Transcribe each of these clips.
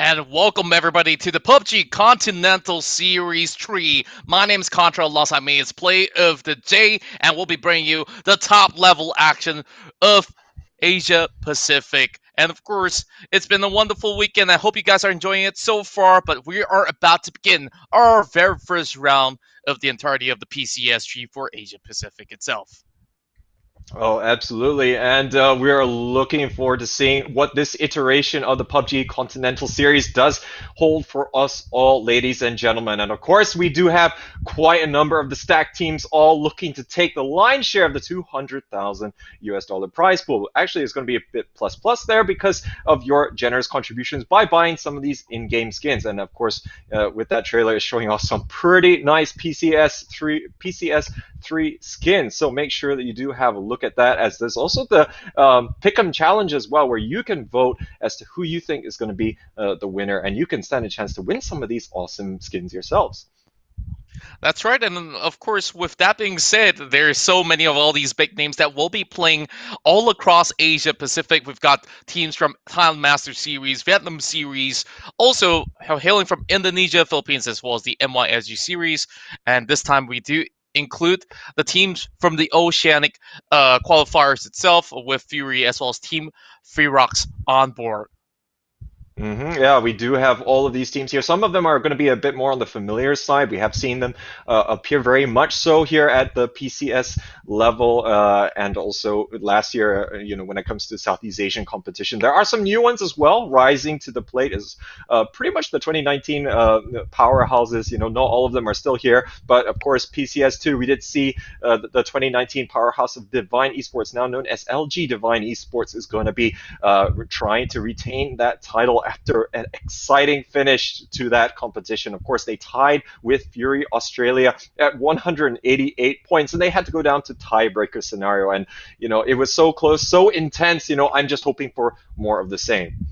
And welcome everybody to the PUBG Continental Series 3. My name is Contra alongside me is Play of the Day, and we'll be bringing you the top level action of Asia Pacific. And of course, it's been a wonderful weekend. I hope you guys are enjoying it so far, but we are about to begin our very first round of the entirety of the PCS3 for Asia Pacific itself. Oh, absolutely. And we are looking forward to seeing what this iteration of the PUBG Continental Series does hold for us all, ladies and gentlemen. And of course, we do have quite a number of the stacked teams all looking to take the lion's share of the 200,000 US dollar prize pool. Actually, it's going to be a bit plus plus there because of your generous contributions by buying some of these in-game skins. And of course, with that trailer, it's showing off some pretty nice PCS3 skins. So make sure that you do have a look at that, as there's also the Pick'em Challenge as well, where you can vote as to who you think is going to be the winner, and you can stand a chance to win some of these awesome skins yourselves. That's right, and of course, with that being said, there's so many of all these big names that will be playing all across Asia Pacific. We've got teams from Thailand Master Series, Vietnam Series, also hailing from Indonesia, Philippines, as well as the MYSG Series. And this time we do include the teams from the Oceanic qualifiers itself, with Fury as well as Team Free Rocks on board. Yeah, we do have all of these teams here. Some of them are going to be a bit more on the familiar side. We have seen them appear very much so here at the PCS level, and also last year, when it comes to Southeast Asian competition, there are some new ones as well rising to the plate. As pretty much the 2019 powerhouses. Not all of them are still here, but of course PCS2. We did see the 2019 powerhouse of Divine Esports, now known as LG Divine Esports, is going to be trying to retain that title after an exciting finish to that competition. Of course, they tied with Fury Australia at 188 points, and they had to go down to tiebreaker scenario. And it was so close, so intense. I'm just hoping for more of the same.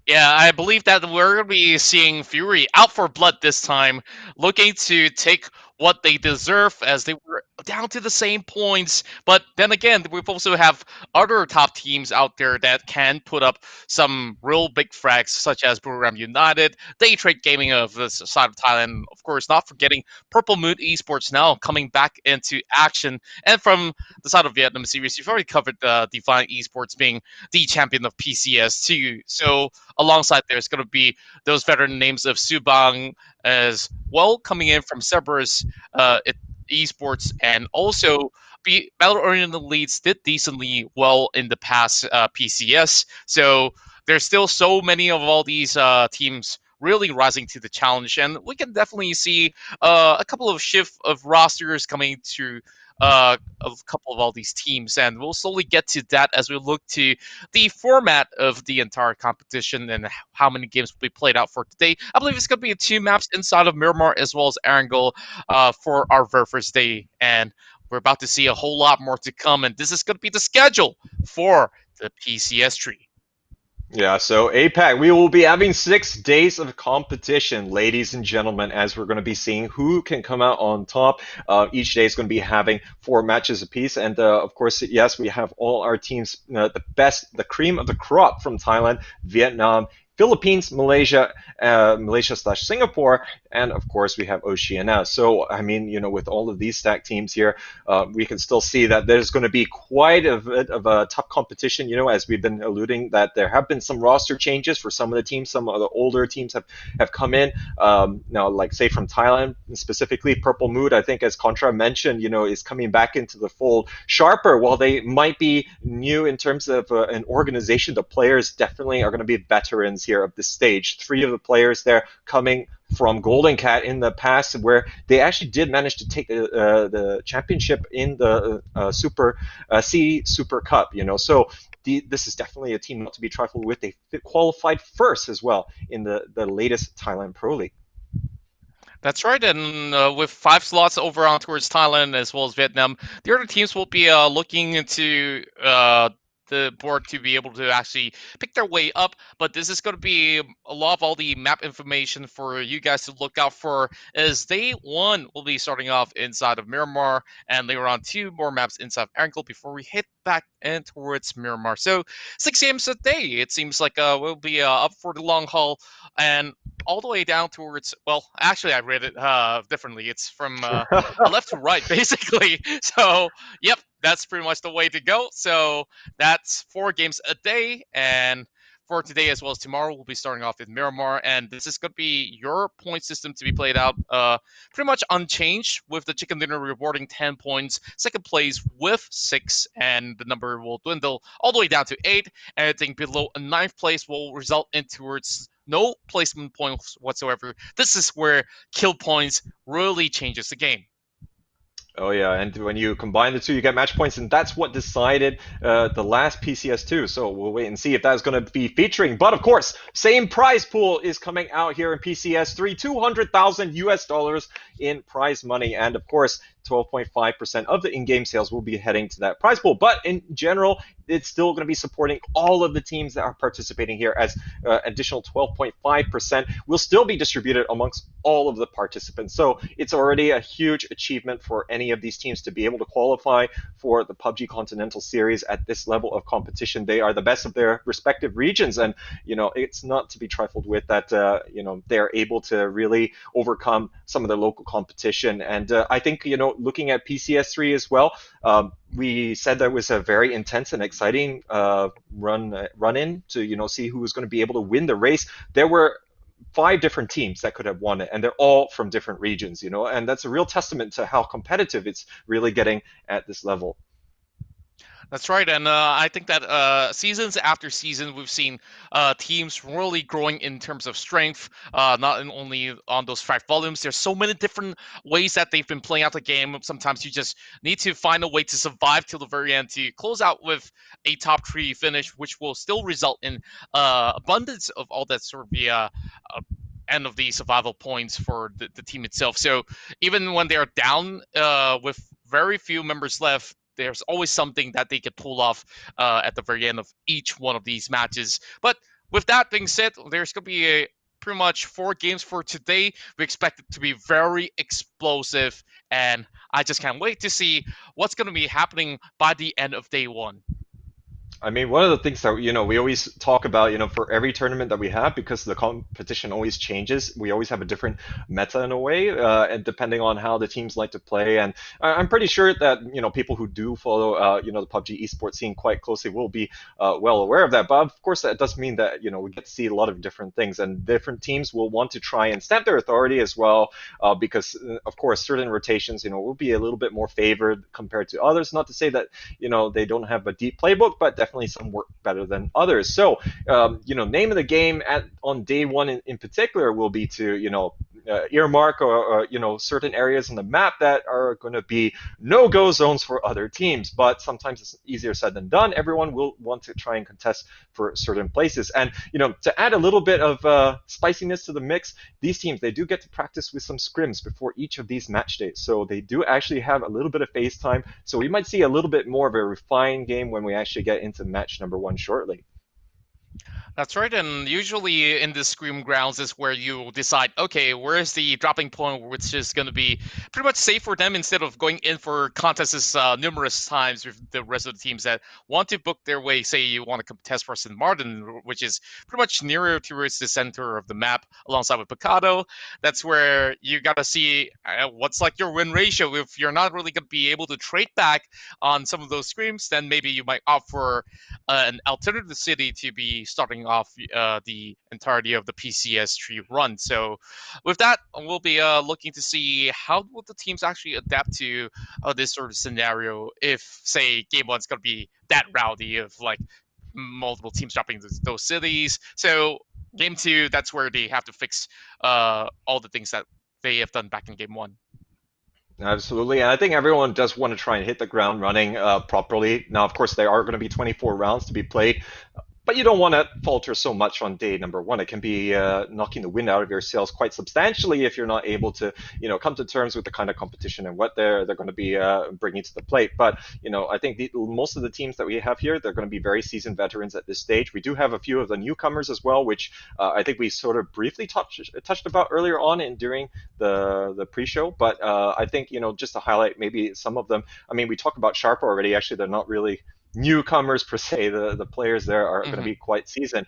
Yeah, I believe that we're going to be seeing Fury out for blood this time, looking to take what they deserve, as they were down to the same points. But then again, we've also have other top teams out there that can put up some real big frags, such as Buriram United, Day Trade Gaming of the side of Thailand, of course, not forgetting Purple Moon Esports now coming back into action. And from the side of Vietnam series, you've already covered Divine Esports being the champion of PCS2. So alongside, there's going to be those veteran names of Subang as well, coming in from Cerberus Esports, and also Battle Oriental Leads did decently well in the past PCS. So there's still so many of all these teams really rising to the challenge, and we can definitely see a couple of shift of rosters coming to a couple of all these teams, and we'll slowly get to that as we look to the format of the entire competition and how many games will be played out for today. I believe it's going to be two maps inside of Miramar as well as Erangel for our very first day, and we're about to see a whole lot more to come, and this is going to be the schedule for the PCS tree. Yeah, so APAC, we will be having 6 days of competition, ladies and gentlemen, as we're going to be seeing who can come out on top. Each day is going to be having 4 matches apiece. And of course, yes, we have all our teams, the best, the cream of the crop from Thailand, Vietnam, Philippines, Malaysia/Singapore, and of course we have Oceania. So I mean, with all of these stacked teams here, we can still see that there's going to be quite a bit of a tough competition. As we've been alluding, that there have been some roster changes for some of the teams. Some of the older teams have come in. Now, like say from Thailand specifically, Purple Mood, I think as Contra mentioned, is coming back into the fold sharper. While they might be new in terms of an organization, the players definitely are going to be veterans here of this stage. 3 of the players there coming from Golden Cat in the past, where they actually did manage to take the championship in the Super Cup. So this is definitely a team not to be trifled with. They qualified first as well in the latest Thailand Pro League. That's right, and with 5 slots over on towards Thailand as well as Vietnam, the other teams will be looking into the board to be able to actually pick their way up. But this is going to be a lot of all the map information for you guys to look out for. As day one will be starting off inside of Miramar, and later on two more maps inside of Angle before we hit back in towards Miramar. So 6 games a day. It seems like we'll be up for the long haul, and all the way down towards. Well, actually, I read it differently. It's from left to right, basically. So, yep, that's pretty much the way to go. So that's 4 games a day, and for today as well as tomorrow, we'll be starting off with Miramar, and this is going to be your point system to be played out pretty much unchanged, with the chicken dinner rewarding 10 points, second place with 6, and the number will dwindle all the way down to 8. Anything below a ninth place will result in towards no placement points whatsoever. This is where kill points really changes the game. Oh yeah, and when you combine the two, you get match points, and that's what decided the last PCS2. So we'll wait and see if that's going to be featuring. But of course, same prize pool is coming out here in PCS3, 200,000 US dollars in prize money, and of course, 12.5% of the in-game sales will be heading to that prize pool. But in general, it's still going to be supporting all of the teams that are participating here, as additional 12.5% will still be distributed amongst all of the participants. So it's already a huge achievement for any of these teams to be able to qualify for the PUBG Continental Series at this level of competition. They are the best of their respective regions, and it's not to be trifled with that they're able to really overcome some of the local competition. And I think looking at PCS3 as well, we said that was a very intense and exciting run in to see who was going to be able to win the race. There were 5 different teams that could have won it, and they're all from different regions, and that's a real testament to how competitive it's really getting at this level. That's right, and I think that seasons after season, we've seen teams really growing in terms of strength, not only on those five volumes. There's so many different ways that they've been playing out the game. Sometimes you just need to find a way to survive till the very end to close out with a top 3 finish, which will still result in abundance of all that sort of the end of the survival points for the team itself. So even when they're down with very few members left, there's always something that they could pull off at the very end of each one of these matches. But with that being said, there's going to be pretty much 4 games for today. We expect it to be very explosive, and I just can't wait to see what's going to be happening by the end of day one. I mean, one of the things that we always talk about, for every tournament that we have, because the competition always changes, we always have a different meta in a way, and depending on how the teams like to play. And I'm pretty sure that people who do follow the PUBG esports scene quite closely will be well aware of that. But of course, that does mean that we get to see a lot of different things, and different teams will want to try and stamp their authority as well, because of course certain rotations will be a little bit more favored compared to others. Not to say that they don't have a deep playbook, but definitely some work better than others. So, name of the game on day one in particular will be to, earmark or certain areas on the map that are going to be no-go zones for other teams. But sometimes it's easier said than done. Everyone will want to try and contest for certain places. And, to add a little bit of spiciness to the mix, these teams, they do get to practice with some scrims before each of these match days. So they do actually have a little bit of face time. So we might see a little bit more of a refined game when we actually get into match number 1 shortly. That's right, and usually in the Scream Grounds is where you decide, okay, where is the dropping point, which is going to be pretty much safe for them instead of going in for contests numerous times with the rest of the teams that want to book their way. Say you want to contest for St. Martin, which is pretty much nearer towards the center of the map, alongside with Picado. That's where you got to see what's like your win ratio. If you're not really going to be able to trade back on some of those Screams, then maybe you might opt for an alternative city to be starting off the entirety of the PCS3 run. So with that, we'll be looking to see how will the teams actually adapt to this sort of scenario if, say, game one's going to be that rowdy of like multiple teams dropping those cities. So game two, that's where they have to fix all the things that they have done back in game one. Absolutely, and I think everyone does want to try and hit the ground running properly. Now, of course, there are going to be 24 rounds to be played. but you don't want to falter so much on day number one. It can be knocking the wind out of your sails quite substantially if you're not able to, come to terms with the kind of competition and what they're going to be bringing to the plate. But I think most of the teams that we have here, they're going to be very seasoned veterans at this stage. We do have a few of the newcomers as well, which I think we sort of briefly touched about earlier on and during the pre-show. But I think just to highlight maybe some of them. I mean, we talked about Sharp already. Actually, they're not really newcomers per se. The players there are going to Hmm. be quite seasoned.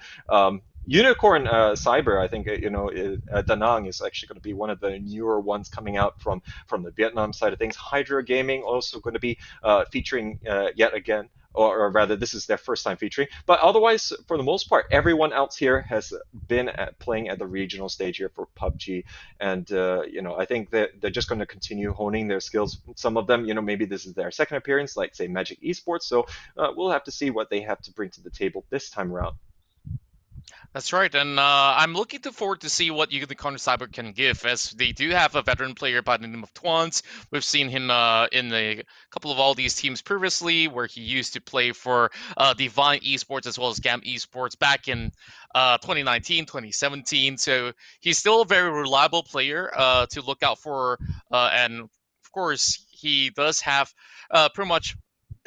Unicorn Cyber, I think Da Nang is actually going to be one of the newer ones coming out from the Vietnam side of things. Hydra Gaming also going to be featuring yet again. Or rather, this is their first time featuring. But otherwise, for the most part, everyone else here has been playing at the regional stage here for PUBG, and I think that they're just going to continue honing their skills. Some of them, maybe this is their second appearance, like say Magic Esports. So we'll have to see what they have to bring to the table this time around. That's right, and I'm looking forward to see what Unicorn Cyber can give, as they do have a veteran player by the name of Twans. We've seen him in a couple of all these teams previously, where he used to play for Divine Esports as well as Gam Esports back in 2019, 2017. So he's still a very reliable player to look out for, and of course, he does have pretty much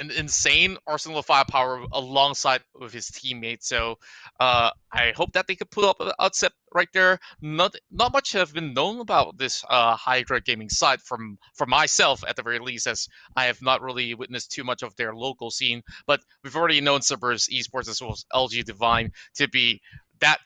an insane arsenal of firepower alongside with his teammates. So I hope that they could put up an upset right there. Not much have been known about this Hydra Gaming side from myself at the very least, as I have not really witnessed too much of their local scene. But we've already known Cerberus Esports as well as LG Divine to be that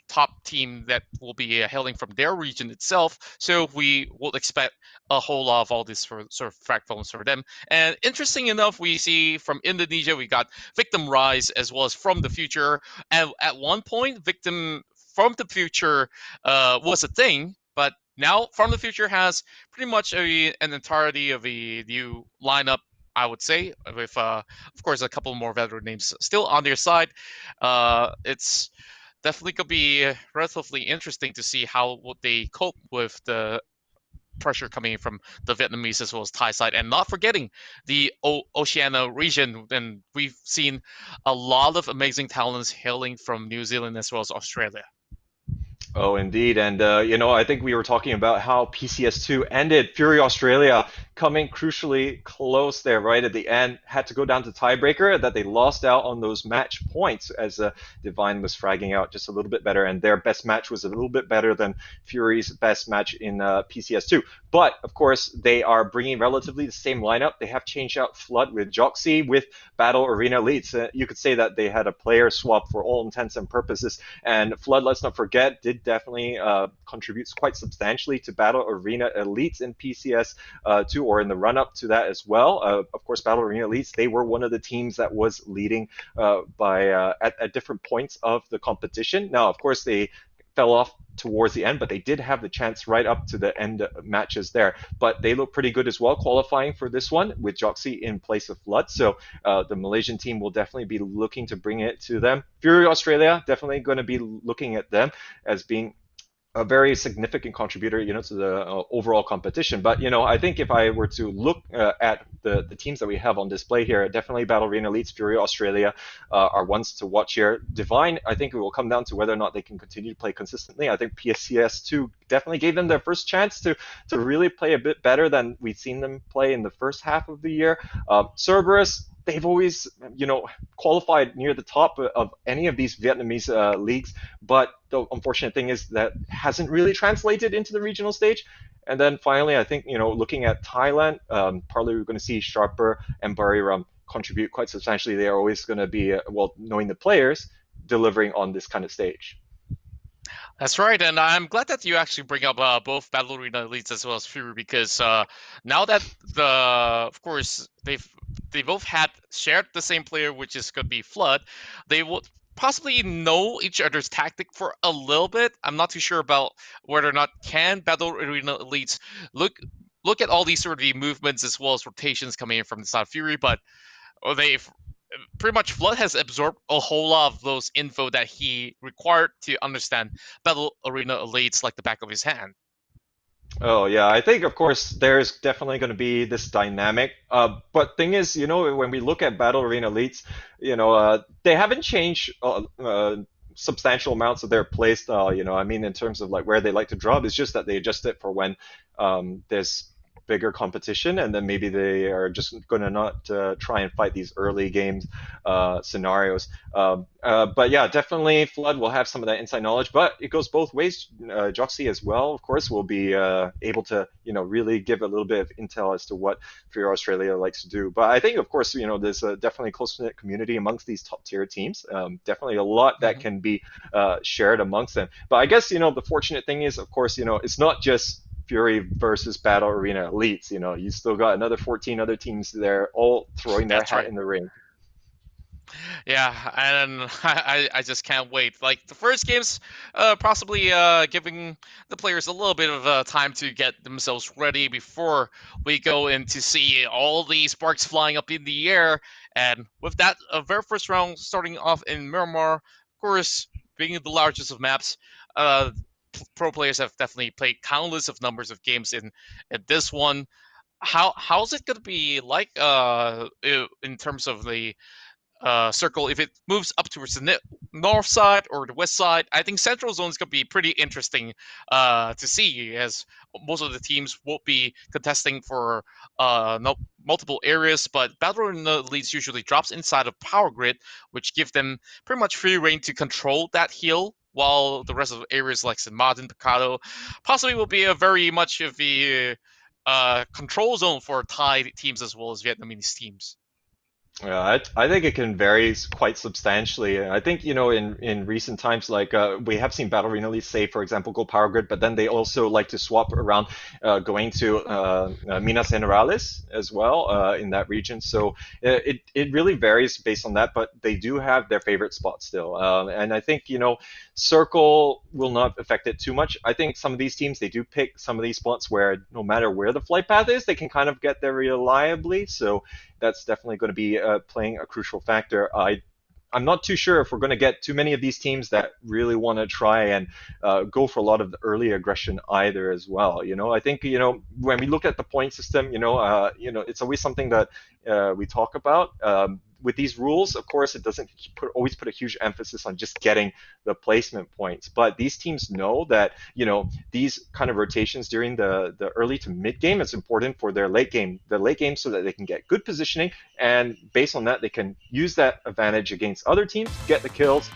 top team that will be hailing from their region itself. So we will expect a whole lot of all these sort of fragments for them. And interesting enough, we see from Indonesia, we got Victim Rise as well as From the Future. And at one point, Victim from the Future was a thing, but now From the Future has pretty much an entirety of a new lineup, I would say, with of course a couple more veteran names still on their side. It's definitely could be relatively interesting to see how would they cope with the pressure coming from the Vietnamese as well as Thai side, and not forgetting the Oceania region. And we've seen a lot of amazing talents hailing from New Zealand as well as Australia. Oh, indeed. And, I think we were talking about how PCS2 ended. Fury Australia coming crucially close there right at the end. Had to go down to tiebreaker that they lost out on those match points as Divine was fragging out just a little bit better. And their best match was a little bit better than Fury's best match in PCS2. But, of course, they are bringing relatively the same lineup. They have changed out Flood with Joxy with Battle Arena Elites. You could say that they had a player swap for all intents and purposes. And Flood, let's not forget, did definitely contributes quite substantially to Battle Arena Elites in PCS2 or in the run up to that as well. Of course, Battle Arena Elites, they were one of the teams that was leading at different points of the competition. Now, of course, they fell off towards the end, but they did have the chance right up to the end matches there. But they look pretty good as well, qualifying for this one with Joxy in place of Flood. So the Malaysian team will definitely be looking to bring it to them. Fury Australia, definitely going to be looking at them as being a very significant contributor, to the overall competition. But I think if I were to look at the teams that we have on display here, definitely Battle Arena Elites, Fury Australia are ones to watch here. Divine, I think it will come down to whether or not they can continue to play consistently. I think PCS2 definitely gave them their first chance to really play a bit better than we'd seen them play in the first half of the year. Cerberus, they've always, qualified near the top of any of these Vietnamese leagues. But the unfortunate thing is that hasn't really translated into the regional stage. And then finally, I think, looking at Thailand, partly we're going to see Sharper and Bariram contribute quite substantially. They are always going to be, knowing the players, delivering on this kind of stage. That's right, and I'm glad that you actually bring up both Battle Arena Elites as well as Fury, because now that of course, they both had shared the same player, which is going to be Flood, they will possibly know each other's tactic for a little bit. I'm not too sure about whether or not can Battle Arena Elites look at all these sort of movements as well as rotations coming in from the side of Fury, but they've pretty much Flood has absorbed a whole lot of those info that he required to understand Battle Arena Elites like the back of his hand. Oh yeah, I think of course there's definitely going to be this dynamic. But thing is, when we look at Battle Arena Elites, they haven't changed substantial amounts of their play style. I mean, in terms of like where they like to drop, it's just that they adjust it for when there's bigger competition, and then maybe they are just going to not try and fight these early games scenarios. But yeah, definitely Flood will have some of that inside knowledge, but it goes both ways. Joxy as well, of course, will be able to, really give a little bit of intel as to what Fear Australia likes to do. But I think, of course, there's a definitely close knit community amongst these top tier teams. Definitely a lot that Mhm. can be shared amongst them. But I guess, the fortunate thing is, of course, it's not just Fury versus Battle Arena Elites. You still got another 14 other teams there, all throwing their That's hat right. in the ring. Yeah, and I just can't wait. Like the first game's possibly giving the players a little bit of time to get themselves ready before we go in to see all the sparks flying up in the air. And with that, very first round starting off in Miramar, of course, being the largest of maps, uh, pro players have definitely played countless of numbers of games in this one. How's it gonna be like in terms of the circle if it moves up towards the north side or the west side? I think central zone is going to be pretty interesting to see, as most of the teams won't be contesting for no, multiple areas, but battle in the leads usually drops inside of power grid, which give them pretty much free reign to control that hill, while the rest of the areas like St. Martin, Picado possibly will be a very much of the control zone for Thai teams as well as Vietnamese teams. Yeah, I think it can vary quite substantially. I think, in recent times, like we have seen Battle Arena League, say, for example, go Power Grid, but then they also like to swap around, going to Minas Generales as well in that region. So it really varies based on that, but they do have their favorite spots still. And I think, Circle will not affect it too much. I think some of these teams, they do pick some of these spots where no matter where the flight path is, they can kind of get there reliably. So that's definitely going to be playing a crucial factor. I'm not too sure if we're going to get too many of these teams that really want to try and go for a lot of the early aggression either as well. I think when we look at the point system, it's always something that we talk about. With these rules, of course, it doesn't always put a huge emphasis on just getting the placement points. But these teams know that these kind of rotations during the early to mid game is important for their late game. The late game, so that they can get good positioning, and based on that, they can use that advantage against other teams, get the kills,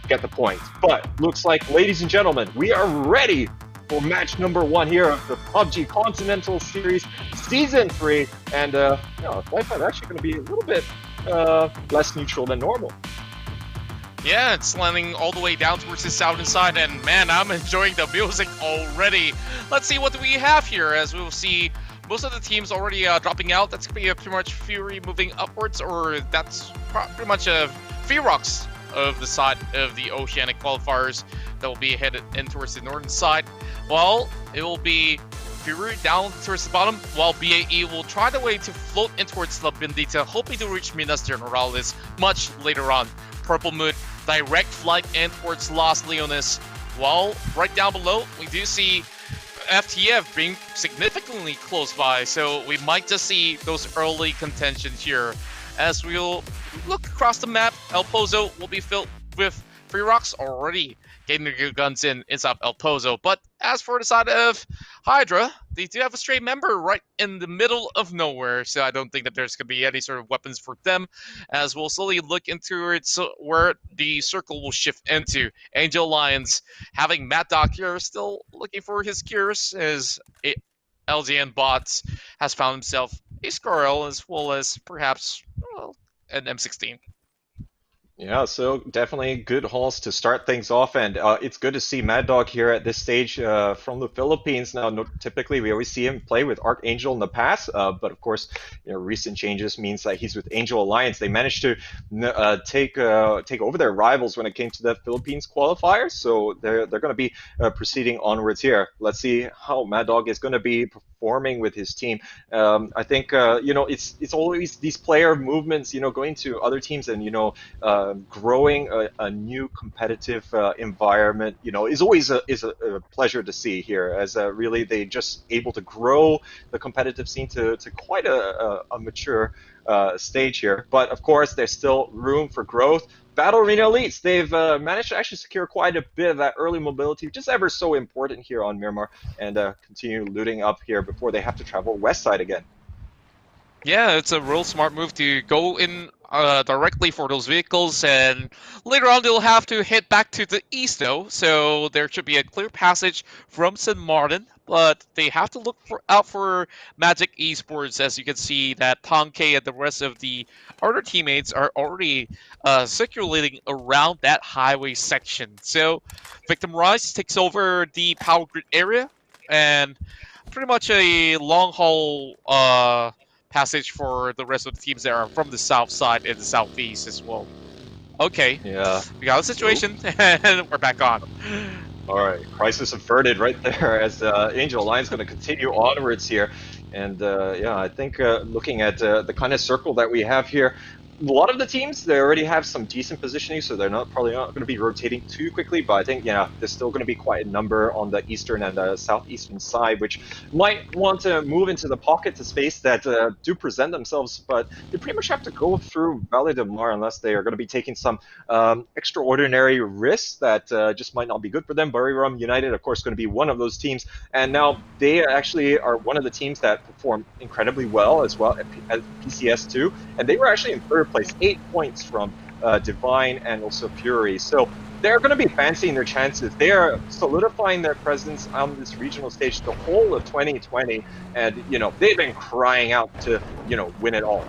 get the points. But looks like, ladies and gentlemen, we are ready for match number one here of the PUBG Continental Series Season 3. And, Life is actually going to be a little bit less neutral than normal. Yeah, it's landing all the way down towards the southern side, and man, I'm enjoying the music already. Let's see what we have here, as we'll see most of the teams already dropping out. That's going to be pretty much Fury moving upwards, or that's pretty much Ferox of the side of the Oceanic qualifiers that will be headed in towards the northern side. Well, it will be Fury down towards the bottom, while BAE will try the way to float in towards La Bendita, hoping to reach Minas Generalis much later on. Purple Moon, direct flight in towards Los Leones, while right down below, we do see FTF being significantly close by, so we might just see those early contention here. As we'll look across the map, El Pozo will be filled with Free Rocks already getting their guns inside El Pozo. But as for the side of Hydra, they do have a stray member right in the middle of nowhere, so I don't think that there's going to be any sort of weapons for them, as we'll slowly look into it, so where the circle will shift into. Angel Lions having Mad Dog here, still looking for his cures, as LGN Bots has found himself a Scarl, as well as perhaps, well, an M16. Yeah, so definitely good hauls to start things off, and it's good to see Mad Dog here at this stage from the Philippines. Now, no, typically we always see him play with Archangel in the past, but of course, recent changes means that he's with Angel Alliance. They managed to take over their rivals when it came to the Philippines qualifiers, so they're going to be proceeding onwards here. Let's see how Mad Dog is going to be performing with his team. I think it's always these player movements, going to other teams and growing a new competitive environment, is always a pleasure to see here, as really they just able to grow the competitive scene to quite a mature stage here. But of course, there's still room for growth. Battle Arena Elites, they've managed to actually secure quite a bit of that early mobility, which is ever so important here on Miramar, and continue looting up here before they have to travel west side again. Yeah, it's a real smart move to go in directly for those vehicles, and later on they'll have to head back to the east, though. So there should be a clear passage from St. Martin, but they have to look out for Magic Esports, as you can see that Tonkei and the rest of the other teammates are already circulating around that highway section. So Victim Rise takes over the power grid area, and pretty much a long haul passage for the rest of the teams that are from the south side and the southeast as well. Okay, Yeah. we got a Oop. situation, and we're back on. All right, crisis averted right there as Angel Alliance going to continue onwards here. And yeah, I think looking at the kind of circle that we have here, a lot of the teams, they already have some decent positioning, so they're probably not going to be rotating too quickly. But I think, yeah, there's still going to be quite a number on the eastern and the southeastern side, which might want to move into the pockets of space that do present themselves. But they pretty much have to go through Valley de Mar unless they are going to be taking some extraordinary risks that just might not be good for them. Buriram United, of course, going to be one of those teams. And now they actually are one of the teams that perform incredibly well as well at PCS2. And they were actually in third place, 8 points from Divine and also Fury. So they're going to be fancying their chances. They are solidifying their presence on this regional stage the whole of 2020. And, they've been crying out to, win it all.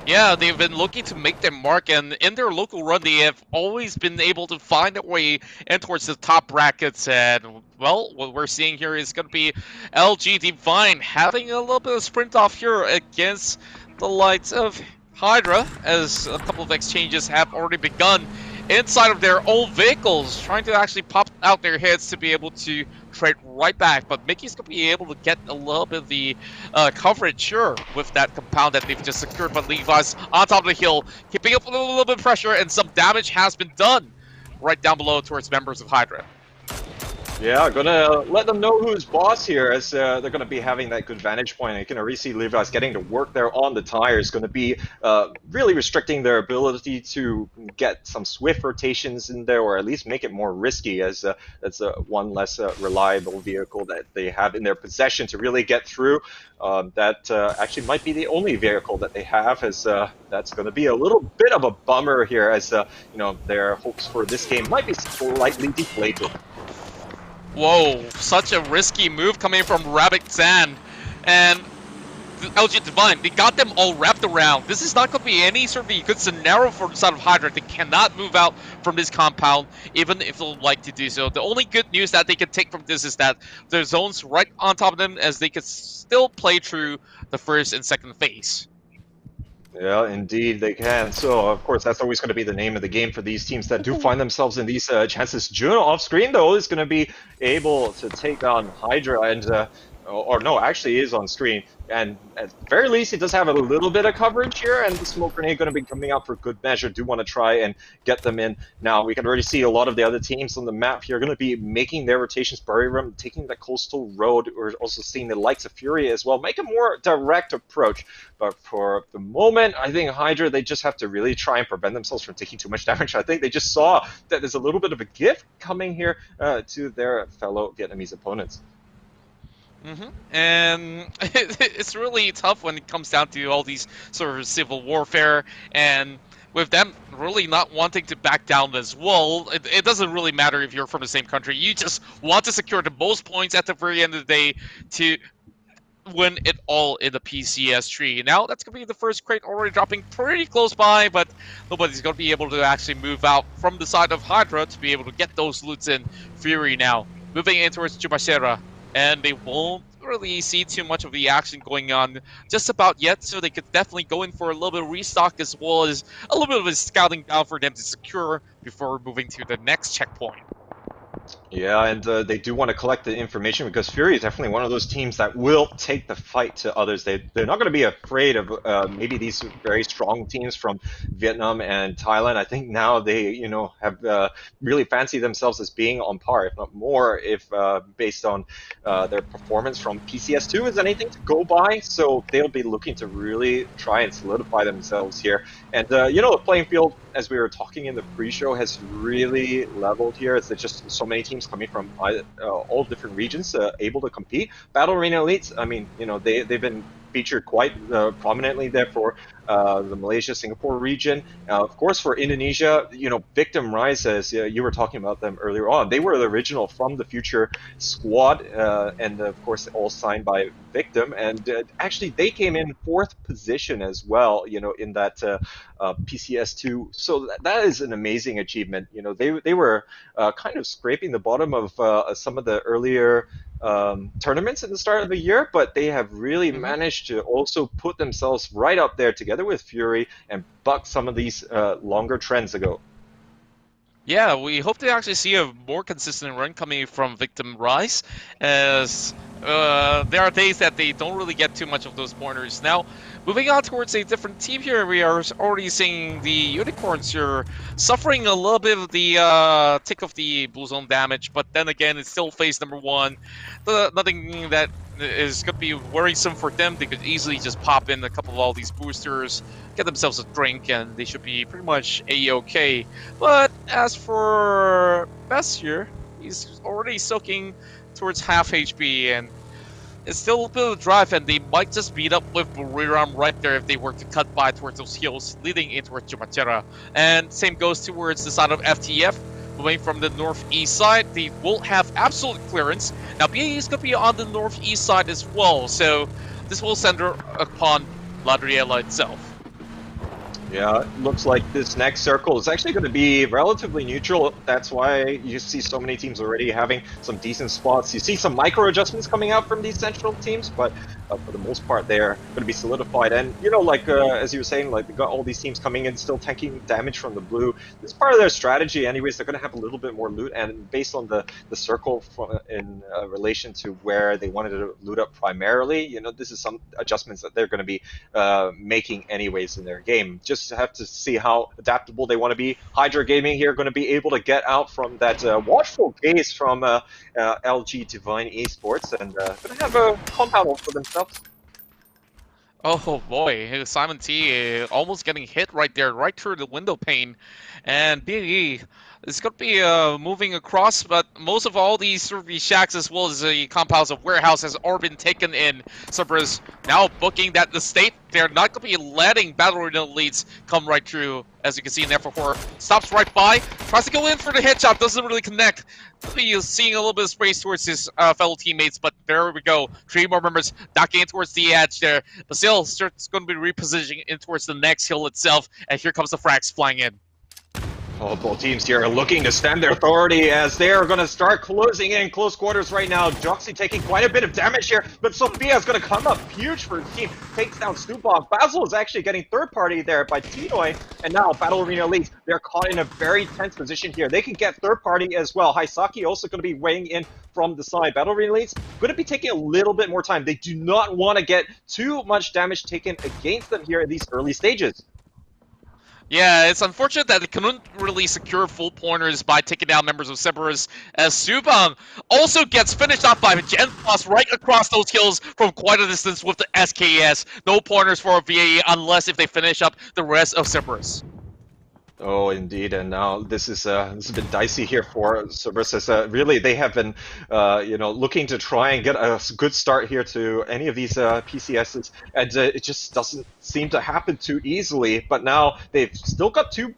Yeah, they've been looking to make their mark, and in their local run, they have always been able to find their way in towards the top brackets. And, well, what we're seeing here is going to be LG Divine having a little bit of sprint off here against the likes of Hydra, as a couple of exchanges have already begun inside of their own vehicles, trying to actually pop out their heads to be able to trade right back. But Mickey's going to be able to get a little bit of the coverage, sure, with that compound that they've just secured. But Levi's on top of the hill, keeping up with a little bit of pressure, and some damage has been done right down below towards members of Hydra. Yeah, gonna let them know who's boss here, as they're gonna be having that good vantage point. You can already see Levi's getting to work there on the tires, gonna be really restricting their ability to get some swift rotations in there, or at least make it more risky, as that's one less reliable vehicle that they have in their possession to really get through. That actually might be the only vehicle that they have, as that's gonna be a little bit of a bummer here, as their hopes for this game might be slightly deflated. Whoa, such a risky move coming from Rabbit Zan. And LG Divine, they got them all wrapped around. This is not going to be any sort of a good scenario for the side of Hydra. They cannot move out from this compound, even if they'd like to do so. The only good news that they can take from this is that there's zones right on top of them, as they could still play through the first and second phase. Yeah, indeed they can. So, of course, that's always going to be the name of the game for these teams that do find themselves in these chances. Juno off screen, though, is going to be able to take on Hydra, and or no, actually is on screen. And at the very least, he does have a little bit of coverage here, and the smoke grenade going to be coming out for good measure. Do want to try and get them in. Now, we can already see a lot of the other teams on the map here are going to be making their rotations. Buriram taking the coastal road. We're also seeing the likes of Fury as well. Make a more direct approach. But for the moment, I think Hydra, they just have to really try and prevent themselves from taking too much damage. I think they just saw that there's a little bit of a gift coming here to their fellow Vietnamese opponents. And it's really tough when it comes down to all these sort of civil warfare, and with them really not wanting to back down as well. It doesn't really matter if you're from the same country. You just want to secure the most points at the very end of the day to win it all in the PCS3. Now, that's going to be the first crate already dropping pretty close by, but nobody's going to be able to actually move out from the side of Hydra to be able to get those loots in. Fury now moving in towards Chumacera, and they won't really see too much of the action going on just about yet, so they could definitely go in for a little bit of restock, as well as a little bit of a scouting down for them to secure before moving to the next checkpoint. Yeah, and they do want to collect the information because Fury is definitely one of those teams that will take the fight to others. They're not going to be afraid of maybe these very strong teams from Vietnam and Thailand. I think now they have really fancied themselves as being on par, if not more, if based on their performance from PCS2 is anything to go by. So they'll be looking to really try and solidify themselves here. And the playing field, as we were talking in the pre-show, has really leveled here. It's just so many teams coming from all different regions able to compete. Battle Arena Elites, I mean, they've been featured quite prominently there for the Malaysia, Singapore region. Of course, for Indonesia, Victim Rise, as you were talking about them earlier on, they were the original From the Future squad, and of course, all signed by Victim. And actually, they came in fourth position as well, in that PCS2. So that is an amazing achievement. They were kind of scraping the bottom of some of the earlier tournaments at the start of the year, but they have really Hmm. managed to also put themselves right up there together with Fury and buck some of these longer trends ago. Yeah, we hope to actually see a more consistent run coming from Victim Rise, as there are days that they don't really get too much of those pointers. Now, moving on towards a different team here, we are already seeing the Unicorns here suffering a little bit of the tick of the Blue Zone damage, but then again, it's still phase number one. Nothing that is going to be worrisome for them. They could easily just pop in a couple of all these boosters, get themselves a drink, and they should be pretty much A-OK. But as for Best here, he's already soaking towards half HP, and it's still a bit of a drive, and they might just beat up with Buriram right there if they were to cut by towards those hills leading in towards Jumatera. And same goes towards the side of FTF. Moving from the northeast side, they will have absolute clearance. Now, BAE is going to be on the northeast side as well, so this will center upon Ladriela itself. Yeah, it looks like this next circle is actually going to be relatively neutral. That's why you see so many teams already having some decent spots. You see some micro adjustments coming out from these central teams, but for the most part, they're going to be solidified. And, like, as you were saying, like, they got all these teams coming in still tanking damage from the blue. This is part of their strategy anyways. They're going to have a little bit more loot, and based on the circle in relation to where they wanted to loot up primarily, this is some adjustments that they're going to be making anyways in their game. Just have to see how adaptable they want to be. Hydra Gaming here going to be able to get out from that watchful gaze from LG Divine Esports and going to have a compound for themselves. Oh boy, Simon T almost getting hit right there, right through the window pane. And BAE is going to be moving across, but most of all these sort of these shacks as well as the compounds of warehouse has already been taken in. Cerberus now booking that the state, they're not going to be letting Battle Arena leads come right through. As you can see in there for Horror, stops right by, tries to go in for the headshot, doesn't really connect. He's seeing a little bit of space towards his fellow teammates, but there we go. 3 more members knocking in towards the edge there. Basil starts going to be repositioning in towards the next hill itself, and here comes the frags flying in. Oh, both teams here are looking to stand their authority as they are going to start closing in close quarters right now. Joxy taking quite a bit of damage here, but Sophia is going to come up huge for his team. Takes down Stupog. Basil is actually getting third party there by Tinoy, and now Battle Arena Elites. They're caught in a very tense position here. They can get third party as well. Haisaki also going to be weighing in from the side. Battle Arena Elites going to be taking a little bit more time. They do not want to get too much damage taken against them here in these early stages. Yeah, it's unfortunate that they couldn't really secure full pointers by taking down members of Cerberus, as Subang also gets finished off by Gen Plus right across those hills from quite a distance with the SKS. No pointers for VAE unless if they finish up the rest of Cerberus. Oh, indeed, and now this has been dicey here for Cerberus. As, really, they have been, looking to try and get a good start here to any of these PCSs, and it just doesn't seem to happen too easily. But now they've still got two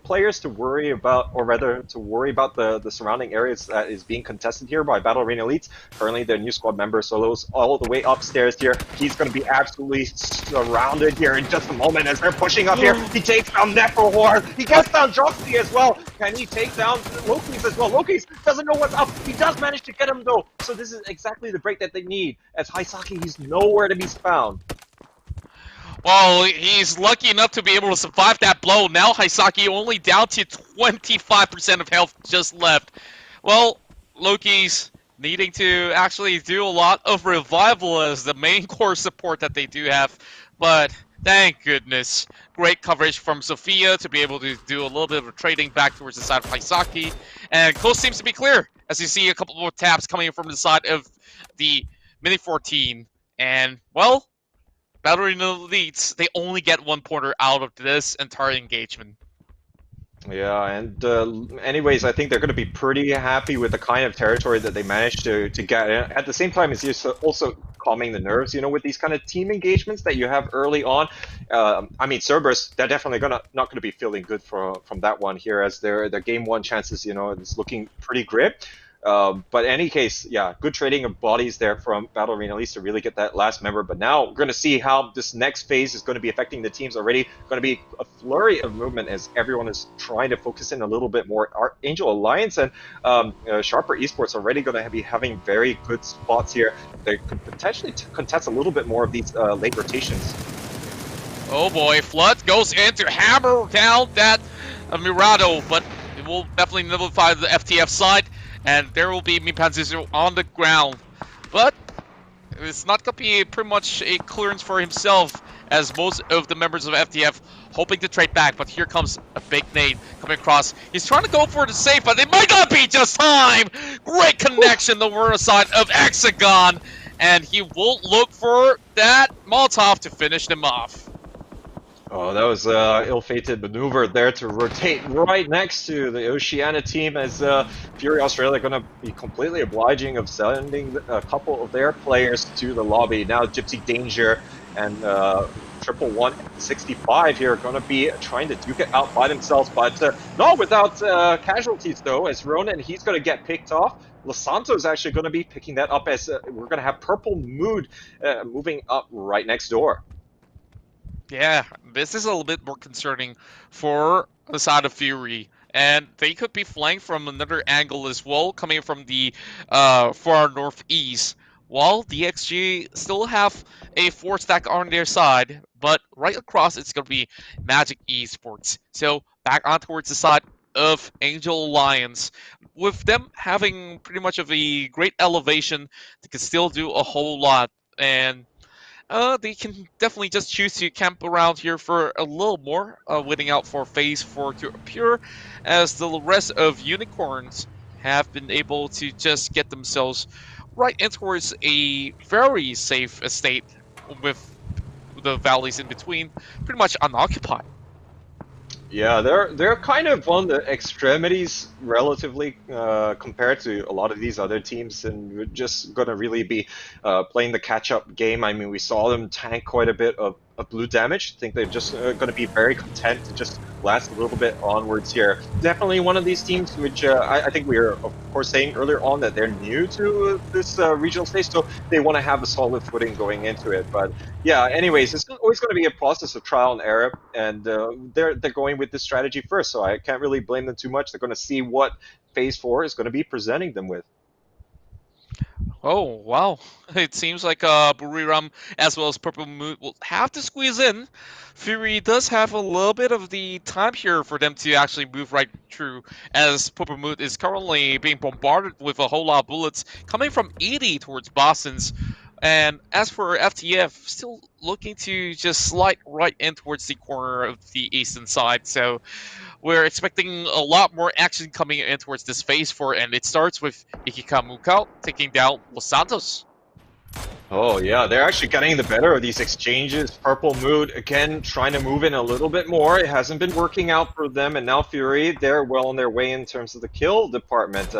players to worry about, or rather, to worry about the surrounding areas that is being contested here by Battle Arena Elites. Currently, their new squad member Solo's all the way upstairs here. He's going to be absolutely surrounded here in just a moment as they're pushing up here. He takes down Neferhor. He gets down Joxy as well. Can he take down Loki's as well? Loki's doesn't know what's up. He does manage to get him though. So this is exactly the break that they need. As Haisaki, he's nowhere to be found. Well, he's lucky enough to be able to survive that blow. Now Haisaki only down to 25% of health just left. Well, Loki's needing to actually do a lot of revival as the main core support that they do have. But thank goodness, great coverage from Sophia to be able to do a little bit of trading back towards the side of Paisaki. And coast seems to be clear as you see a couple more taps coming from the side of the Mini 14. And, well, Battle Arena Elites, they only get 1 pointer out of this entire engagement. Yeah, and anyways, I think they're going to be pretty happy with the kind of territory that they managed to get. At the same time, it's just also calming the nerves, with these kind of team engagements that you have early on. I mean, Cerberus, they're definitely not gonna be feeling good from that one here, as their game one chances, is looking pretty grim. But in any case, yeah, good trading of bodies there from Battle Arena East to really get that last member. But now we're going to see how this next phase is going to be affecting the teams already. Going to be a flurry of movement as everyone is trying to focus in a little bit more. Our Angel Alliance and Sharper Esports already going to be having very good spots here. They could potentially contest a little bit more of these late rotations. Oh boy, Flood goes in to hammer down that Mirado, but it will definitely nullify the FTF side. And there will be Mipanzizu on the ground. But it's not going to be pretty much a clearance for himself, as most of the members of FTF hoping to trade back. But here comes a big nade coming across. He's trying to go for the save, but it might not be just time. Great connection over the side of Hexagon. And he will look for that Molotov to finish them off. Oh, that was ill-fated maneuver there to rotate right next to the Oceania team, as Fury Australia going to be completely obliging of sending a couple of their players to the lobby. Now Gypsy Danger and Triple 165 here are going to be trying to duke it out by themselves, but not without casualties though, as Ronan, he's going to get picked off. Los Santos is actually going to be picking that up, as we're going to have Purple Mood moving up right next door. Yeah, this is a little bit more concerning for the side of Fury. And they could be flanked from another angle as well, coming from the far northeast. While DXG still have a 4-stack on their side, but right across it's going to be Magic Esports. So back on towards the side of Angel Alliance. With them having pretty much of a great elevation, they can still do a whole lot. And they can definitely just choose to camp around here for a little more, waiting out for Phase 4 to appear, as the rest of Unicorns have been able to just get themselves right in towards a very safe estate with the valleys in between pretty much unoccupied. Yeah, they're kind of on the extremities relatively compared to a lot of these other teams, and we're just gonna really be playing the catch-up game. I mean, we saw them tank quite a bit of blue damage. I think they're just gonna be very content to just last a little bit onwards here. Definitely one of these teams which I think we were, of course, saying earlier on that they're new to this regional stage, so they want to have a solid footing going into it. But yeah, anyways, it's always going to be a process of trial and error, and they're going with this strategy first, so I can't really blame them too much. They're going to see what Phase 4 is going to be presenting them with. Oh, wow. It seems like Buriram as well as Purple Moon will have to squeeze in. Fury does have a little bit of the time here for them to actually move right through, as Purple Moon is currently being bombarded with a whole lot of bullets coming from 80 towards Boston's. And as for FTF, still looking to just slide right in towards the corner of the eastern side. So we're expecting a lot more action coming in towards this Phase 4, and it starts with Ikikamukao taking down Los Santos. Oh yeah, they're actually getting the better of these exchanges. Purple Mood, again, trying to move in a little bit more. It hasn't been working out for them, and now Fury, they're well on their way in terms of the kill department.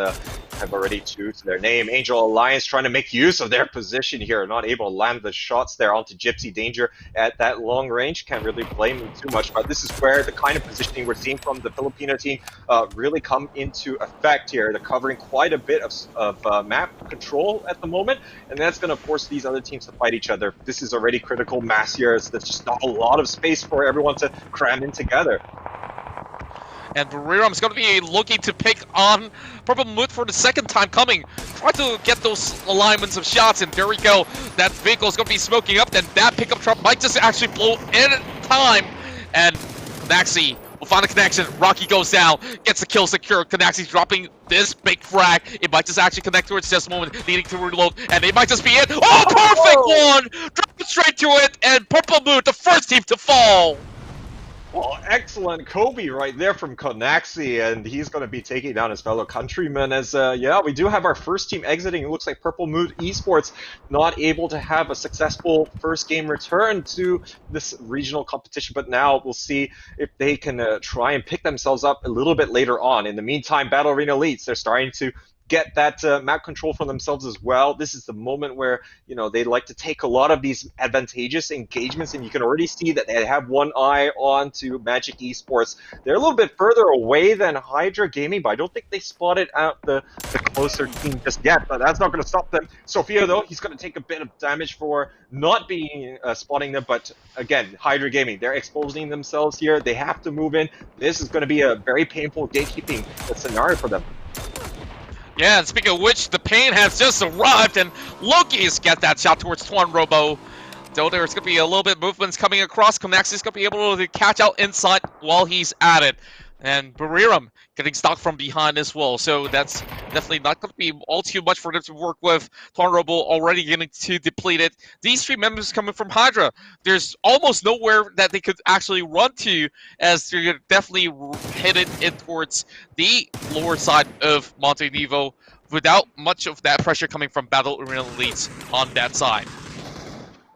Have already 2 to their name. Angel Alliance trying to make use of their position here, not able to land the shots there onto Gypsy Danger at that long range. Can't really blame them too much, but this is where the kind of positioning we're seeing from the Filipino team really come into effect here. They're covering quite a bit of map control at the moment, and that's going to force these other teams to fight each other. This is already critical mass here. There's just not a lot of space for everyone to cram in together. And Buriram is going to be looking to pick on Purple Mood for the second time coming. Try to get those alignments of shots, and there we go. That vehicle is going to be smoking up, then that pickup truck might just actually blow in time. And Maxi We'll find a connection. Rocky goes down, gets the kill secure. Canaxi's dropping this big frag. It might just actually connect towards this moment, needing to reload, and it might just be it. Oh, perfect Oh! one! Drop it straight to it, and Purple Moon, the first team to fall. Well, excellent Kobe right there from Conaxi, and he's going to be taking down his fellow countrymen as, yeah, we do have our first team exiting. It looks like Purple Moon Esports not able to have a successful first game return to this regional competition, but now we'll see if they can try and pick themselves up a little bit later on. In the meantime, Battle Arena Elites, they're starting to get that map control for themselves as well. This is the moment where, you know, they like to take a lot of these advantageous engagements, and you can already see that they have one eye on to Magic Esports. They're a little bit further away than Hydra Gaming, but I don't think they spotted out the closer team just yet, but that's not going to stop them. Sophia, though, he's going to take a bit of damage for not being spotting them, but again, Hydra Gaming, they're exposing themselves here. They have to move in. This is going to be a very painful gatekeeping scenario for them. Yeah, and speaking of which, the pain has just arrived, and Loki's got that shot towards Twan Robo. Though there's going to be a little bit of movements coming across, Conaxi's going to be able to catch out inside while he's at it. And Bariram getting stuck from behind as well, so that's definitely not going to be all too much for them to work with. Twan Robo already getting too depleted. These three members coming from Hydra, there's almost nowhere that they could actually run to, as they're definitely headed in towards the lower side of Monte Nevo without much of that pressure coming from Battle Arena Elites on that side.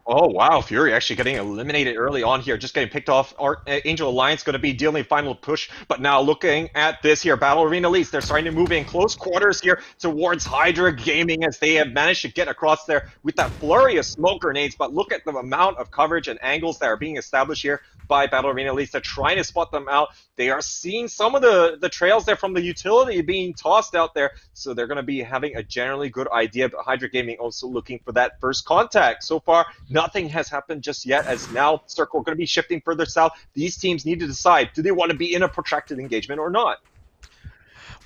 Oh, wow. Fury actually getting eliminated early on here, just getting picked off. Angel Alliance going to be dealing final push, but now looking at this here, Battle Arena Elites, they're starting to move in close quarters here towards Hydra Gaming as they have managed to get across there with that flurry of smoke grenades, but look at the amount of coverage and angles that are being established here by Battle Arena Elites. They're trying to spot them out. They are seeing some of the trails there from the utility being tossed out there, so they're going to be having a generally good idea, but Hydra Gaming also looking for that first contact. So far, nothing has happened just yet, as now Circle going to be shifting further south. These teams need to decide, do they want to be in a protracted engagement or not?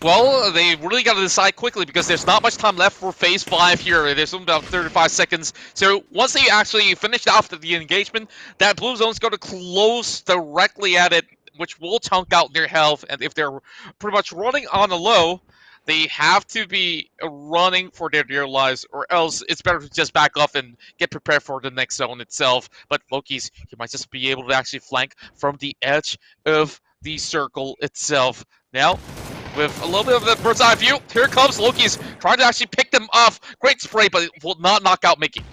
Well, they really got to decide quickly because there's not much time left for Phase 5 here. There's only about 35 seconds. So once they actually finish off the engagement, that blue zone's going to close directly at it, which will chunk out their health. And if they're pretty much running on a low, they have to be running for their dear lives, or else it's better to just back off and get prepared for the next zone itself. But Loki's, he might just be able to actually flank from the edge of the circle itself. Now, with a little bit of the bird's eye view, here comes Loki's trying to actually pick them off. Great spray, but it will not knock out Mickey.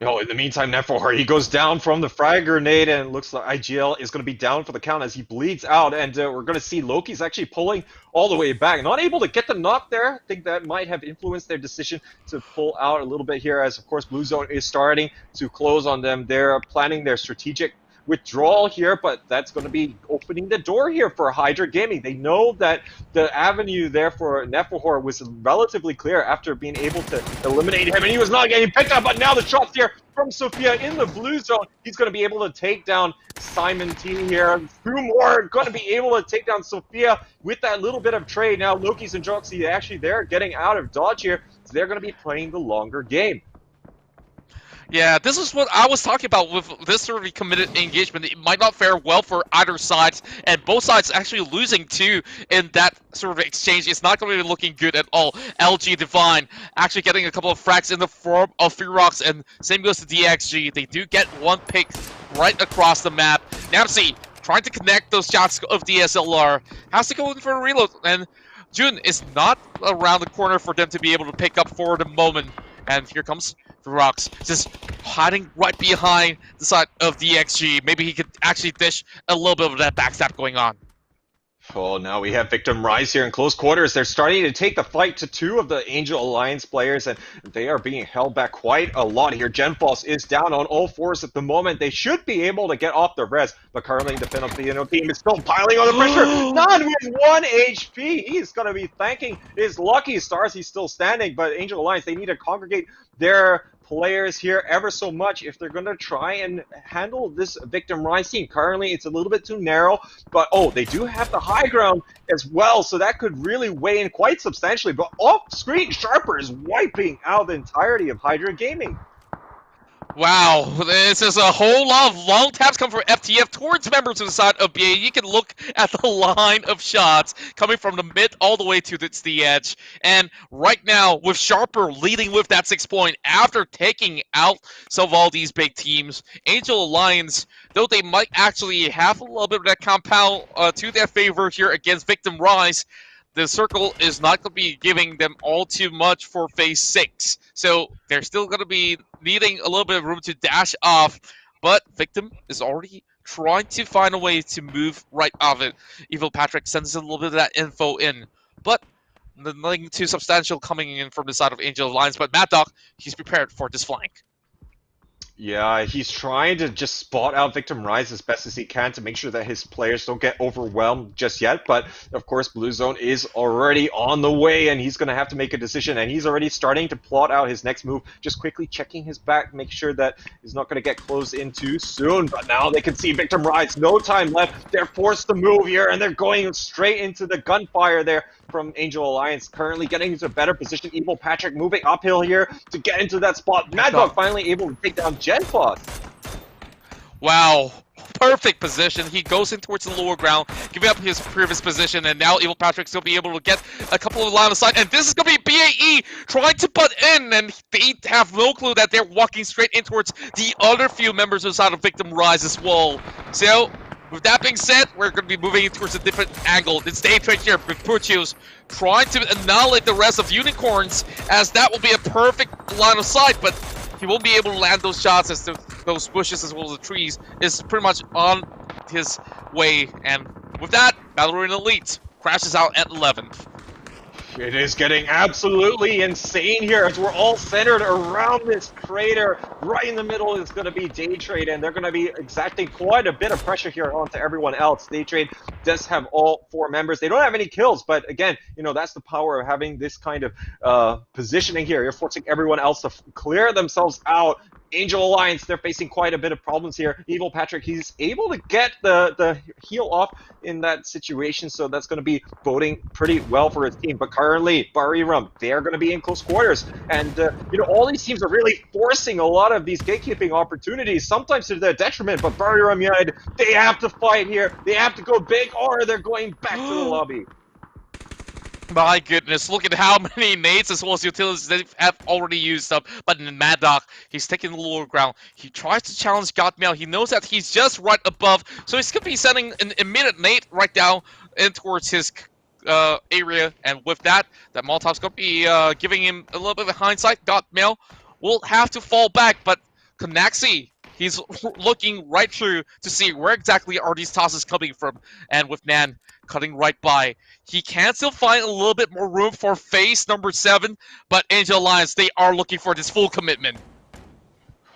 Oh, in the meantime, Nephor, he goes down from the frag grenade, and it looks like IGL is going to be down for the count as he bleeds out, and we're going to see Loki's actually pulling all the way back. Not able to get the knock there. I think that might have influenced their decision to pull out a little bit here, as, of course, Blue Zone is starting to close on them. They're planning their strategic withdrawal here, but that's going to be opening the door here for Hydra Gaming. They know that the avenue there for Nephor was relatively clear after being able to eliminate him, and he was not getting picked up, but now the shots here from Sophia in the blue zone. He's going to be able to take down Simon T here. Two more going to be able to take down Sophia with that little bit of trade. Now Loki's and Joxy actually they're getting out of dodge here, so they're going to be playing the longer game. Yeah, this is what I was talking about with this sort of committed engagement. It might not fare well for either side, and both sides actually losing too in that sort of exchange. It's not going to be looking good at all. LG Divine actually getting a couple of frags in the form of Ferox, and same goes to DXG. They do get one pick right across the map. Now see, trying to connect those shots of DSLR, has to go in for a reload, and June is not around the corner for them to be able to pick up for the moment. And here comes Ferox, just hiding right behind the side of DXG. Maybe he could actually dish a little bit of that backstab going on. Oh, now we have Victim Rise here in close quarters. They're starting to take the fight to two of the Angel Alliance players, and they are being held back quite a lot here. Genfalls is down on all fours at the moment. They should be able to get off the res, but currently the Filipino team is still piling on the pressure. None with 1 HP. He's going to be thanking his lucky stars. He's still standing, but Angel Alliance, they need to congregate their players here ever so much if they're going to try and handle this Victim Rise team. Currently, it's a little bit too narrow, but oh, they do have the high ground as well, so that could really weigh in quite substantially. But off-screen, Sharper is wiping out the entirety of Hydra Gaming. Wow, this is a whole lot of long taps coming from FTF towards members of the side of BA. You can look at the line of shots coming from the mid all the way to the edge. And right now, with Sharper leading with that 6 point after taking out some of all these big teams, Angel Alliance, though they might actually have a little bit of that compound to their favor here against Victim Rise, the circle is not going to be giving them all too much for phase 6. So they're still going to be needing a little bit of room to dash off. But Victim is already trying to find a way to move right off it. Evil Patrick sends a little bit of that info in. But nothing too substantial coming in from the side of Angel Alliance. But Mad Dog, he's prepared for this flank. Yeah, he's trying to just spot out Victim Rise as best as he can to make sure that his players don't get overwhelmed just yet. But of course, Blue Zone is already on the way, and he's going to have to make a decision. And he's already starting to plot out his next move, just quickly checking his back, make sure that he's not going to get closed in too soon. But now they can see Victim Rise. No time left. They're forced to move here, and they're going straight into the gunfire there from Angel Alliance, currently getting into a better position. Evil Patrick moving uphill here to get into that spot. Mad Dog finally able to take down Genfos. Wow, perfect position. He goes in towards the lower ground, giving up his previous position, and now Evil Patrick's going to be able to get a couple of line of sight. And this is going to be BAE trying to butt in, and they have no clue that they're walking straight in towards the other few members inside of Victim Rise as well. So, with that being said, we're going to be moving towards a different angle. It's Dave right here with Puchios trying to annihilate the rest of Unicorns, as that will be a perfect line of sight, but he won't be able to land those shots as those bushes as well as the trees is pretty much on his way. And with that, Battle Arena Elite crashes out at 11th. It is getting absolutely insane here as we're all centered around this crater. Right in the middle is going to be Daytrade, and they're going to be exacting quite a bit of pressure here onto everyone else. Daytrade does have all 4 members. They don't have any kills, but again, you know, that's the power of having this kind of positioning here. You're forcing everyone else to clear themselves out. Angel Alliance, they're facing quite a bit of problems here. Evil Patrick, he's able to get the heal off in that situation, so that's going to be boding pretty well for his team. But currently, Bariram, they're going to be in close quarters. And, you know, all these teams are really forcing a lot of these gatekeeping opportunities, sometimes to their detriment. But Bariram United, they have to fight here. They have to go big, or they're going back to the lobby. My goodness, look at how many nades as well as utilities they have already used up. But in Mad Dog, he's taking the lower ground. He tries to challenge Godmail. He knows that he's just right above, so he's going to be sending an immediate nade right down in towards his area. And with that, that Molotov's going to be giving him a little bit of hindsight. Godmail will have to fall back, but Kanaxi, he's looking right through to see where exactly are these tosses coming from. And with Nan cutting right by, he can still find a little bit more room for phase number 7, but Angel Alliance, they are looking for this full commitment.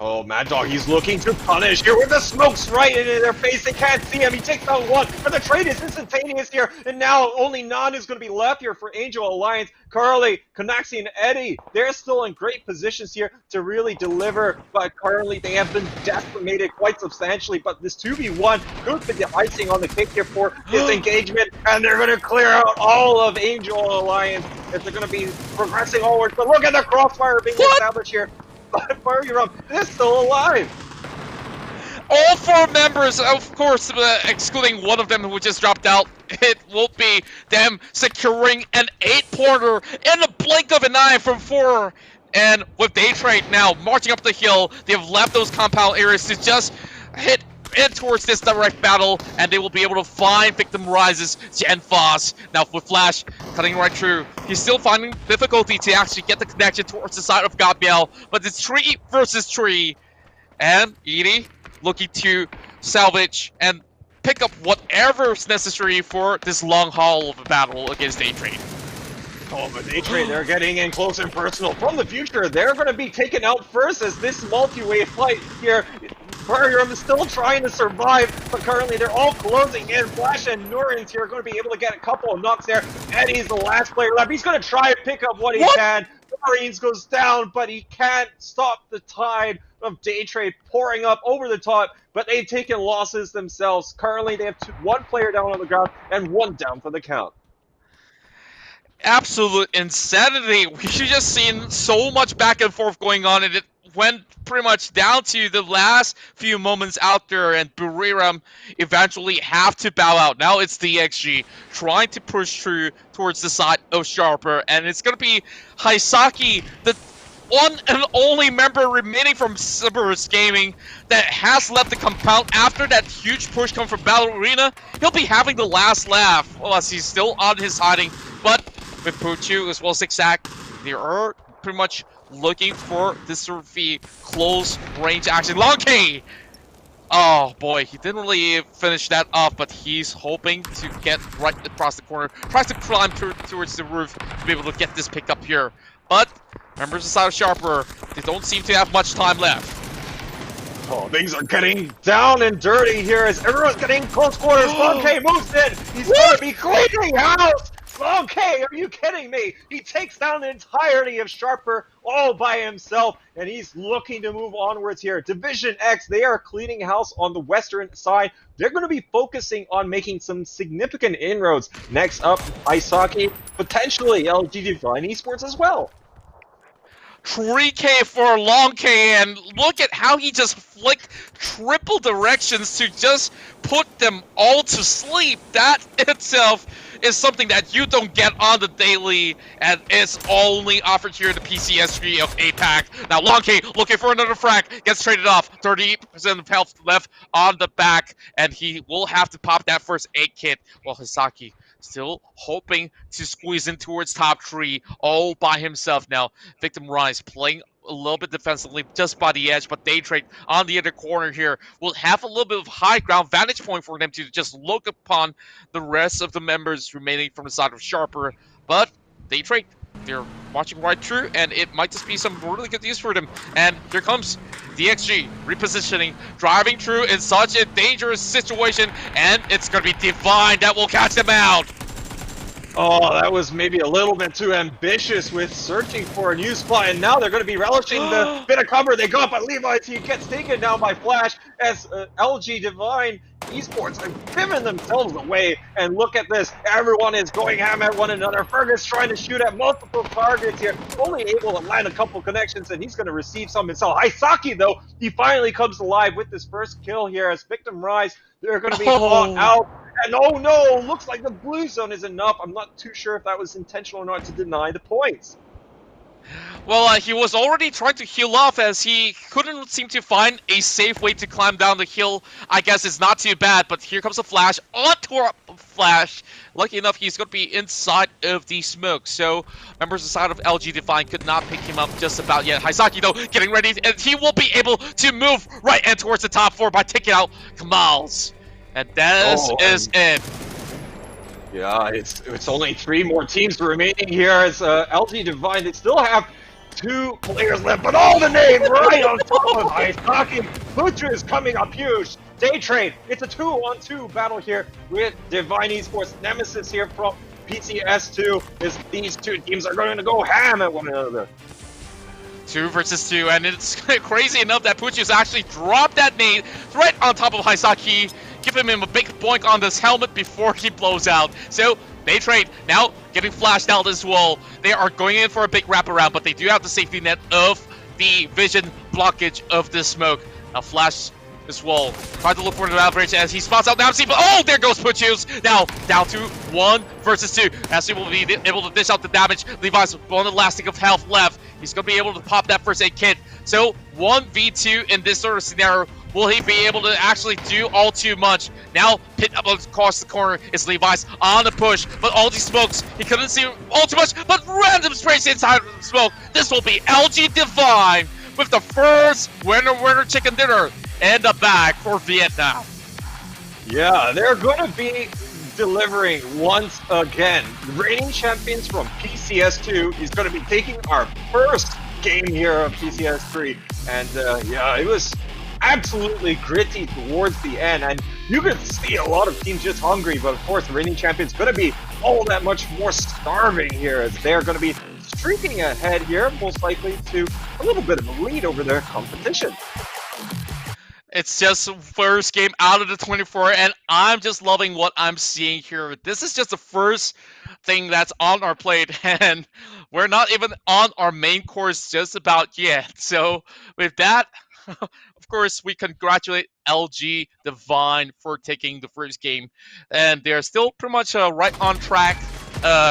Oh, Mad Dog, he's looking to punish here with the smokes right into their face. They can't see him. He takes out one, but the trade is instantaneous here. And now only Nan is going to be left here for Angel Alliance. Carly, Kanaxi, and Eddie, they're still in great positions here to really deliver. But currently, they have been decimated quite substantially. But this 2v1 could be the icing on the cake here for this engagement. And they're going to clear out all of Angel Alliance as they're going to be progressing onwards. But look at the crossfire being established here. But Bariram is still alive. All 4 members, of course, excluding one of them who just dropped out, it will be them securing an 8-pointer in the blink of an eye from 4. And with Daytrade now marching up the hill, they have left those compound areas to just hit in towards this direct battle, and they will be able to find Victim Rises Genfos. Now with Flash cutting right through, he's still finding difficulty to actually get the connection towards the side of Gabriel, but it's 3 versus 3, and Edie looking to salvage and pick up whatever is necessary for this long haul of a battle against Daytrade. Oh, but Daytrade, they're getting in close and personal. From the future, they're going to be taken out first as this multi-way fight here. Bariram is still trying to survive, but currently they're all closing in. Flash and Nurins here are going to be able to get a couple of knocks there. Eddie's the last player left. He's going to try and pick up what he can. Marines goes down, but he can't stop the tide of Daytrade pouring up over the top, but they've taken losses themselves. Currently, they have 1 player down on the ground and 1 down for the count. Absolute insanity. We should just seen so much back and forth going on, and it went pretty much down to the last few moments out there, and Buriram eventually have to bow out. Now it's the XG trying to push through towards the side of Sharper, and it's going to be Haisaki, the one and only member remaining from Cerberus Gaming that has left the compound after that huge push come from Battle Arena. He'll be having the last laugh, well, as he's still on his hiding, but with Puchu as well as Zigzag, they are pretty much looking for this sort of close range action. Long K! Oh boy, he didn't really finish that off, but he's hoping to get right across the corner. Tries to climb towards the roof to be able to get this pick up here. But members of side of Sharper, they don't seem to have much time left. Oh, things are getting down and dirty here as everyone's getting close quarters. Long K moves in. He's going to be cleaning house. Long K, are you kidding me? He takes down the entirety of Sharper all by himself, and he's looking to move onwards here. Division X, they are cleaning house on the western side. They're going to be focusing on making some significant inroads. Next up, Aisaki, potentially LG Divine Esports as well. 3K for Long K, and look at how he just flicked triple directions to just put them all to sleep. That itself is something that you don't get on the daily, and it's only offered here in the PCS3 of APAC. Now Long K looking for another frag, gets traded off, 30% of health left on the back, and he will have to pop that first aid kit, while Hisaki still hoping to squeeze in towards top 3 all by himself. Now Victim Rise playing a little bit defensively just by the edge, but Daytrade on the other corner here will have a little bit of high ground vantage point for them to just look upon the rest of the members remaining from the side of Sharper. But Daytrade, they're watching right through, and it might just be some really good use for them. And here comes DXG repositioning, driving through in such a dangerous situation, and it's going to be Divine that will catch them out. Oh, that was maybe a little bit too ambitious with searching for a new spot, and now they're going to be relishing the bit of cover they got, but Levi's, he gets taken down by Flash as LG Divine Esports have given themselves away, and look at this, everyone is going ham at one another. Fergus trying to shoot at multiple targets here, only able to land a couple connections, and he's going to receive some himself. Haisaki, though, he finally comes alive with this first kill here as Victim Rise, they're going to be caught out. And oh no, looks like the blue zone is enough. I'm not too sure if that was intentional or not to deny the points. Well, he was already trying to heal off as he couldn't seem to find a safe way to climb down the hill. I guess it's not too bad, but here comes a Flash onto a Flash. Lucky enough, he's going to be inside of the smoke, so members inside of LG Divine could not pick him up just about yet. Haisaki, though, getting ready, and he will be able to move right and towards the top 4 by taking out Kamals. And this is it. Yeah, it's only 3 more teams remaining here as LG Divine, they still have 2 players left, but all the name right on top of Haisaki. Butcher is coming up huge. Day Trade, it's a 2-on-2 battle here with Divine Esports. Nemesis here from PCS2 is these 2 teams are going to go ham at one another. 2 versus 2, and it's crazy enough that Puchu's actually dropped that nade right on top of Haisaki, giving him a big boink on this helmet before he blows out. So they trade now, getting flashed out as well. They are going in for a big wraparound, but they do have the safety net of the vision blockage of the smoke. Now Flash as well, trying to look for the average as he spots out Namsi, but oh, there goes Puchus. Now down to 1 versus 2, as he will be able to dish out the damage. Levi's one elastic of health left. He's going to be able to pop that first aid kit. So 1v2 in this sort of scenario. Will he be able to actually do all too much? Now, pit up across the corner is Levi's on the push, but all these smokes, he couldn't see all too much, but random sprays inside of the smoke. This will be LG Divine with the first winner chicken dinner in the bag for Vietnam. Yeah, they're going to be delivering once again. The reigning champions from PCS2 is going to be taking our first game here of PCS3, and yeah, it was absolutely gritty towards the end, and you could see a lot of teams just hungry, but of course the reigning champion's going to be all that much more starving here as they're going to be streaking ahead here, most likely to a little bit of a lead over their competition. It's just first game out of the 24, and I'm just loving what I'm seeing here. This is just the first thing that's on our plate, and we're not even on our main course just about yet. So with that, of course, we congratulate LG Divine for taking the first game, and they're still pretty much right on track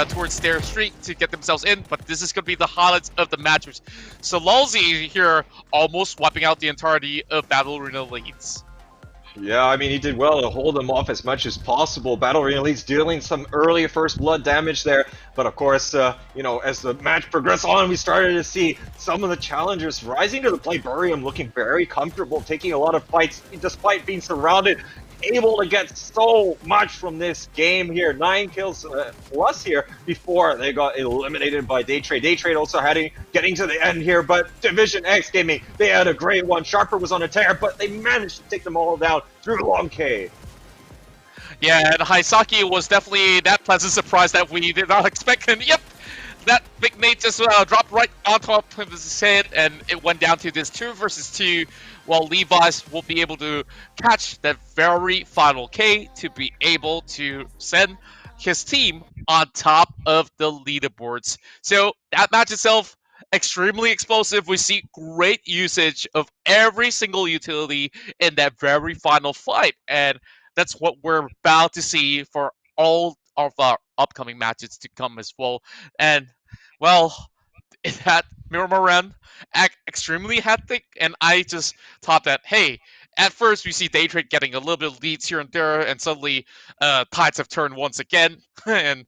towards their streak to get themselves in. But this is going to be the highlights of the matches. So Lulzy here almost wiping out the entirety of Battle Arena leads. Yeah, I mean, he did well to hold them off as much as possible. Battle Arena Leads dealing some early first blood damage there. But of course, as the match progressed on, we started to see some of the challengers rising to the plate. Burium looking very comfortable, taking a lot of fights despite being surrounded. Able to get so much from this game here. 9 kills plus here before they got eliminated by Daytrade. Daytrade also getting to the end here, but Division X Gaming, they had a great one. Sharper was on a tear, but they managed to take them all down through Long K. Yeah, and Haisaki was definitely that pleasant surprise that we did not expect. And yep, that big nade just dropped right on top of his head, and it went down to this 2 versus 2, while Levi's will be able to catch that very final K to be able to send his team on top of the leaderboards. So that match itself, extremely explosive. We see great usage of every single utility in that very final fight, and that's what we're about to see for all of our upcoming matches to come as well. And well, it had Miramoran act extremely hectic, and I just thought that, hey, at first we see Daytrade getting a little bit of leads here and there, and suddenly tides have turned once again, and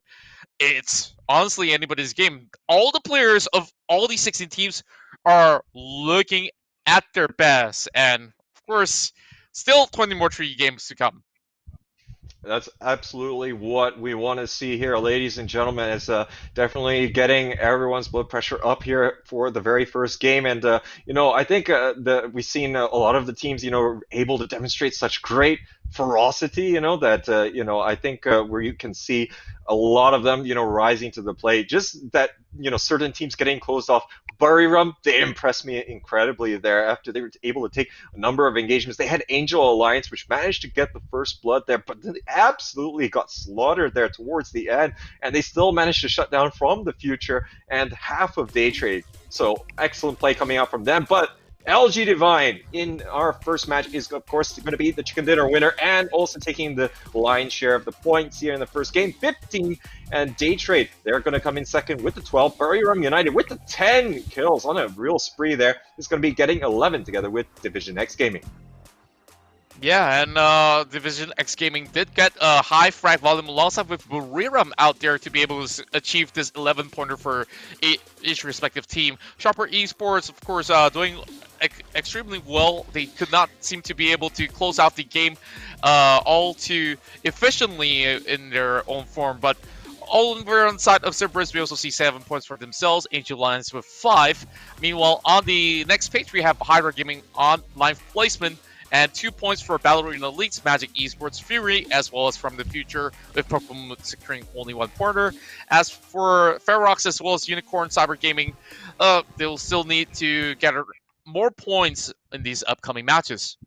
it's honestly anybody's game. All the players of all these 16 teams are looking at their best, and of course, still 20 more tricky games to come. That's absolutely what we want to see here, ladies and gentlemen. It's definitely getting everyone's blood pressure up here for the very first game. And, I think we've seen a lot of the teams, able to demonstrate such great ferocity, that, I think where you can see a lot of them, rising to the plate. Just that, certain teams getting closed off. Buriram, they impressed me incredibly there after they were able to take a number of engagements. They had Angel Alliance, which managed to get the first blood there, but they absolutely got slaughtered there towards the end, and they still managed to shut down from the future and half of Daytrade. So excellent play coming out from them, but LG Divine in our first match is, of course, going to be the chicken dinner winner and also taking the lion's share of the points here in the first game, 15. And Daytrade, they're going to come in second with the 12. Buriram United with the 10 kills on a real spree there is going to be getting 11 together with Division X Gaming. Yeah, and Division X Gaming did get a high frag volume alongside with Buriram out there to be able to achieve this 11-pointer for each respective team. Sharper Esports, of course, doing extremely well. They could not seem to be able to close out the game all too efficiently in their own form, but all over on the side of Cerberus, we also see 7 points for themselves. Angel Alliance with 5. Meanwhile, on the next page, we have Hydra Gaming on 9th placement, and 2 points for Battle Arena League's Magic Esports Fury, as well as from the future, with Pokemon securing only 1 pointer. As for Ferox as well as Unicorn Cyber Gaming, they'll still need to get more points in these upcoming matches.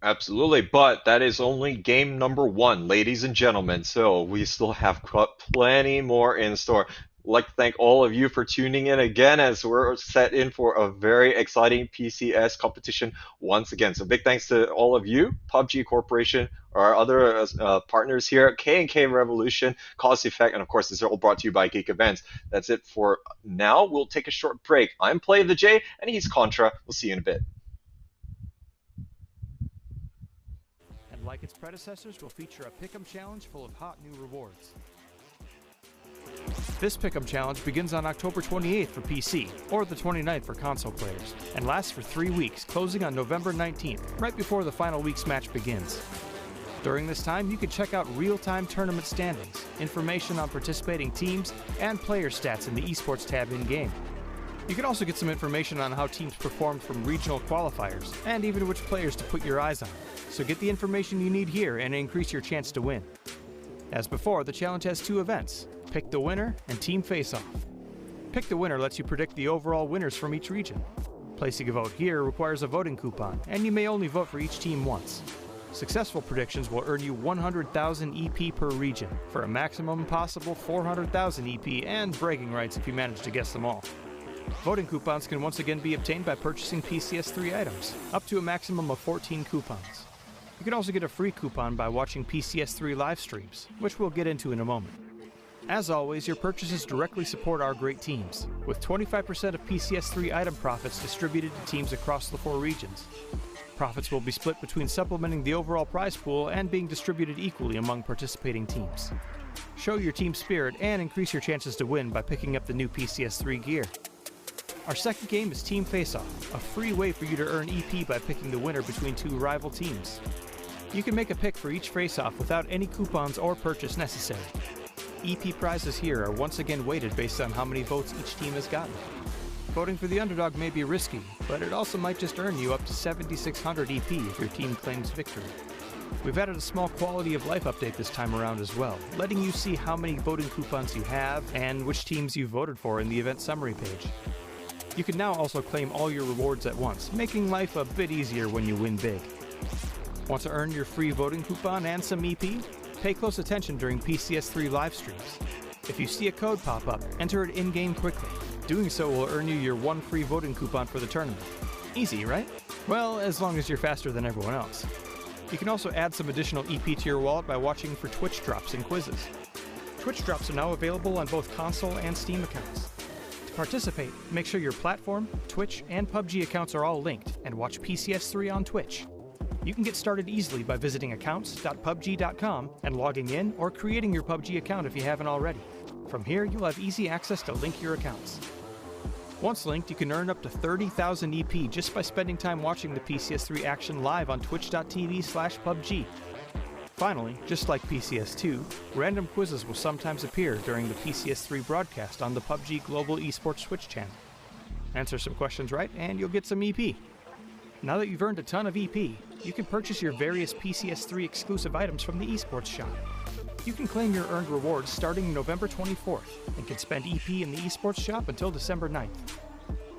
Absolutely, but that is only game number 1, ladies and gentlemen, so we still have got plenty more in store. I'd like to thank all of you for tuning in again as we're set in for a very exciting PCS competition once again. So big thanks to all of you, PUBG Corporation, our other partners here, K&K Revolution, Cause Effect, and of course this is all brought to you by Geek Events. That's it for now. We'll take a short break. I'm Play of the J, and he's Contra. We'll see you in a bit. And like its predecessors, will feature a Pick'em Challenge full of hot new rewards. This Pick'em Challenge begins on October 28th for PC, or the 29th for console players, and lasts for 3 weeks, closing on November 19th, right before the final week's match begins. During this time, you can check out real-time tournament standings, information on participating teams, and player stats in the Esports tab in-game. You can also get some information on how teams performed from regional qualifiers, and even which players to put your eyes on. So get the information you need here and increase your chance to win. As before, the challenge has 2 events, Pick the Winner and Team Face-Off. Pick the Winner lets you predict the overall winners from each region. Placing a vote here requires a voting coupon, and you may only vote for each team once. Successful predictions will earn you 100,000 EP per region, for a maximum possible 400,000 EP and bragging rights if you manage to guess them all. Voting coupons can once again be obtained by purchasing PCS3 items, up to a maximum of 14 coupons. You can also get a free coupon by watching PCS3 live streams, which we'll get into in a moment. As always, your purchases directly support our great teams, with 25% of PCS3 item profits distributed to teams across the 4 regions. Profits will be split between supplementing the overall prize pool and being distributed equally among participating teams. Show your team spirit and increase your chances to win by picking up the new PCS3 gear. Our second game is Team Face-Off, a free way for you to earn EP by picking the winner between 2 rival teams. You can make a pick for each face-off without any coupons or purchase necessary. EP prizes here are once again weighted based on how many votes each team has gotten. Voting for the underdog may be risky, but it also might just earn you up to 7,600 EP if your team claims victory. We've added a small quality of life update this time around as well, letting you see how many voting coupons you have and which teams you voted for in the event summary page. You can now also claim all your rewards at once, making life a bit easier when you win big. Want to earn your free voting coupon and some EP? Pay close attention during PCS3 live streams. If you see a code pop up, enter it in-game quickly. Doing so will earn you your 1 free voting coupon for the tournament. Easy, right? Well, as long as you're faster than everyone else. You can also add some additional EP to your wallet by watching for Twitch drops and quizzes. Twitch drops are now available on both console and Steam accounts. To participate, make sure your platform, Twitch, and PUBG accounts are all linked, and watch PCS3 on Twitch. You can get started easily by visiting accounts.pubg.com and logging in or creating your PUBG account if you haven't already. From here, you'll have easy access to link your accounts. Once linked, you can earn up to 30,000 EP just by spending time watching the PCS3 action live on twitch.tv/PUBG. Finally, just like PCS2, random quizzes will sometimes appear during the PCS3 broadcast on the PUBG Global Esports Twitch channel. Answer some questions right, and you'll get some EP. Now that you've earned a ton of EP, you can purchase your various PCS3 exclusive items from the esports shop. You can claim your earned rewards starting November 24th and can spend EP in the esports shop until December 9th.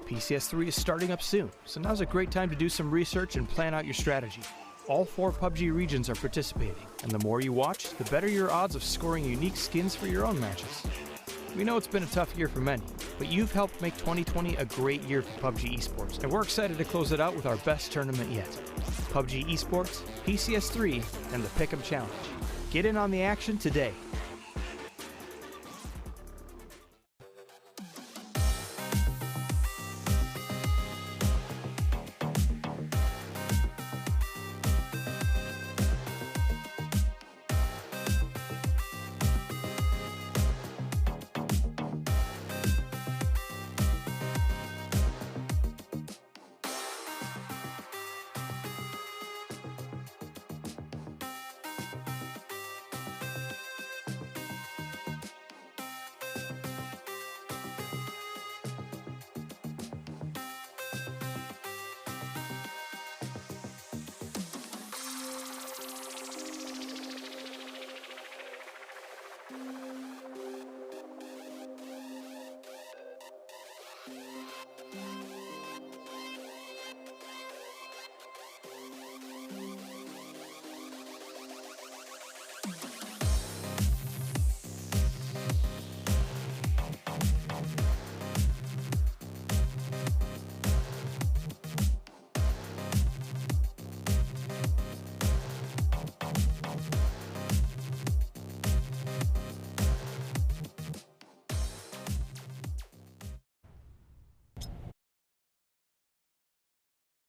PCS3 is starting up soon, so now's a great time to do some research and plan out your strategy. All 4 PUBG regions are participating, and the more you watch, the better your odds of scoring unique skins for your own matches. We know it's been a tough year for many, but you've helped make 2020 a great year for PUBG Esports, and we're excited to close it out with our best tournament yet. PUBG Esports, PCS3, and the Pick'em Challenge. Get in on the action today.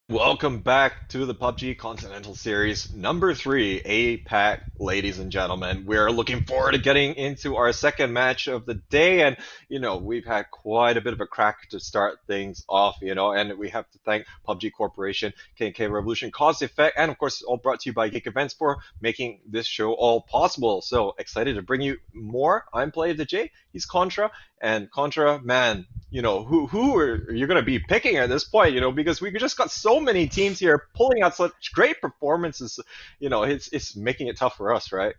Welcome back to the PUBG Continental Series number 3, APAC, ladies and gentlemen. We're looking forward to getting into our second match of the day, and we've had quite a bit of a crack to start things off, and we have to thank PUBG Corporation, KK Revolution, Cause Effect, and of course all brought to you by Geek Events for making this show all possible. So excited to bring you more. I'm Play the J, he's Contra, and Contra, man, who are you going to be picking at this point, because we just got so many teams here pulling out such great performances, it's making it tough for us, right?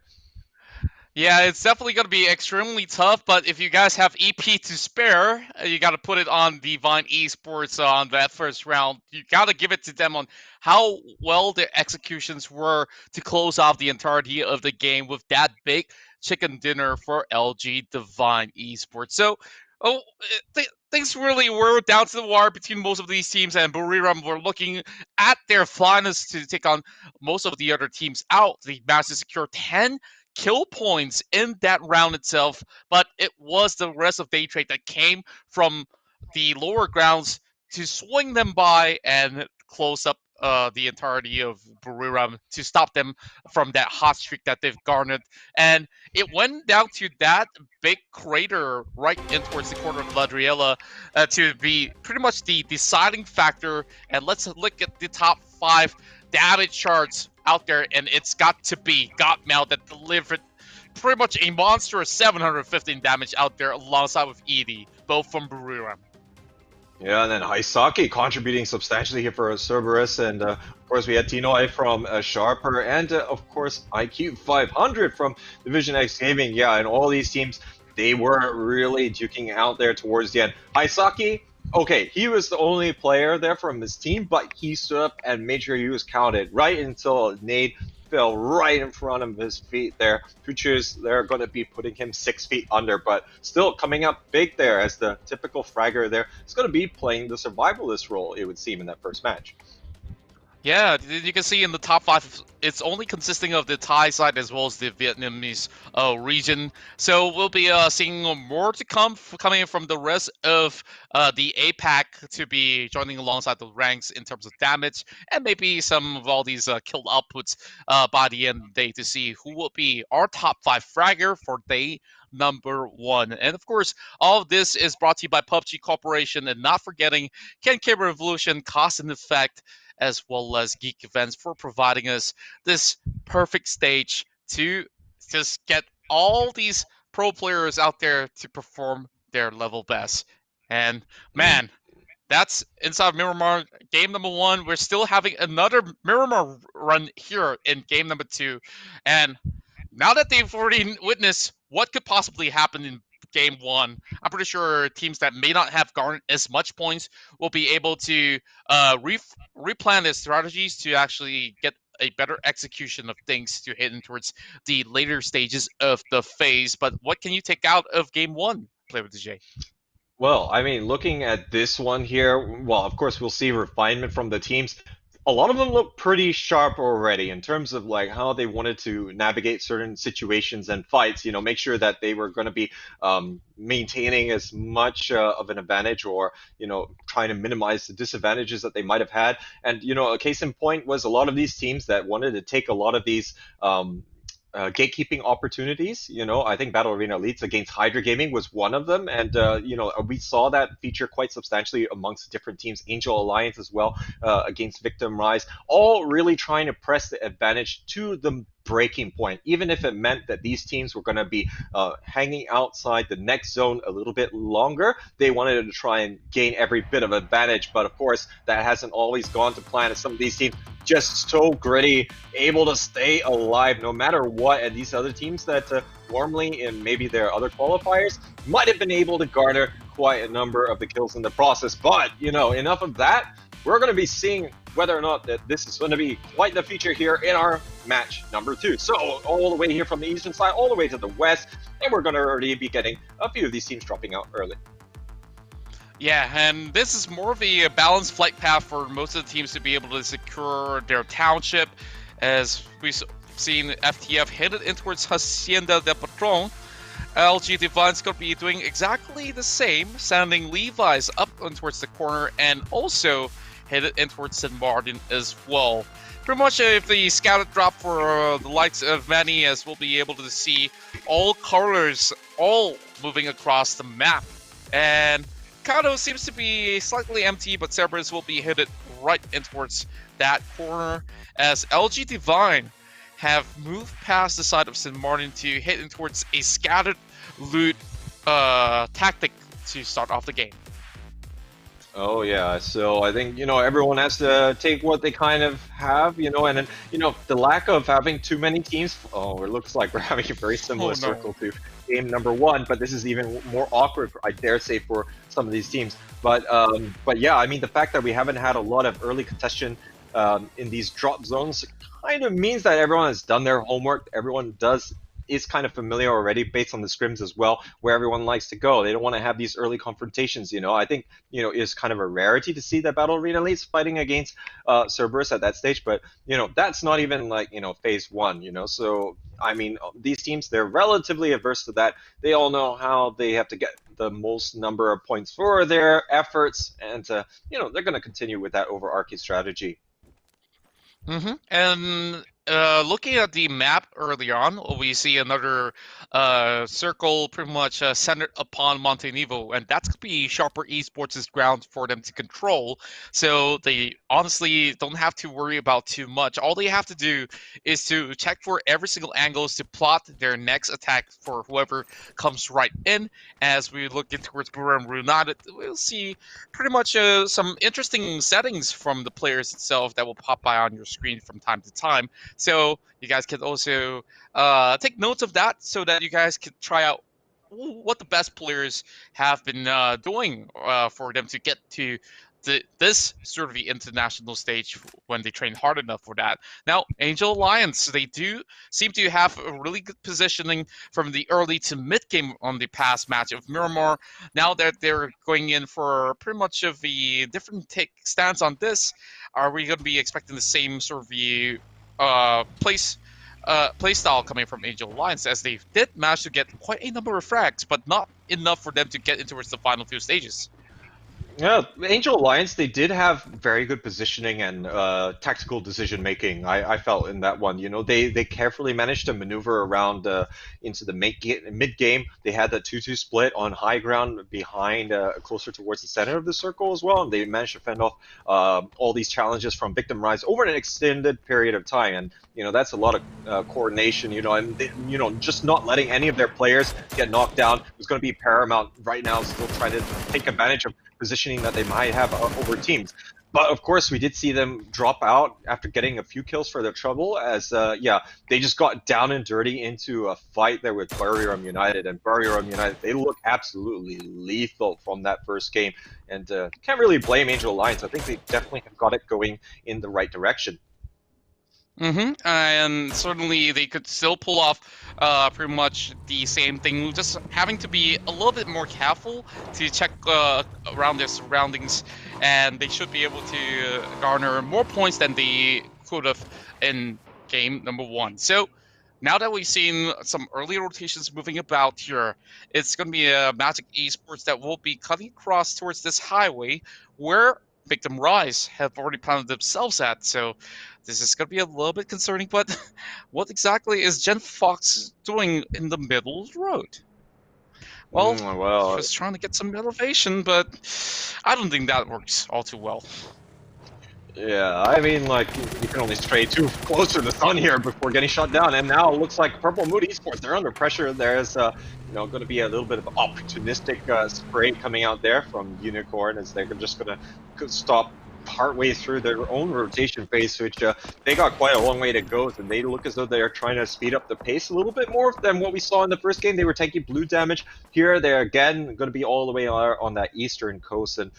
Yeah, it's definitely going to be extremely tough, but if you guys have EP to spare, you got to put it on Divine Esports on that first round. You got to give it to them on how well their executions were to close off the entirety of the game with that big chicken dinner for LG Divine Esports. So, things really were down to the wire between most of these teams, and Buriram were looking at their finest to take on most of the other teams out. They managed to secure 10 kill points in that round itself, but it was the rest of day trade that came from the lower grounds to swing them by and close up the entirety of Buriram to stop them from that hot streak that they've garnered. And it went down to that big crater right in towards the corner of Ladriela to be pretty much the deciding factor. And let's look at the top 5 damage charts out there, and it's got to be Gotmail that delivered pretty much a monstrous 715 damage out there alongside with Edie, both from Buriram. Yeah, and then Haisaki contributing substantially here for Cerberus, and of course we had Tinoi from Sharper, and of course IQ 500 from Division X Gaming. Yeah, and all these teams, they were really duking out there towards the end. Haisaki, okay, he was the only player there from his team, but he stood up and made sure he was counted right until Nade fell right in front of his feet there, which is they're going to be putting him 6 feet under, but still coming up big there as the typical fragger there. It's going to be playing the survivalist role, it would seem, in that first match. Yeah, you can see in the top 5, it's only consisting of the Thai side as well as the Vietnamese region. So we'll be seeing more to come coming from the rest of the APAC to be joining alongside the ranks in terms of damage, and maybe some of all these kill outputs by the end of the day to see who will be our top 5 fragger for day number 1. And of course, all of this is brought to you by PUBG Corporation, and not forgetting Ken Revolution, Cost and Effect, as well as Geek Events for providing us this perfect stage to just get all these pro players out there to perform their level best. And man, that's inside Miramar game number 1. We're still having another Miramar run here in game number 2. And now that they've already witnessed what could possibly happen in game 1, I'm pretty sure teams that may not have garnered as much points will be able to replan their strategies to actually get a better execution of things to hit in towards the later stages of the phase. But what can you take out of game 1, Play with the J? Well, I mean, looking at this one here, well, of course, we'll see refinement from the teams. A lot of them look pretty sharp already in terms of like how they wanted to navigate certain situations and fights. You know, make sure that they were going to be maintaining as much of an advantage, or trying to minimize the disadvantages that they might have had. And a case in point was a lot of these teams that wanted to take a lot of these. Gatekeeping opportunities. I think Battle Arena Elites against Hydra Gaming was one of them, and we saw that feature quite substantially amongst different teams. Angel Alliance as well against Victim Rise, all really trying to press the advantage to the breaking point, even if it meant that these teams were going to be hanging outside the next zone a little bit longer. They wanted to try and gain every bit of advantage, but of course that hasn't always gone to plan, as some of these teams just so gritty, able to stay alive no matter what, and these other teams that warmly in maybe their other qualifiers might have been able to garner quite a number of the kills in the process. But enough of that. We're going to be seeing whether or not that this is going to be quite the feature here in our match number 2. So all the way here from the eastern side, all the way to the west, and we're going to already be getting a few of these teams dropping out early. Yeah, and this is more of a balanced flight path for most of the teams to be able to secure their township, as we've seen FTF headed in towards Hacienda de Patron. LG Divine's going to be doing exactly the same, sending Levi's up towards the corner and also headed in towards St. Martin as well. Pretty much if the scouted drop for the likes of Manny, as we'll be able to see all colors all moving across the map. And Kado seems to be slightly empty, but Cerberus will be headed right in towards that corner, as LG Divine have moved past the side of St. Martin to head in towards a scattered loot tactic to start off the game. Oh yeah, so I think everyone has to take what they kind of have, and then the lack of having too many teams. Oh, it looks like we're having a very Oh similar no. circle to game number one, but this is even more awkward, I dare say, for some of these teams. But yeah, I mean the fact that we haven't had a lot of early contention in these drop zones kind of means that everyone has done their homework. Everyone is kind of familiar already based on the scrims as well, where everyone likes to go. They don't want to have these early confrontations. I think is kind of a rarity to see that Battle Arena elites fighting against Cerberus at that stage. But that's not even like phase one. So I mean these teams, they're relatively averse to that. They all know how they have to get the most number of points for their efforts, and they're going to continue with that overarching strategy. And looking at the map early on, we see another circle pretty much centered upon Montenegro, and that's going to be Sharper Esports' ground for them to control. So they honestly don't have to worry about too much. All they have to do is to check for every single angles to plot their next attack for whoever comes right in. As we look in towards Buram United, we'll see pretty much some interesting settings from the players itself that will pop by on your screen from time to time. So you guys can also take notes of that so that you guys can try out what the best players have been doing for them to get to this sort of the international stage when they train hard enough for that. Now, Angel Alliance, they do seem to have a really good positioning from the early to mid game on the past match of Miramar. Now that they're going in for pretty much of the different take stance on this, are we going to be expecting the same sort of the play style coming from Angel Alliance, as they did manage to get quite a number of frags, but not enough for them to get into the final two stages? Yeah, Angel Alliance, they did have very good positioning and tactical decision making. I felt in that one. They carefully managed to maneuver around into the mid game. They had the 2-2 split on high ground behind, closer towards the center of the circle as well. And they managed to fend off all these challenges from Victim Rise over an extended period of time. And that's a lot of coordination. And just not letting any of their players get knocked down is going to be paramount right now. Still trying to take advantage of positioning that they might have over teams. But of course, we did see them drop out after getting a few kills for their trouble, as they just got down and dirty into a fight there with Buriram United. And Buriram United, they look absolutely lethal from that first game, and can't really blame Angel Alliance. I think they definitely have got it going in the right direction. And certainly they could still pull off pretty much the same thing, just having to be a little bit more careful to check around their surroundings, and they should be able to garner more points than they could have in game number one. So now that we've seen some early rotations moving about here, it's going to be a Magic Esports that will be cutting across towards this highway where Victim Rise have already planted themselves at. So this is going to be a little bit concerning, but what exactly is Jen Fox doing in the middle of the road? Well, Well, just trying to get some elevation, but I don't think that works all too well. yeah, I mean, like, you can only stray too close to the sun here before getting shot down, and now it looks like Purple Mood Esports, they're under pressure. There's, going to be a little bit of opportunistic spray coming out there from Unicorn, as they're just going to stop partway through their own rotation phase, which they got quite a long way to go, and they look as though they are trying to speed up the pace a little bit more than what we saw in the first game. They were taking blue damage. Here, they're again going to be all the way on that eastern coast, and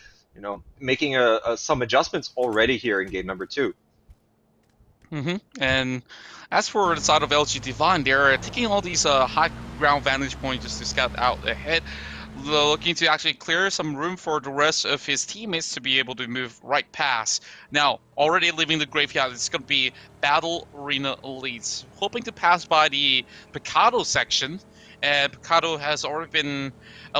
making some adjustments already here in game number two. And as for the side of LG Divine, they're taking all these high ground vantage points just to scout out ahead, looking to actually clear some room for the rest of his teammates to be able to move right past. Now, already leaving the graveyard, it's going to be Battle Arena Elites, hoping to pass by the Picado section. And Picado has already been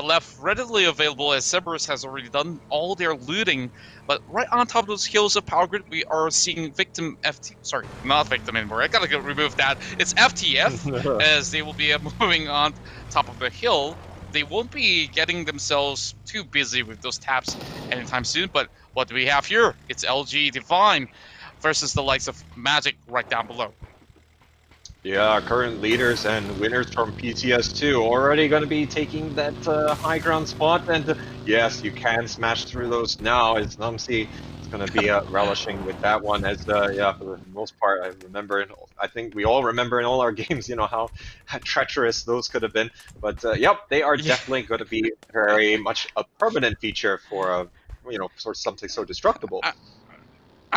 left readily available, as Cerberus has already done all their looting. But right on top of those hills of Power Grid, we are seeing Victim FT. Sorry, not Victim anymore. I gotta remove that. It's FTF, as they will be moving on top of the hill. They won't be getting themselves too busy with those taps anytime soon. But what do we have here? It's LG Divine versus the likes of Magic right down below. Yeah, current leaders and winners from PCS2 already going to be taking that high ground spot. And yes, you can smash through those now. As Numsy is going to be relishing with that one. As yeah, for the most part, I remember, I think we all remember in all our games, how treacherous those could have been. But yep, they are Yeah. definitely going to be very much a permanent feature for sort of something so destructible.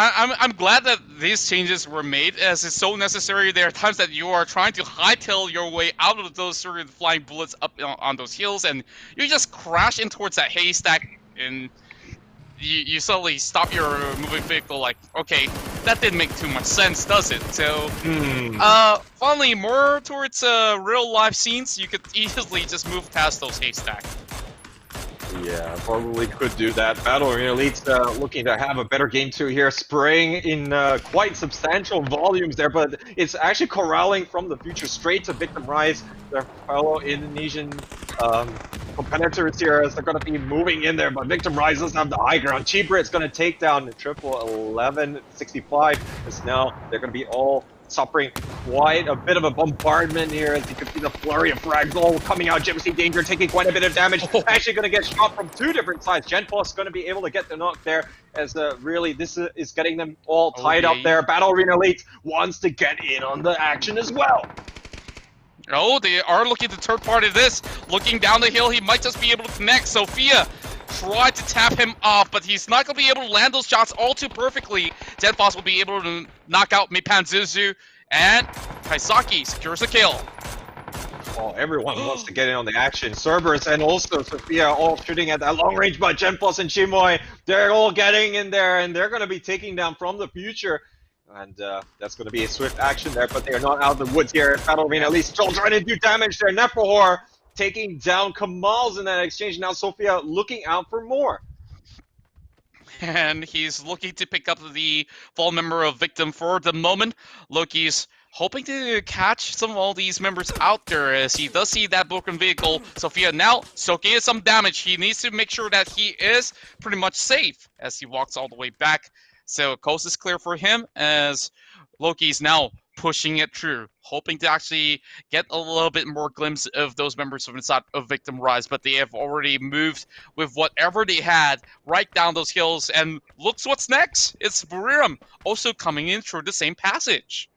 I'm glad that these changes were made, as it's so necessary. There are times that you are trying to hightail your way out of those sort of flying bullets up on those hills, and you just crash in towards that haystack, and you suddenly stop your moving vehicle. Like, okay, that didn't make too much sense, does it? So, Hmm. finally, more towards real life scenes, you could easily just move past those haystacks. Yeah, probably could do that. Battle Arena Elite's looking to have a better game too here, spraying in quite substantial volumes there, but it's actually corralling from the future straight to Victim Rise, their fellow Indonesian competitors here as they're going to be moving in there, but Victim Rise doesn't have the high ground. Cheaper, it's going to take down the triple 1165, as now they're going to be all suffering quite a bit of a bombardment here, as you can see the flurry of frags all coming out. Gypsy Danger taking quite a bit of damage. Actually going to get shot from two different sides. Genpos is going to be able to get the knock there, as really this is getting them all tied up there. Battle Arena Elite wants to get in on the action as well. Oh, they are looking to third party this. Looking down the hill, he might just be able to connect. Sophia tried to tap him off, but he's not going to be able to land those shots all too perfectly. Zenfos will be able to knock out Mipanzuzu, and Kaisaki secures a kill. Oh, everyone wants to get in on the action. Cerberus and also Sophia all shooting at that long range, but Genpos and Chimoy, they're all getting in there, and they're going to be taking down from the future. And that's going to be a swift action there, but they are not out of the woods here. Battle Arena at least still trying to do damage there. Nephahor taking down Kamals in that exchange. Now Sophia looking out for more. And he's looking to pick up the fall member of Victim for the moment. Loki's hoping to catch some of all these members out there, as he does see that broken vehicle. Sophia now soaking in some damage. He needs to make sure that he is pretty much safe as he walks all the way back. So coast is clear for him, as Loki's now pushing it through, hoping to actually get a little bit more glimpse of those members of inside of Victim Rise, but they have already moved with whatever they had right down those hills, and looks what's next. It's Buriram also coming in through the same passage.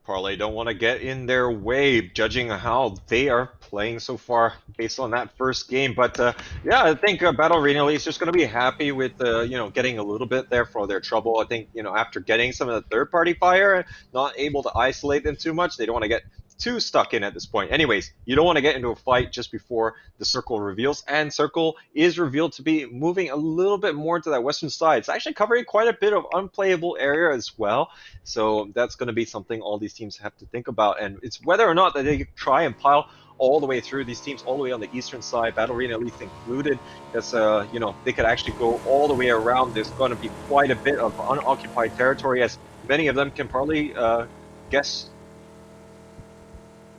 Parlay don't want to get in their way, judging how they are playing so far based on that first game. But yeah, I think Battle Arena is just going to be happy with getting a little bit there for their trouble. I think after getting some of the third-party fire, not able to isolate them too much, they don't want to get too stuck in at this point. Anyways, you don't want to get into a fight just before the circle reveals, and circle is revealed to be moving a little bit more to that western side. It's actually covering quite a bit of unplayable area as well, so that's going to be something all these teams have to think about, and it's whether or not that they try and pile all the way through these teams, all the way on the eastern side, Battle Arena at least included, because they could actually go all the way around. There's going to be quite a bit of unoccupied territory, as many of them can probably guess.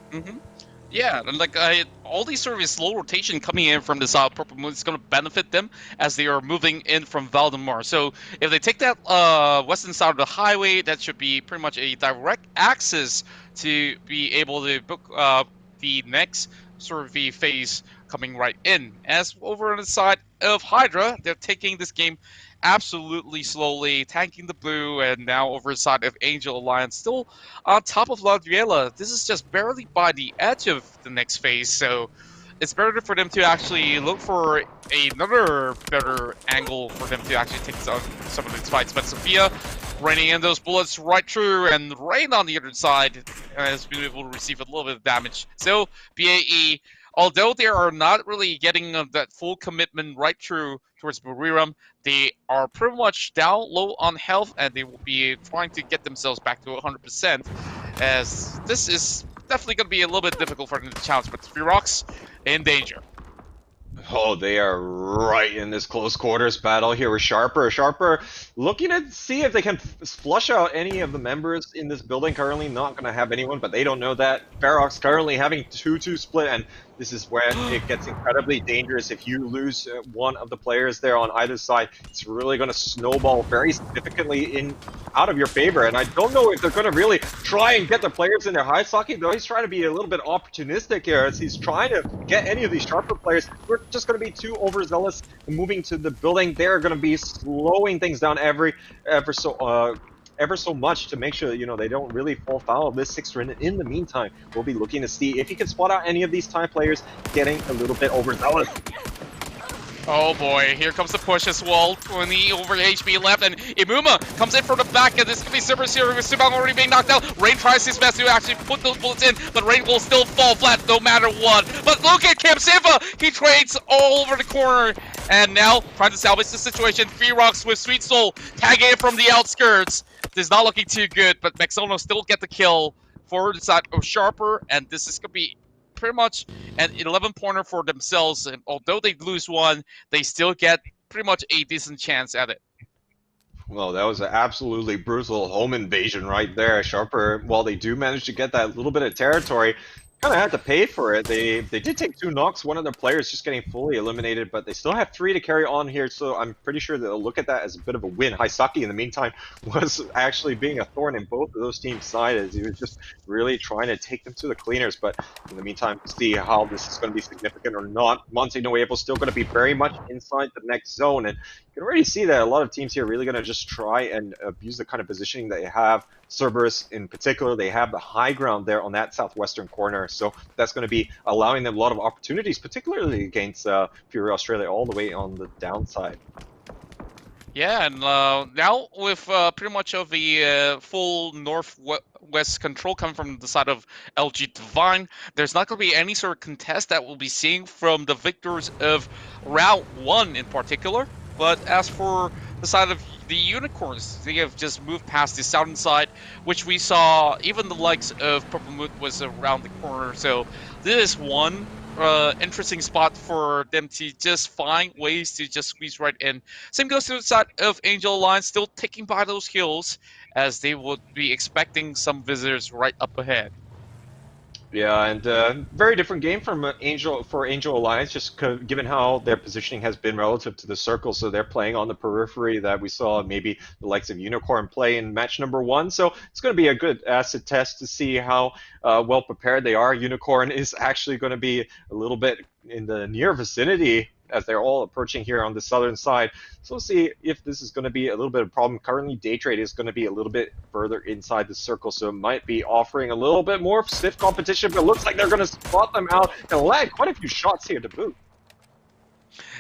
Mm-hmm. Yeah, and like all these sort of slow rotation coming in from this purple moon is going to benefit them as they are moving in from Valdemar. So if they take that western side of the highway, that should be pretty much a direct access to be able to book the next sort of phase coming right in. As over on the side of Hydra, they're taking this game absolutely slowly, tanking the blue, and now over the side of Angel Alliance, still on top of Ladriela. This is just barely by the edge of the next phase, so it's better for them to actually look for another better angle for them to actually take some of these fights. But Sophia raining in those bullets right through, and Rain on the other side has been able to receive a little bit of damage. So BAE, although they are not really getting that full commitment right through towards Buriram, they are pretty much down low on health, and they will be trying to get themselves back to 100%, as this is definitely going to be a little bit difficult for them to challenge. But Ferox in danger. Oh, they are right in this close quarters battle here with Sharper. Sharper looking to see if they can flush out any of the members in this building. Currently not going to have anyone, but they don't know that. Ferox currently having 2-2 split, and this is where it gets incredibly dangerous. If you lose one of the players there on either side, it's really going to snowball very significantly in out of your favor. And I don't know if they're going to really try and get the players in their high socket, though he's trying to be a little bit opportunistic here as he's trying to get any of these Sharper players. We're just going to be too overzealous and moving to the building. They're going to be slowing things down ever so much to make sure that they don't really fall foul of this 6 run. In the meantime, we'll be looking to see if he can spot out any of these Thai players getting a little bit overzealous. Oh boy, here comes the push as well. 20 over HP left, and Imuma comes in from the back, and this could be Cerberus here with Subang already being knocked out. Rain tries his best to actually put those bullets in, but Rain will still fall flat no matter what. But look at Cam Siva! He trades all over the corner, and now trying to salvage the situation. Ferox with Sweet Soul tagging it from the outskirts. This is not looking too good, but Maxono still get the kill for the side of Sharper, and this is going to be pretty much an 11-pointer for themselves, and although they lose one, they still get pretty much a decent chance at it. Well, that was an absolutely brutal home invasion right there. Sharper, while they do manage to get that little bit of territory, kind of had to pay for it. They did take 2 knocks, one of their players just getting fully eliminated, but they still have 3 to carry on here, so I'm pretty sure they'll look at that as a bit of a win. Haisaki, in the meantime, was actually being a thorn in both of those teams' side as he was just really trying to take them to the cleaners, but in the meantime, see how this is going to be significant or not. Monte Nuevo still going to be very much inside the next zone, and you can already see that a lot of teams here are really going to just try and abuse the kind of positioning that they have. Cerberus in particular, they have the high ground there on that southwestern corner, so that's going to be allowing them a lot of opportunities, particularly against Fury Australia all the way on the downside. Yeah, and now with pretty much of the full northwest control coming from the side of LG Divine, there's not going to be any sort of contest that we'll be seeing from the victors of Route 1 in particular. But as for the side of the Unicorns, they have just moved past the southern side, which we saw even the likes of Purple Moon was around the corner. So this is one interesting spot for them to just find ways to just squeeze right in. Same goes to the side of Angel Alliance, still taking by those hills as they would be expecting some visitors right up ahead. Yeah, and very different game from Angel Alliance, just given how their positioning has been relative to the circle. So they're playing on the periphery that we saw maybe the likes of Unicorn play in match number 1. So it's going to be a good acid test to see how well prepared they are. Unicorn is actually going to be a little bit in the near vicinity as they're all approaching here on the southern side. So we'll see if this is going to be a little bit of a problem. Currently, Daytrade is going to be a little bit further inside the circle, so it might be offering a little bit more stiff competition, but it looks like they're going to spot them out and land quite a few shots here to boot.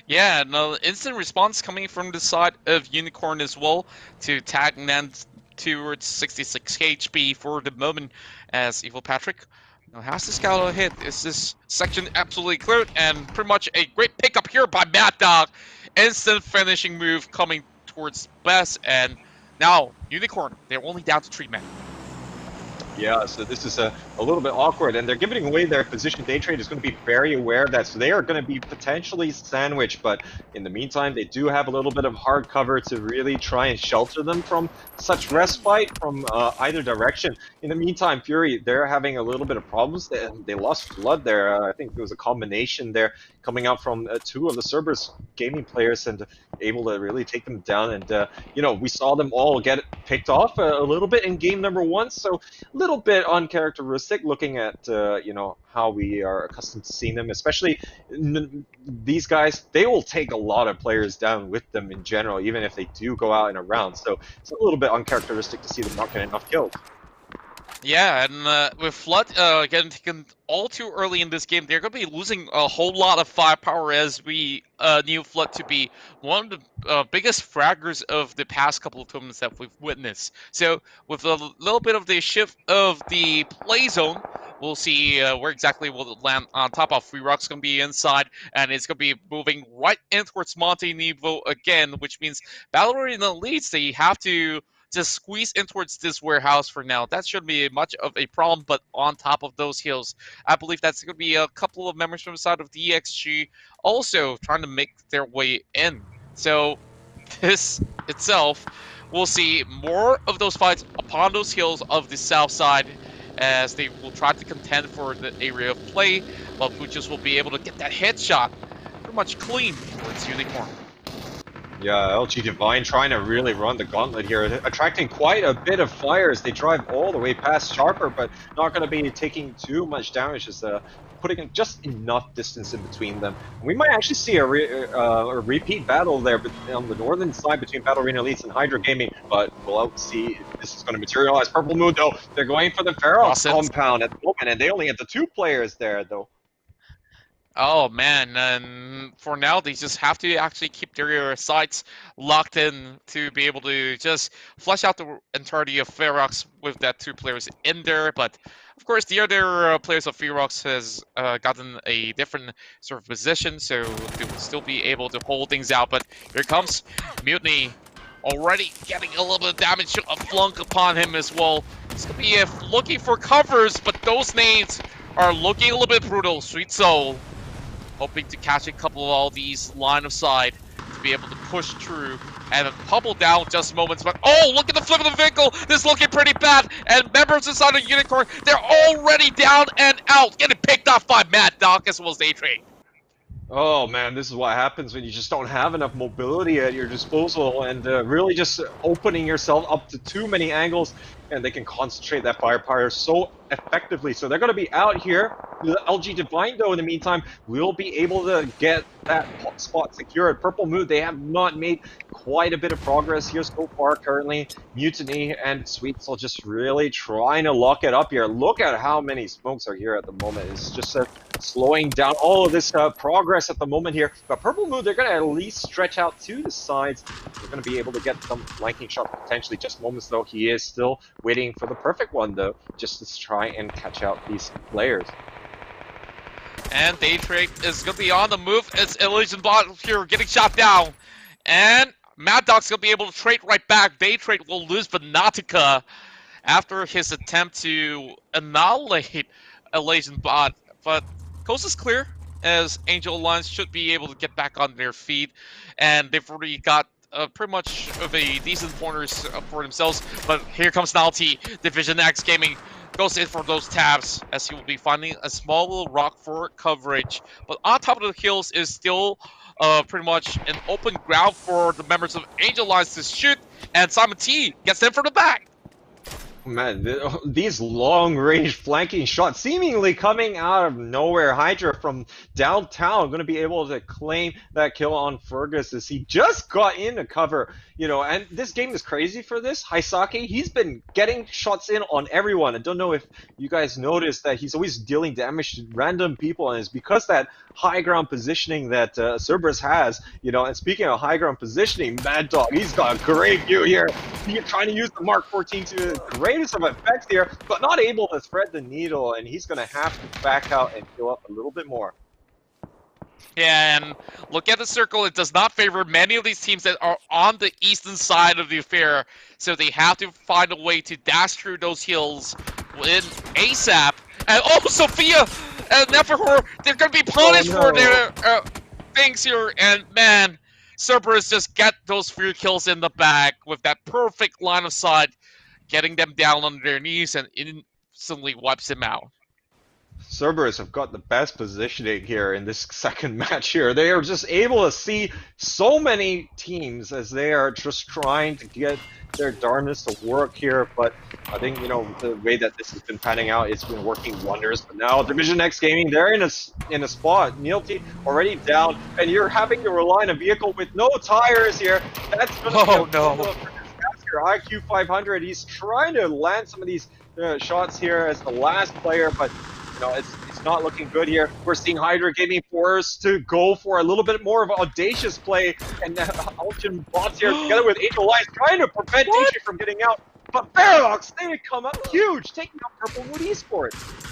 Yeah, no instant response coming from the side of Unicorn as well to tag Nan towards 66 HP for the moment as Evil Patrick has the scout hit. Is this section absolutely cleared? And pretty much a great pickup here by Mad Dog. Instant finishing move coming towards Bess. And now, Unicorn, they're only down to 3 men. Yeah, so this is a little bit awkward, and they're giving away their position. Daytrade is going to be very aware of that, so they are going to be potentially sandwiched, but in the meantime, they do have a little bit of hard cover to really try and shelter them from such respite from either direction. In the meantime, Fury, they're having a little bit of problems. They lost Flood there. I think it was a combination there coming out from 2 of the Cerberus gaming players and able to really take them down, and we saw them all get picked off a little bit in game number 1, so little bit uncharacteristic looking at how we are accustomed to seeing them, especially these guys. They will take a lot of players down with them in general, even if they do go out in a round, so it's a little bit uncharacteristic to see them not get enough kills. Yeah, and with Flood getting taken all too early in this game, they're going to be losing a whole lot of firepower as we knew Flood to be one of the biggest fraggers of the past couple of tournaments that we've witnessed. So with a little bit of the shift of the play zone, we'll see where exactly will land on top of. Free Rock's going to be inside, and it's going to be moving right in towards Monte Nevo again, which means Battle Arena leads. They have to just squeeze in towards this warehouse for now. That shouldn't be much of a problem, but on top of those hills, I believe that's going to be a couple of members from the side of the EXG also trying to make their way in. So this itself, we'll see more of those fights upon those hills of the south side as they will try to contend for the area of play, while Puchos will be able to get that headshot pretty much clean towards Unicorn. Yeah, LG Divine trying to really run the gauntlet here, attracting quite a bit of fire as they drive all the way past Sharper, but not going to be taking too much damage, just putting in just enough distance in between them. We might actually see a repeat battle there on the northern side between Battle Arena Elites and Hydra Gaming, but we'll see if this is going to materialize. Purple Moon, though, they're going for the Ferox compound at the moment, and they only have the 2 players there, though. Oh man, and for now they just have to actually keep their sights locked in to be able to just flush out the entirety of Ferox with that 2 players in there. But of course the other players of Ferox has gotten a different sort of position, so they will still be able to hold things out. But here comes Mutiny, already getting a little bit of damage flung upon him as well. It's going to be looking for covers, but those nades are looking a little bit brutal. Sweet Soul hoping to catch a couple of all these line of sight to be able to push through and pummel down just moments. But oh, look at the flip of the vehicle! This is looking pretty bad. And members inside of Unicorn, they're already down and out, getting picked off by Mad Dog as well as A-Train. Oh man, this is what happens when you just don't have enough mobility at your disposal and really just opening yourself up to too many angles, and they can concentrate that firepower so effectively. So they're going to be out here. The LG Divine, though, in the meantime, will be able to get that spot secured. Purple Moon, they have not made quite a bit of progress here so far currently. Mutiny and Sweet Soul just really trying to lock it up here. Look at how many smokes are here at the moment. It's just slowing down all of this progress at the moment here. But Purple Moon, they're going to at least stretch out to the sides. They're going to be able to get some flanking shots potentially. Just moments, though. He is still waiting for the perfect one, though, just to try and catch out these players. And Daybreak is going to be on the move. It's Illusion Bot here getting shot down. And Mad Dog's going to be able to trade right back. Daybreak will lose Venatica after his attempt to annihilate Illusion Bot. But coast is clear, as Angel Alliance should be able to get back on their feet. And they've already got pretty much of a decent pointers for themselves. But here comes Nalty. Division X Gaming goes in for those tabs as he will be finding a small little rock for coverage. But on top of the hills is still pretty much an open ground for the members of Angel Alliance to shoot. And Simon T gets them from the back. Man, these long-range flanking shots seemingly coming out of nowhere. Hydra from downtown going to be able to claim that kill on Fergus as he just got into cover. You know, and this game is crazy for this. Haisake, he's been getting shots in on everyone. I don't know if you guys noticed that he's always dealing damage to random people, and it's because that high ground positioning that Cerberus has. You know, and speaking of high ground positioning, Mad Dog, he's got a great view here. He's trying to use the Mark 14 to greatest of effects here, but not able to thread the needle, and he's going to have to back out and heal up a little bit more. Yeah, and look at the circle. It does not favor many of these teams that are on the eastern side of the affair, so they have to find a way to dash through those hills in ASAP. And oh, Sophia and Neferhor, they're going to be punished for their things here. And man, Cerberus just get those few kills in the bag with that perfect line of sight, getting them down on their knees and instantly wipes them out. Cerberus have got the best positioning here in this second match here. They are just able to see so many teams as they are just trying to get their darndest to work here. But I think, you know, the way that this has been panning out, it's been working wonders. But now Division X Gaming, they're in a spot. Neilty already down, and you're having to rely on a vehicle with no tires here. That's going to no. IQ 500. He's trying to land some of these shots here as the last player, but you know, it's not looking good here. We're seeing Hydra Gaming forced to go for a little bit more of an audacious play, and Elgin Bots here together with Angel Alliance trying to prevent Daichi from getting out. But Paradox, they come up huge, taking out Purple Moon Esports.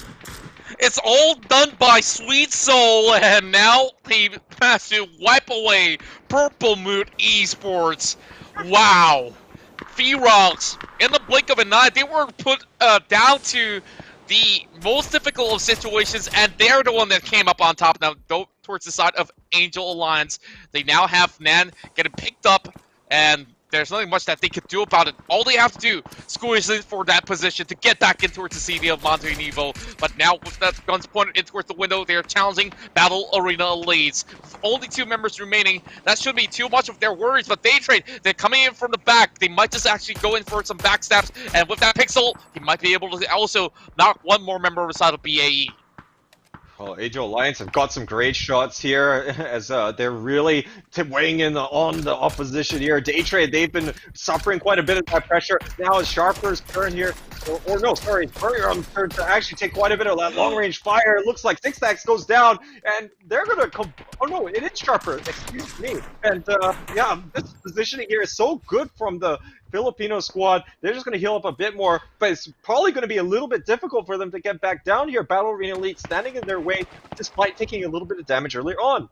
It's all done by Sweet Soul, and now he has to wipe away Purple Moon Esports. Wow. Ferox, in the blink of an eye, they were put down to the most difficult of situations, and they're the one that came up on top now, go towards the side of Angel Alliance. They now have Nan getting picked up, and there's nothing much that they could do about it. All they have to do, squeeze in for that position to get back in towards the CD of Monte Nevo. But now with that guns pointed in towards the window, they're challenging Battle Arena Elites. With only 2 members remaining, that shouldn't be too much of their worries, but they trade. They're coming in from the back. They might just actually go in for some backstabs, and with that pixel, he might be able to also knock one more member aside of BAE. Well, Angel Alliance have got some great shots here as they're really weighing in on the opposition here. Day Trade, they've been suffering quite a bit of that pressure. Now it's Sharper's turn here, or no, sorry, Furrier's turn to actually take quite a bit of that long-range fire. It looks like Six Stacks goes down, and they're going to come... Oh no, it is Sharper, excuse me. And yeah, this positioning here is so good from the Filipino squad. They're just going to heal up a bit more, but it's probably going to be a little bit difficult for them to get back down here. Battle Arena Elite standing in their way despite taking a little bit of damage earlier on.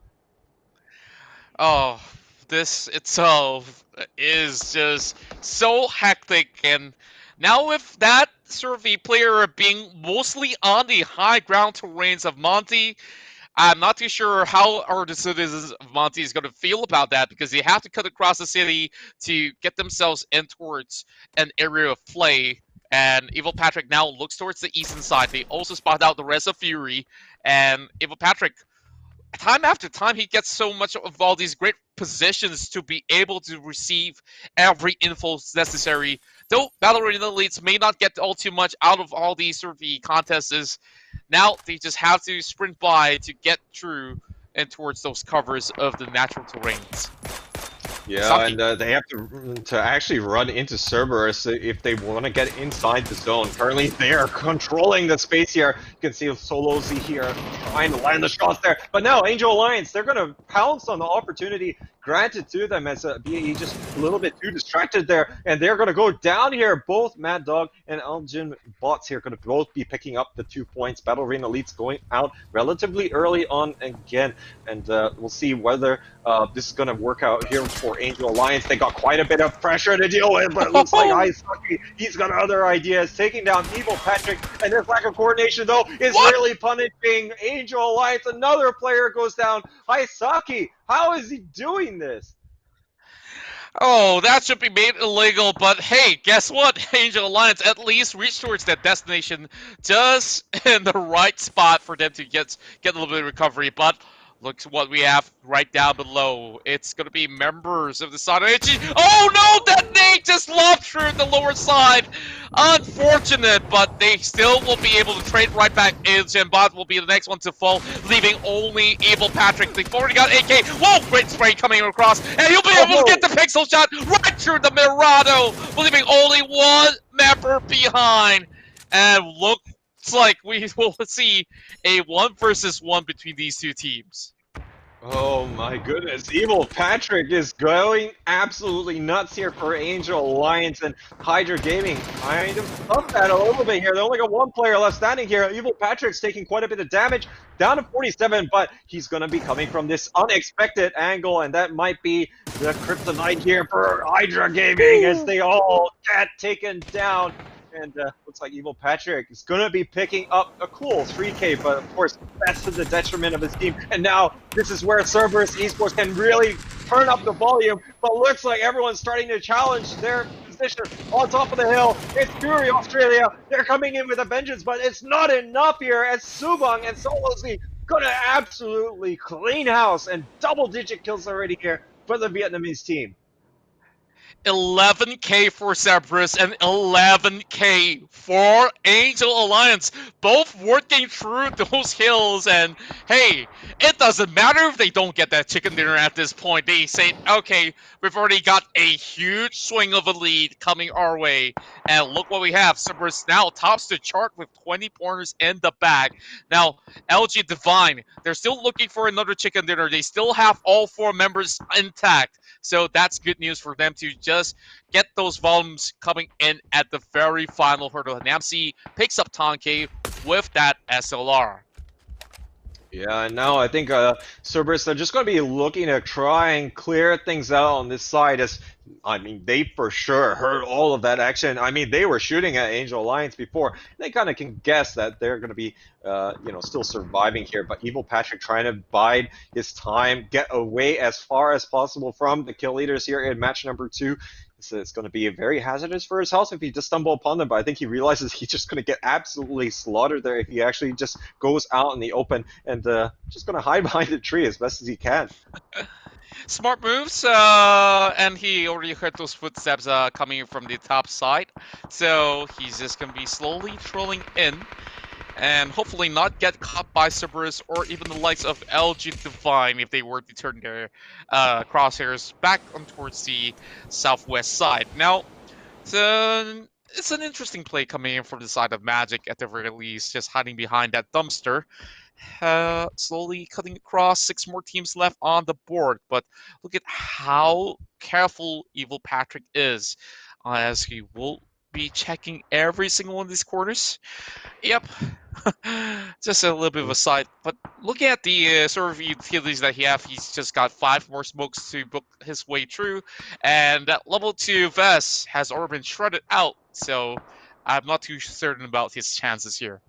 Oh, this itself is just so hectic, and now with that survey player being mostly on the high ground terrains of Monty, I'm not too sure how our citizens of Monty is going to feel about that, because they have to cut across the city to get themselves in towards an area of play. And Evil Patrick now looks towards the eastern side. They also spot out the rest of Fury, and Evil Patrick, time after time, he gets so much of all these great positions to be able to receive every info necessary. Though Battle Arena Elites may not get all too much out of all these survey contests, now they just have to sprint by to get through and towards those covers of the natural terrains. Yeah, Saki. and they have to actually run into Cerberus if they want to get inside the zone. Currently, they are controlling the space here. You can see Solozy here trying to land the shots there. But now, Angel Alliance, they're going to pounce on the opportunity granted to them as BAE just a little bit too distracted there. And they're going to go down here. Both Mad Dog and Elgin Bots here going to both be picking up the 2 points. Battle Arena Elites going out relatively early on again. And we'll see whether this is going to work out here for Angel Alliance. They got quite a bit of pressure to deal with, but it looks like Aisaki, he's got other ideas, taking down Evil Patrick, and this lack of coordination, though, is really punishing Angel Alliance. Another player goes down. Aisaki, how is he doing this? Oh, that should be made illegal, but hey, guess what? Angel Alliance at least reached towards that destination just in the right spot for them to get a little bit of recovery, but look what we have right down below. It's going to be members of the side. Oh no, that nade just lobbed through the lower side. Unfortunate, but they still will be able to trade right back. Bot will be the next one to fall, leaving only Evil Patrick. They've already got AK. Whoa, great spray coming across, and he'll be able to get the pixel shot right through the Mirado, leaving only one member behind. And looks like we will see a 1 versus 1 between these two teams. Oh my goodness, Evil Patrick is going absolutely nuts here for Angel Alliance, and Hydra Gaming kind of stumped that a little bit here. They only got 1 player left standing here. Evil Patrick's taking quite a bit of damage, down to 47, but he's going to be coming from this unexpected angle, and that might be the kryptonite here for Hydra Gaming as they all get taken down. And looks like Evil Patrick is going to be picking up a cool 3K, but of course, that's to the detriment of his team. And now, this is where Cerberus Esports can really turn up the volume, but looks like everyone's starting to challenge their position on top of the hill. It's Fury Australia. They're coming in with a vengeance, but it's not enough here as Subang and Solozy gonna absolutely clean house, and double-digit kills already here for the Vietnamese team. 11k for Cerberus and 11k for Angel Alliance, both working through those hills. And hey, it doesn't matter if they don't get that chicken dinner at this point. They say, okay, we've already got a huge swing of a lead coming our way, and look what we have. Cerberus now tops the chart with 20 pointers in the bag. Now LG Divine, they're still looking for another chicken dinner. They still have all 4 members intact, so that's good news for them to just get those volumes coming in at the very final hurdle. Namsi picks up Tonke with that SLR. Yeah, and now I think Cerberus, they're just going to be looking to try and clear things out on this side as I mean, they for sure heard all of that action. I mean, they were shooting at Angel Alliance before. They kind of can guess that they're going to be, still surviving here. But Evil Patrick trying to bide his time, get away as far as possible from the kill leaders here in match number 2. So it's going to be very hazardous for his health if he just stumble upon them. But I think he realizes he's just going to get absolutely slaughtered there if he actually just goes out in the open and just going to hide behind the tree as best as he can. Smart moves, and he already heard those footsteps coming from the top side. So he's just going to be slowly trolling in and hopefully not get caught by Cerberus or even the likes of LG Divine if they were to turn their crosshairs back on towards the southwest side. Now, it's an interesting play coming in from the side of Magic at the very least, just hiding behind that dumpster. Slowly cutting across, 6 more teams left on the board, but look at how careful Evil Patrick is, as he will be checking every single one of these corners. Yep, just a little bit of a side, but looking at the sort of utilities that he have, he's just got 5 more smokes to book his way through, and that level 2 vest has already been shredded out, so I'm not too certain about his chances here.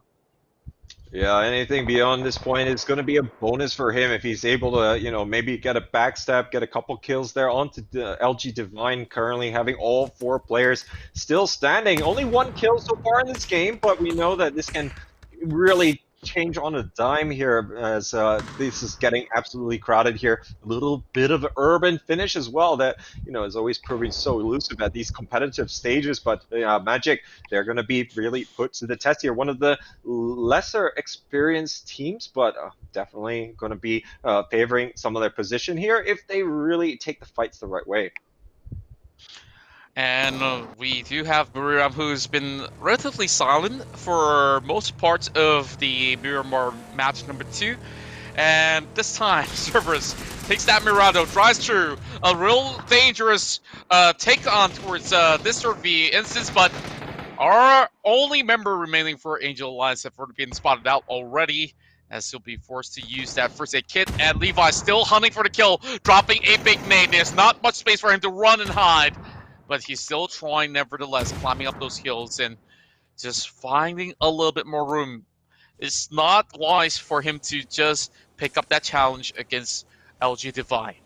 Yeah, anything beyond this point is going to be a bonus for him if he's able to, maybe get a backstab, get a couple kills there onto the LG Divine, currently having all 4 players still standing. Only 1 kill so far in this game, but we know that this can really change on a dime here as this is getting absolutely crowded here. A little bit of an urban finish as well that is always proving so elusive at these competitive stages, but Magic, they're going to be really put to the test here. One of the lesser experienced teams, but definitely going to be favoring some of their position here if they really take the fights the right way. And we do have Miriam, who's been relatively silent for most parts of the Miramar match number 2. And this time, Cerberus takes that Mirado, drives through a real dangerous take on towards this sort of the instance, but our only member remaining for Angel Alliance have already been spotted out already, as he'll be forced to use that first aid kit. And Levi still hunting for the kill, dropping a big nade. There's not much space for him to run and hide, but he's still trying nevertheless, climbing up those hills and just finding a little bit more room. It's not wise for him to just pick up that challenge against LG Divine.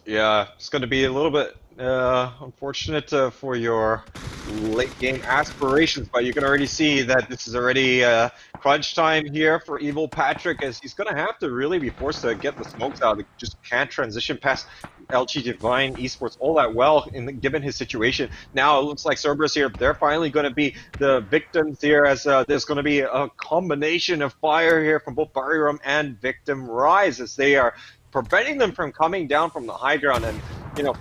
Yeah, it's going to be a little bit unfortunate for your late game aspirations, but you can already see that this is already crunch time here for Evil Patrick, as he's going to have to really be forced to get the smokes out. He just can't transition past LG Divine Esports all that well given his situation. Now it looks like Cerberus here, they're finally going to be the victims here, as there's going to be a combination of fire here from both Barium and Victim Rise, as they are preventing them from coming down from the high ground. And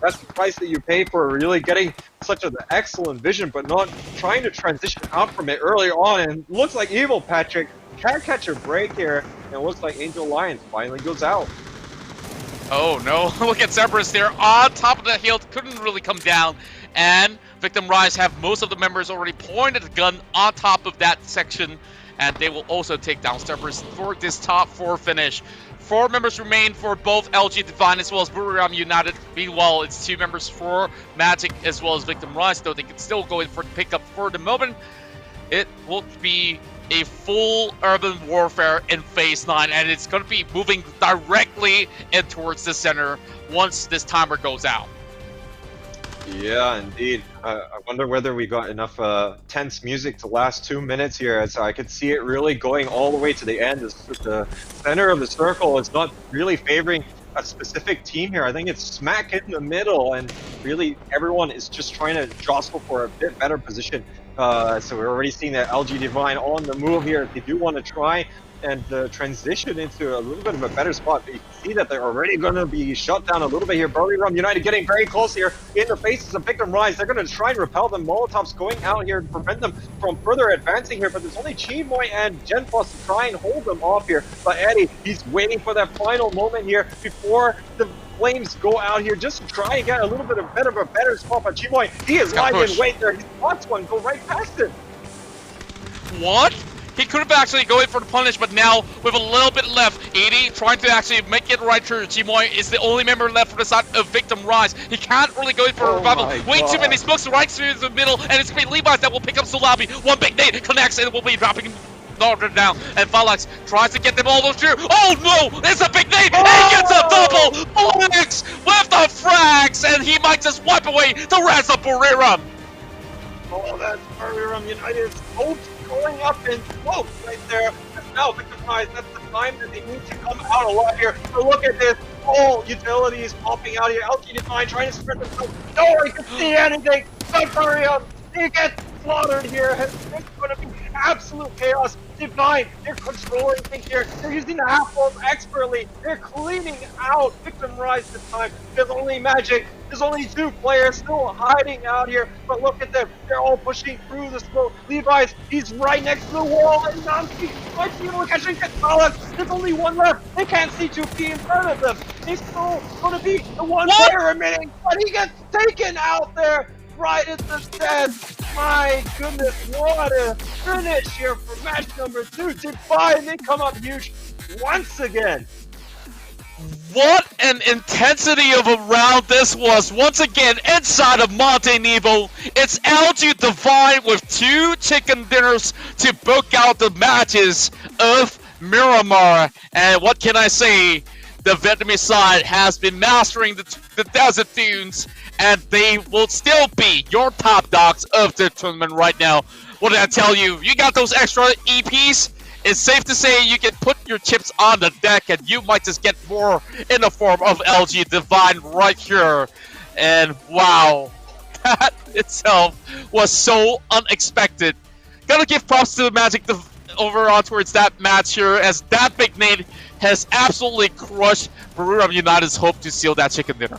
that's the price that you pay for really getting such an excellent vision, but not trying to transition out from it early on. And looks like Evil Patrick can't catch a break here, and it looks like Angel Alliance finally goes out. Oh no, look at Cerberus there on top of the hill, couldn't really come down, and Victim Rise have most of the members already pointed the gun on top of that section, and they will also take down Cerberus for this top 4 finish. 4 members remain for both LG Divine as well as Buriram United. Meanwhile, it's 2 members for Magic as well as Victim Rise, though they can still go in for the pickup for the moment. It will be a full urban warfare in Phase 9, and it's going to be moving directly in towards the center once this timer goes out. Yeah, indeed. I wonder whether we got enough tense music to last 2 minutes here, as I could see it really going all the way to the end. The center of the circle is not really favoring a specific team here. I think it's smack in the middle, and really everyone is just trying to jostle for a bit better position. So we're already seeing that LG Divine on the move here. They do want to try and transition into a little bit of a better spot. But you can see that they're already going to be shut down a little bit here. Buriram United getting very close here in the faces of Victim Rise. They're going to try and repel them. Molotovs going out here to prevent them from further advancing here. But there's only Chimoy and Genfos to try and hold them off here. But Eddie, he's waiting for that final moment here before the Flames go out here just to try and get a little bit of a better spot. But Chimoy, he is lying in wait there. He spots one go right past him. What? He could have actually going for the punish, but now with a little bit left, 80 trying to actually make it right through. Gmoy is the only member left for the side of Victim Rise. He can't really go in for a revival. Way too many smokes right through the middle, and it's great Levi's that will pick up Sulabi. One big nade connects and will be dropping Northern down, and Valax tries to get them all through. Oh no! It's a big nade! He gets a double! Valax with the frags, and he might just wipe away the rest of Buriram. Oh, that's Buriram United's hopes going up in smoke right there. And now Victim Rise, that's the time that they need to come out alive here. So look at this. All utilities popping out here. LG Divine trying to spread themselves. No one can see anything. But Buriram, he gets slaughtered here. It's going to be absolute chaos. Divine, they're controlling things here. They're using the half bulb expertly. They're cleaning out Victim Rise this time. There's only Magic. There's only 2 players still hiding out here. But look at them. They're all pushing through the smoke. Levi's, he's right next to the wall. And Namski might be able to catch Kasalas. There's only 1 left. They can't see 2P in front of them. He's still going to be the 1 player remaining. But he gets taken out there. Right at the dead. My goodness, what a finish here for match number 2. Divine, they come up huge once again. What an intensity of a round this was. Once again, inside of Monte Nevo, it's LG Divine with 2 chicken dinners to book out the matches of Miramar. And what can I say? The Vietnamese side has been mastering the desert dunes, and they will still be your top dogs of the tournament right now. What did I tell you? You got those extra EPs? It's safe to say you can put your chips on the deck, and you might just get more in the form of LG Divine right here. And wow, that itself was so unexpected. Gotta give props to the Magic over on towards that match here, as that big nade has absolutely crushed Buriram United's hope to seal that chicken dinner.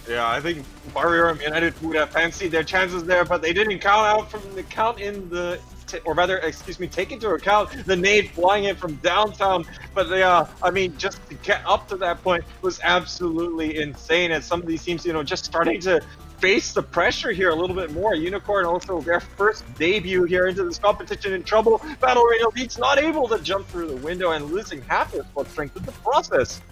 Yeah, I think Buriram United would have fancied their chances there, but they didn't take into account the nade flying in from downtown. But yeah, I mean, just to get up to that point was absolutely insane. And some of these teams, just starting to face the pressure here a little bit more. Unicorn also their first debut here into this competition in trouble. Battle Royale Beats not able to jump through the window and losing half their squad strength in the process.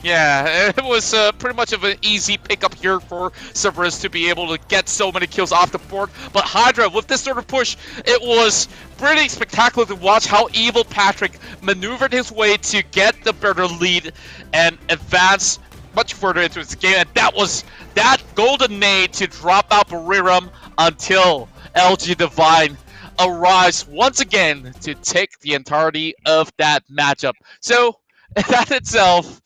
Yeah, it was pretty much of an easy pickup here for Cerberus to be able to get so many kills off the board. But Hydra, with this sort of push, it was pretty spectacular to watch how Evil Patrick maneuvered his way to get the better lead and advance much further into the game. And that was that golden nade to drop out Buriram until LG Divine arrives once again to take the entirety of that matchup. So that itself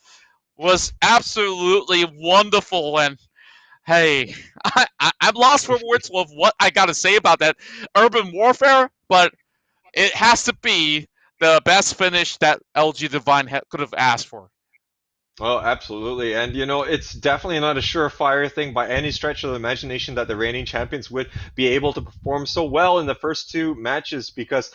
was absolutely wonderful, and hey, I'm lost for words of what I gotta say about that urban warfare, but it has to be the best finish that LG Divine could have asked for. Oh, absolutely. And, it's definitely not a surefire thing by any stretch of the imagination that the reigning champions would be able to perform so well in the first 2 matches because,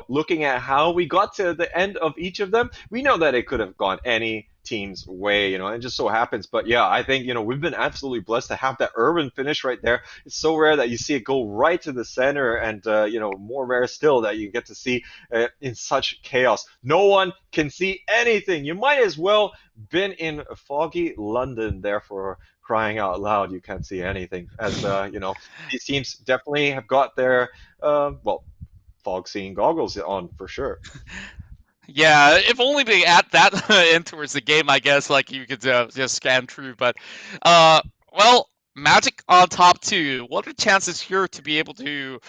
looking at how we got to the end of each of them, we know that it could have gone any team's way, it just so happens. But yeah, I think, we've been absolutely blessed to have that urban finish right there. It's so rare that you see it go right to the center, and, more rare still that you get to see in such chaos. No one can see anything. You might as well been in foggy London there, for crying out loud. You can't see anything, as, these teams definitely have got their, fog seeing goggles on for sure. Yeah, if only they add that in towards the game, I guess, like you could just scan through. But, well, Magic on top 2. What are the chances here to be able to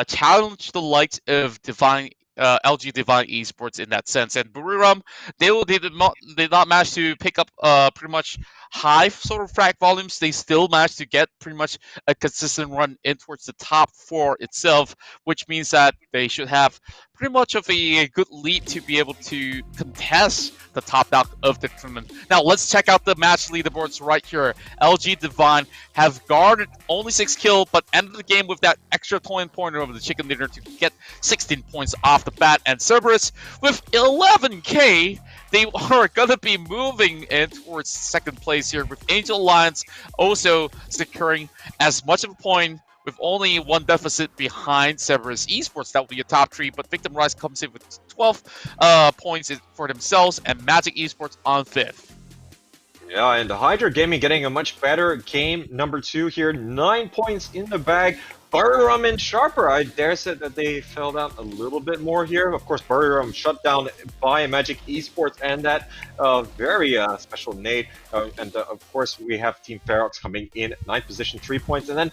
challenge the likes of LG Divine Esports in that sense? And Buriram, they did not manage to pick up pretty much high sort of frag volumes. They still managed to get pretty much a consistent run in towards the top 4 itself, which means that they should have pretty much of a good lead to be able to contest the top dog of the tournament. Now let's check out the match leaderboards right here. LG Divine have garnered only 6 kills, but ended the game with that extra point pointer over the chicken dinner to get 16 points off the bat. And Cerberus with 11k, they are going to be moving in towards 2nd place here, with Angel Alliance also securing as much of a point with only one deficit behind Cerberus Esports. That will be a top 3, but Victim Rise comes in with 12 points for themselves, and Magic Esports on 5th. Yeah, and Hydra Gaming getting a much better game number 2 here. 9 points in the bag. Buriram and Sharper, I dare say that they fell down a little bit more here. Of course, Buriram shut down by Magic Esports and that very special nade. And of course, we have Team Ferox coming in 9th position, 3 points. And then,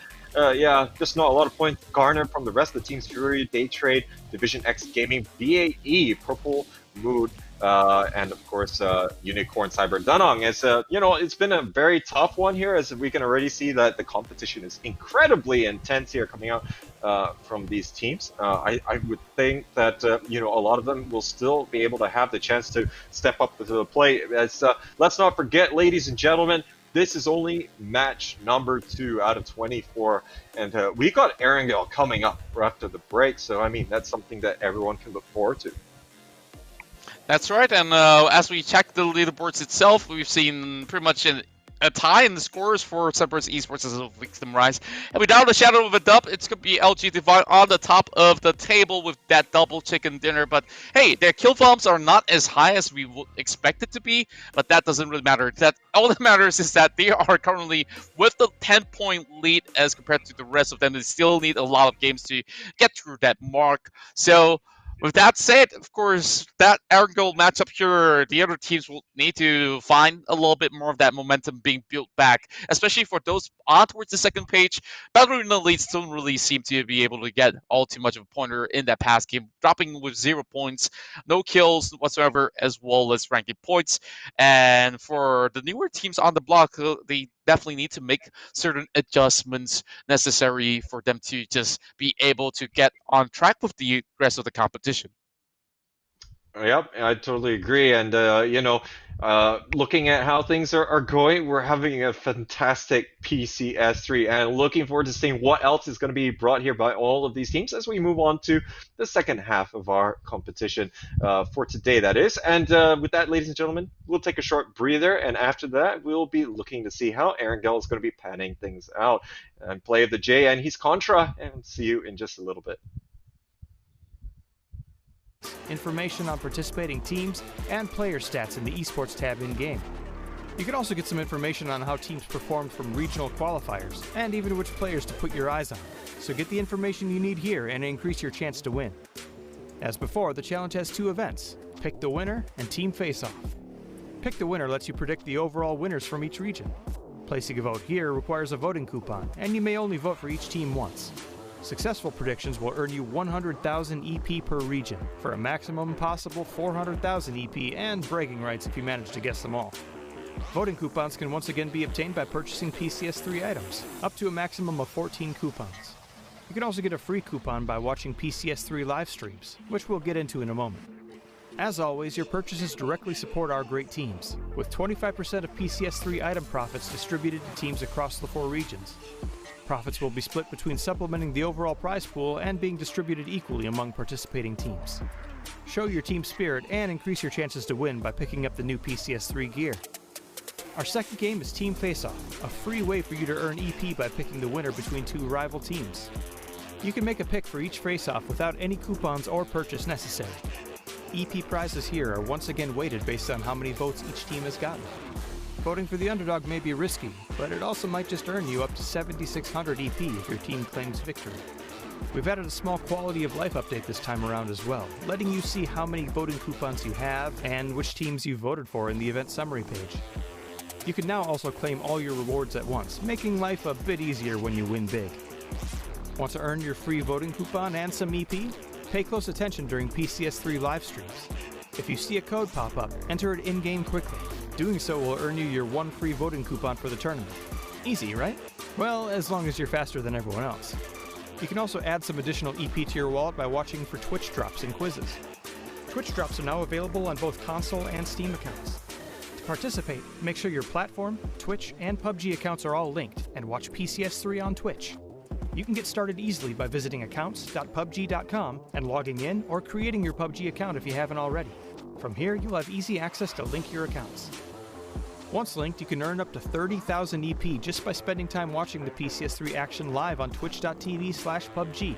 yeah, just not a lot of points garnered from the rest of the teams. Fury, Daytrade, Division X Gaming, BAE, Purple Mood, and of course Unicorn Cyber Danong. As you know, it's been a very tough one here, as we can already see that the competition is incredibly intense here coming out from these teams. I would think that you know, a lot of them will still be able to have the chance to step up to the plate. As let's not forget, ladies and gentlemen, this is only match number 2 out of 24, and we got Erangel coming up right after the break. So I mean, that's something that everyone can look forward to. That's right, and as we check the leaderboards itself, we've seen pretty much a tie in the scores for Cerberus Esports as a Victim Rise. And without a shadow of a doubt, it's going to be LG Divine on the top of the table with that double chicken dinner. But hey, their kill volumes are not as high as we would expect it to be, but that doesn't really matter. All that matters is that they are currently with the 10-point lead as compared to the rest of them. They still need a lot of games to get through that mark. So with that said, of course, that Erangel matchup here, the other teams will need to find a little bit more of that momentum being built back, especially for those on towards the second page. Battle Elites don't really seem to be able to get all too much of a pointer in that past game, dropping with 0 points, no kills whatsoever, as well as ranking points. And for the newer teams on the block, they definitely need to make certain adjustments necessary for them to just be able to get on track with the rest of the competition. Yep, I totally agree. And you know, looking at how things are going, we're having a fantastic PCS3, and looking forward to seeing what else is going to be brought here by all of these teams as we move on to the second half of our competition for today, that is. And with that, ladies and gentlemen, we'll take a short breather, and after that, we'll be looking to see how Erangel is going to be panning things out. And play of the J, and he's Contra, and see you in just a little bit. Information on participating teams and player stats in the esports tab in-game. You can also get some information on how teams performed from regional qualifiers, and even which players to put your eyes on. So get the information you need here and increase your chance to win. As before, the challenge has 2 events: Pick the Winner and Team Face-Off. Pick the Winner lets you predict the overall winners from each region. Placing a vote here requires a voting coupon, and you may only vote for each team once. Successful predictions will earn you 100,000 EP per region, for a maximum possible 400,000 EP and bragging rights if you manage to guess them all. Voting coupons can once again be obtained by purchasing PCS3 items, up to a maximum of 14 coupons. You can also get a free coupon by watching PCS3 live streams, which we'll get into in a moment. As always, your purchases directly support our great teams, with 25% of PCS3 item profits distributed to teams across the 4 regions. Profits will be split between supplementing the overall prize pool and being distributed equally among participating teams. Show your team spirit and increase your chances to win by picking up the new PCS3 gear. Our second game is Team Face-Off, a free way for you to earn EP by picking the winner between 2 rival teams. You can make a pick for each face-off without any coupons or purchase necessary. EP prizes here are once again weighted based on how many votes each team has gotten. Voting for the underdog may be risky, but it also might just earn you up to 7,600 EP if your team claims victory. We've added a small quality of life update this time around as well, letting you see how many voting coupons you have and which teams you voted for in the event summary page. You can now also claim all your rewards at once, making life a bit easier when you win big. Want to earn your free voting coupon and some EP? Pay close attention during PCS3 live streams. If you see a code pop up, enter it in-game quickly. Doing so will earn you your 1 free voting coupon for the tournament. Easy, right? Well, as long as you're faster than everyone else. You can also add some additional EP to your wallet by watching for Twitch drops and quizzes. Twitch drops are now available on both console and Steam accounts. To participate, make sure your platform, Twitch, and PUBG accounts are all linked, and watch PCS3 on Twitch. You can get started easily by visiting accounts.pubg.com and logging in or creating your PUBG account if you haven't already. From here, you'll have easy access to link your accounts. Once linked, you can earn up to 30,000 EP just by spending time watching the PCS3 action live on twitch.tv/PUBG.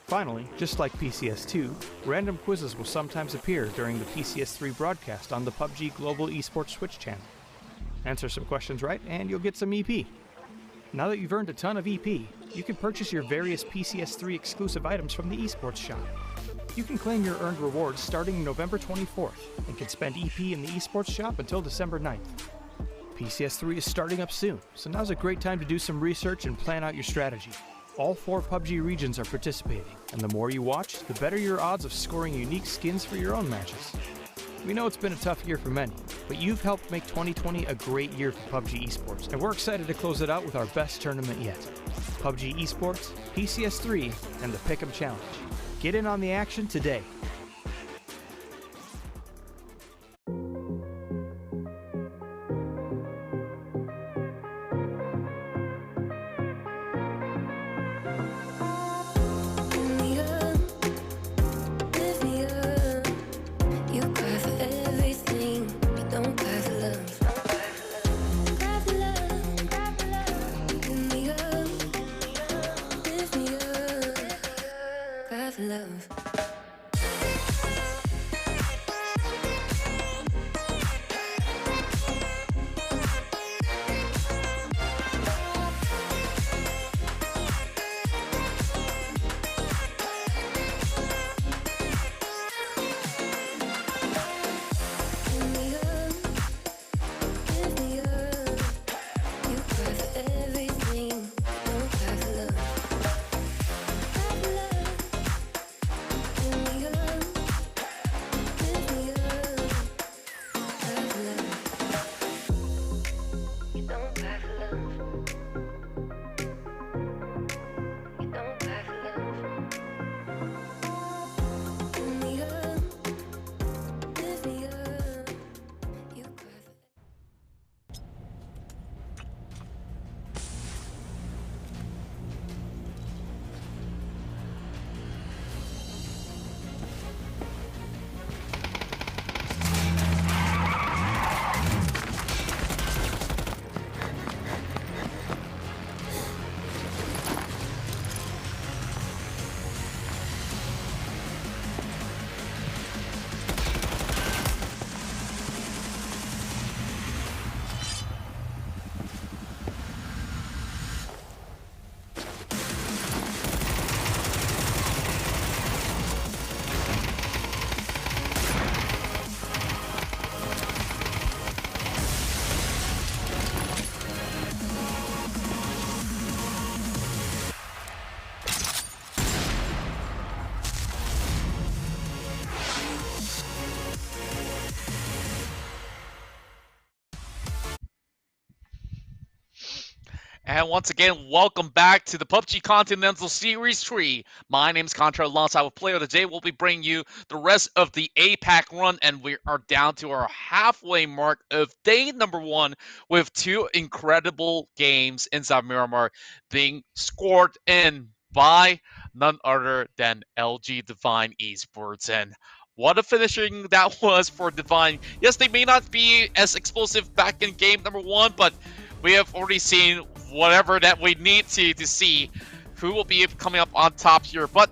Finally, just like PCS2, random quizzes will sometimes appear during the PCS3 broadcast on the PUBG Global Esports Twitch channel. Answer some questions right, and you'll get some EP. Now that you've earned a ton of EP, you can purchase your various PCS3 exclusive items from the esports shop. You can claim your earned rewards starting November 24th, and can spend EP in the esports shop until December 9th. PCS3 is starting up soon, so now's a great time to do some research and plan out your strategy. All 4 PUBG regions are participating, and the more you watch, the better your odds of scoring unique skins for your own matches. We know it's been a tough year for many, but you've helped make 2020 a great year for PUBG Esports, and we're excited to close it out with our best tournament yet. PUBG Esports, PCS3, and the Pick'em Challenge. Get in on the action today. And once again, welcome back to the PUBG Continental Series 3. My name is Contra. Alongside with Player of the Day, we'll be bringing you the rest of the APAC run, and we are down to our halfway mark of day number 1 with 2 incredible games inside Miramar being scored in by none other than LG Divine Esports. And what a finishing that was for Divine. Yes, they may not be as explosive back in game number 1, but we have already seen whatever that we need to see who will be coming up on top here. But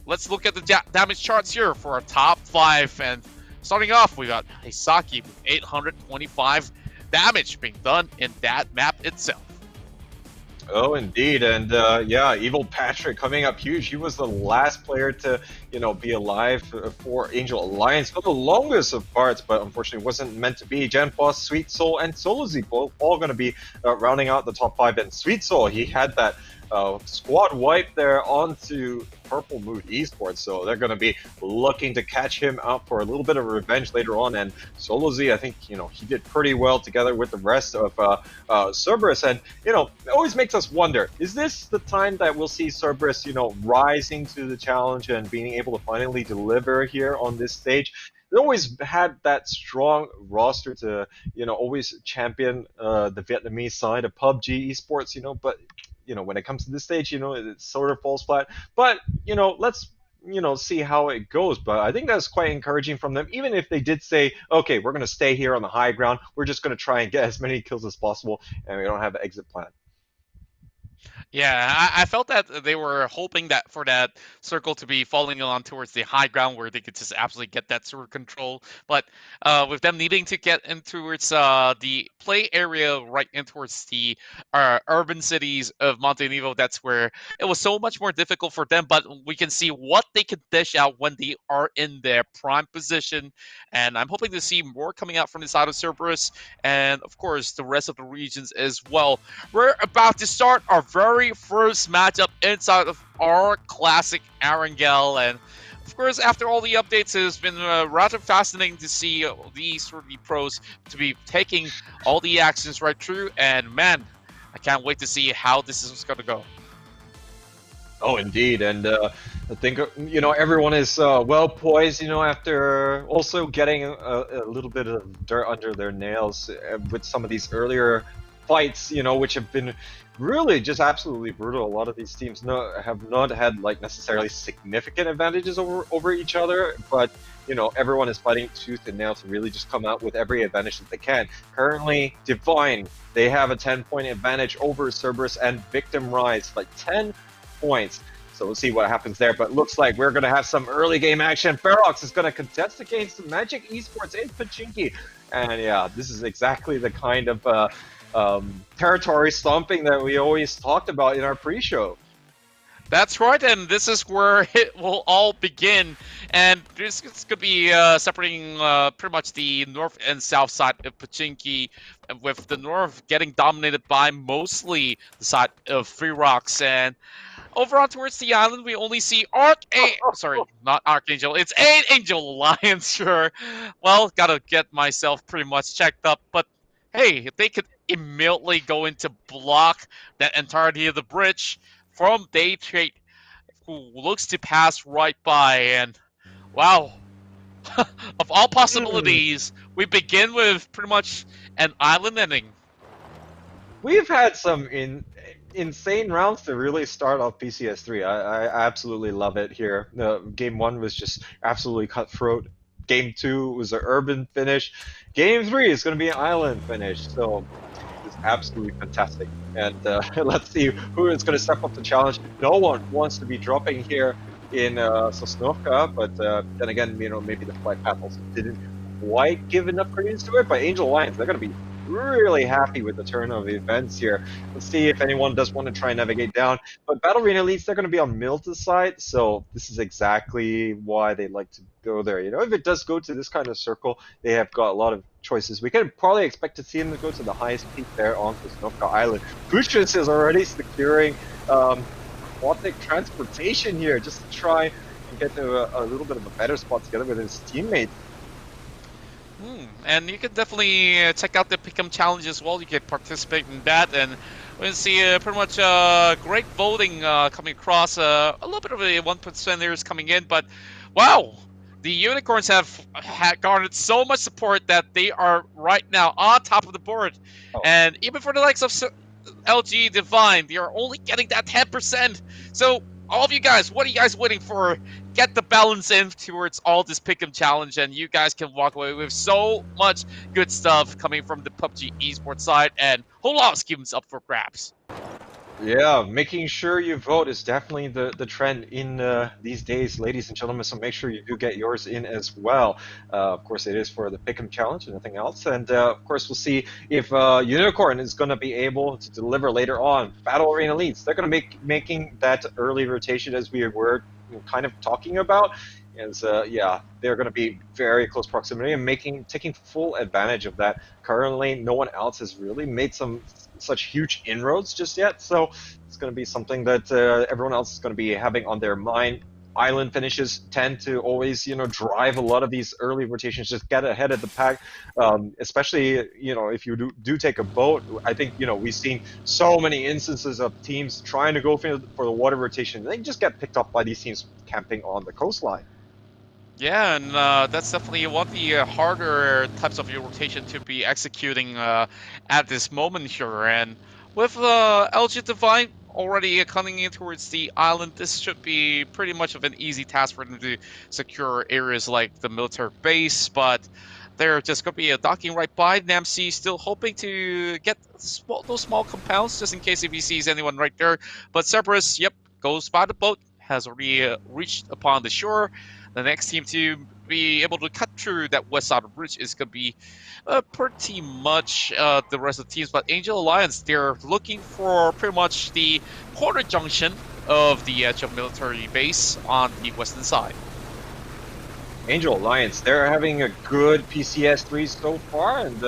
let's look at the damage charts here for our top 5. And starting off, we got Hisaki with 825 damage being done in that map itself. Oh, indeed, and yeah, Evil Patrick coming up huge. He was the last player to, be alive for Angel Alliance for the longest of parts, but unfortunately wasn't meant to be. Gen Boss, Sweet Soul, and Solo Z all going to be rounding out the top 5. And Sweet Soul, he had that squad wipe there onto Purple Mood Esports, so they're going to be looking to catch him out for a little bit of revenge later on. And Solo Z, I think he did pretty well together with the rest of Cerberus, and it always makes us wonder: is this the time that we'll see Cerberus, rising to the challenge and being able to finally deliver here on this stage? They always had that strong roster to always champion the Vietnamese side of PUBG Esports, but when it comes to this stage, it sort of falls flat. But let's see how it goes. But I think that's quite encouraging from them. Even if they did say, okay, we're going to stay here on the high ground, we're just going to try and get as many kills as possible, and we don't have an exit plan. Yeah, I felt that they were hoping that for that circle to be falling on towards the high ground where they could just absolutely get that sort of control. But with them needing to get in towards the play area right in towards the urban cities of Montenegro, that's where it was so much more difficult for them. But we can see what they can dish out when they are in their prime position. And I'm hoping to see more coming out from the side of Cerberus and, of course, the rest of the regions as well. We're about to start our very first matchup inside of our classic Arangel, and of course, after all the updates, it's been rather fascinating to see these sort of pros to be taking all the actions right through, and man, I can't wait to see how this is going to go. Oh, indeed, and I think everyone is well poised. After also getting a little bit of dirt under their nails with some of these earlier fights, which have been really just absolutely brutal. A lot of these teams have not had like necessarily significant advantages over each other, but everyone is fighting tooth and nail to really just come out with every advantage that they can. Currently, Divine, they have a 10-point advantage over Cerberus and Victim Rise, like 10 points. So we'll see what happens there, but looks like we're going to have some early game action. Ferox is going to contest against Magic Esports in Pachinki. And yeah, this is exactly the kind of territory stomping that we always talked about in our pre-show. That's right, and this is where it will all begin. And this is going to be separating pretty much the north and south side of Pachinki, with the north getting dominated by mostly the side of Free Rocks. And over on towards the island, we only see sorry, not Archangel. It's an Angel Alliance, sure. Well, gotta get myself pretty much checked up. But hey, if they could immediately go into block that entirety of the bridge from Daytrade, who looks to pass right by, and wow, of all possibilities, we begin with pretty much an island ending. We've had some insane rounds to really start off PCS3. I absolutely love it here. Game 1 was just absolutely cutthroat. Game 2 was an urban finish. Game 3 is going to be an island finish. So it's absolutely fantastic. And let's see who is going to step up the challenge. No one wants to be dropping here in Sosnovka, but then again, maybe the flight path also didn't quite give enough credence to it. But Angel Alliance, they're going to be really happy with the turn of events here. Let's see if anyone does want to try and navigate down. But Battle Arena Elites, they're going to be on Milta's side, so this is exactly why they like to go there. If it does go to this kind of circle, they have got a lot of choices. We can probably expect to see them to go to the highest peak there on Sosnovka Island. Bushus is already securing aquatic transportation here just to try and get to a little bit of a better spot together with his teammates. And you can definitely check out the Pick'em Challenge as well. You can participate in that, and we can see pretty much great voting coming across. A little bit of a 1%ers coming in, but wow, the Unicorns have garnered so much support that they are right now on top of the board. Oh. And even for the likes of LG Divine, they are only getting that 10%. So all of you guys, what are you guys waiting for? Get the balance in towards all this Pick'em Challenge, and you guys can walk away with so much good stuff coming from the PUBG Esports side, and whole lot of schemes up for grabs. Yeah, making sure you vote is definitely the trend in these days, ladies and gentlemen, so make sure you do get yours in as well. Of course, it is for the Pick'em Challenge and nothing else, and of course, we'll see if Unicorn is going to be able to deliver later on. Battle Arena Elites, they're going to be making that early rotation as we were kind of talking about. And yeah, they're going to be very close proximity and taking full advantage of that. Currently, no one else has really made such huge inroads just yet, so it's going to be something that everyone else is going to be having on their mind. Island finishes tend to always, drive a lot of these early rotations, just get ahead of the pack, especially, if you do take a boat. I think, we've seen so many instances of teams trying to go for the water rotation. They just get picked up by these teams camping on the coastline. Yeah, and that's definitely one of the harder types of rotation to be executing at this moment here. And with LG Divine, already coming in towards the island. This should be pretty much of an easy task for them to secure areas like the military base, but they're just going to be docking right by. Namsi still hoping to get those small compounds just in case if he sees anyone right there. But Cerberus, yep, goes by the boat, has already reached upon the shore. The next team to be able to cut through that west side of the bridge is going to be pretty much the rest of the teams. But Angel Alliance, they're looking for pretty much the corner junction of the edge of military base on the western side. Angel Alliance, they're having a good PCS3 so far, and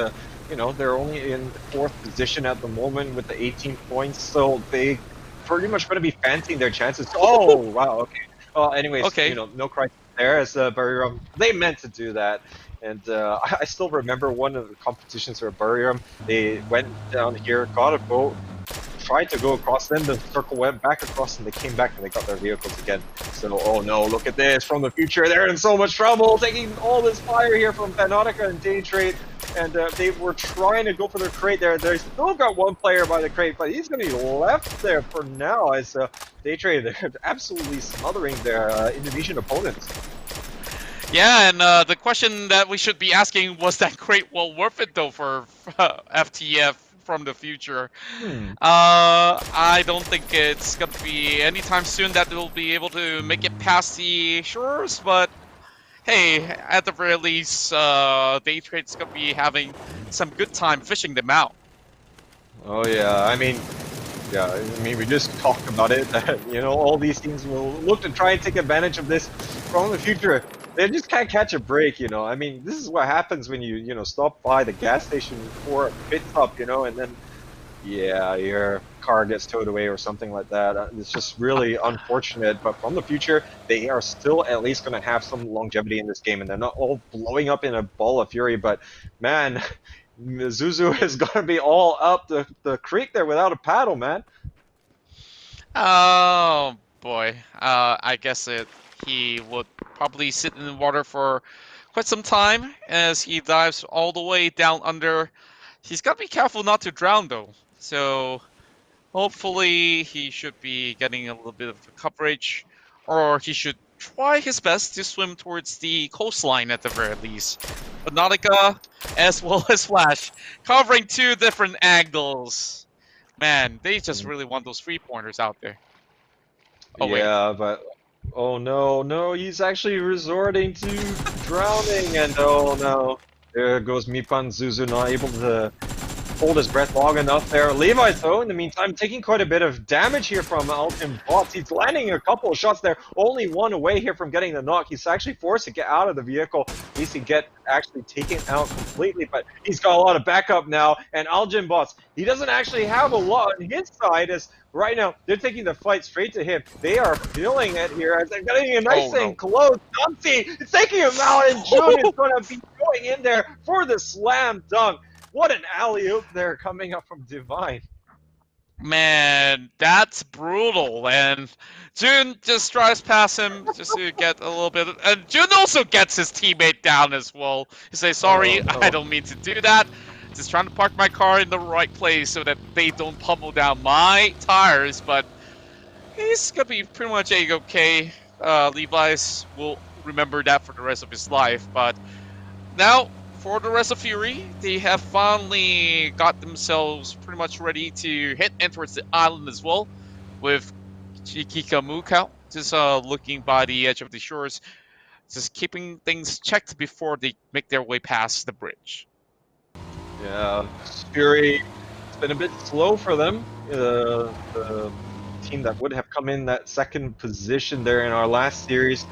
you know, they're only in 4th position at the moment with the 18 points, so they pretty much going to be fancying their chances. Oh, wow, okay. Well, anyways, Okay. you know, no crisis there as Buriram. They meant to do that, and I still remember one of the competitions for Buriram. They went down here, got a boat, tried to go across, then the circle went back across, and they came back and they got their vehicles again. So, oh no, look at this from the future. They're in so much trouble, taking all this fire here from Panautica and Daytrade, and they were trying to go for their crate there. They still got one player by the crate, but he's going to be left there for now as Daytrade, they're absolutely smothering their Indonesian opponents. Yeah, and the question that we should be asking, was that crate well worth it though for FTF from the future? I don't think it's going to be anytime soon that they'll be able to make it past the shores, but hey, at the very least, Daytrade's going to be having some good time fishing them out. Oh yeah, I mean, we just talked about it, that, you know, all these teams will look to try and take advantage of this from the future. They just can't catch a break, you know. I mean, this is what happens when you know, stop by the gas station for a pit stop, you know, and then, yeah, your car gets towed away or something like that. It's just really unfortunate, but from the future, they are still at least going to have some longevity in this game, and they're not all blowing up in a ball of fury, but man, Zuzu is going to be all up the creek there without a paddle, man. Oh boy, I guess he would probably sit in the water for quite some time as he dives all the way down under. He's got to be careful not to drown though, so hopefully he should be getting a little bit of coverage, or he should try his best to swim towards the coastline at the very least. But Nautica, as well as Flash, covering 2 different angles. Man, they just really want those 3-pointers out there. Oh, yeah, wait. but oh no, he's actually resorting to drowning, and oh no, there goes Mipan Zuzu, not able to hold his breath long enough there. Levi, though, in the meantime, taking quite a bit of damage here from Alton Bots. He's landing a couple of shots there, only one away here from getting the knock. He's actually forced to get out of the vehicle. Needs to get actually taken out completely, but he's got a lot of backup now. And Alton Bots, he doesn't actually have a lot on his side, as right now they're taking the fight straight to him. They are feeling it here as they're getting a nice thing close. Dumpsy, it's taking him out, and June is going to be going in there for the slam dunk. What an alley-oop there coming up from Divine. Man, that's brutal. And Jun just drives past him just to get a little bit. And Jun also gets his teammate down as well. He says, sorry, Oh, no. I don't mean to do that. Just trying to park my car in the right place so that they don't pummel down my tires. But he's going to be pretty much A-okay. Levi's will remember that for the rest of his life. But now, for the rest of Fury, they have finally got themselves pretty much ready to head in towards the island as well, with Chikikamuka just looking by the edge of the shores, just keeping things checked before they make their way past the bridge. Yeah, Fury, it's been a bit slow for them. The team that would have come in that 2nd position there in our last series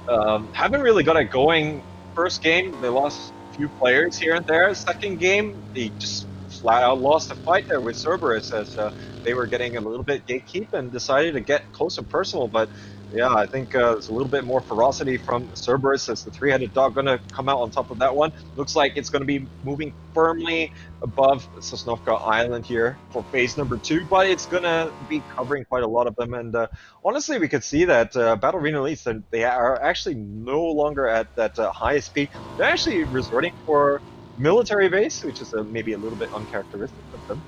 haven't really got it going. First game, they lost few players here and there. 2nd game, they just flat out lost the fight there with Cerberus as they were getting a little bit gatekeep and decided to get close and personal. But yeah, I think there's a little bit more ferocity from Cerberus as the 3-headed dog going to come out on top of that one. Looks like it's going to be moving firmly above Sosnovka Island here for phase number 2, but it's going to be covering quite a lot of them. And honestly, we could see that Battle Arena Elites, they are actually no longer at that highest speed. They're actually resorting for military base, which is maybe a little bit uncharacteristic of them.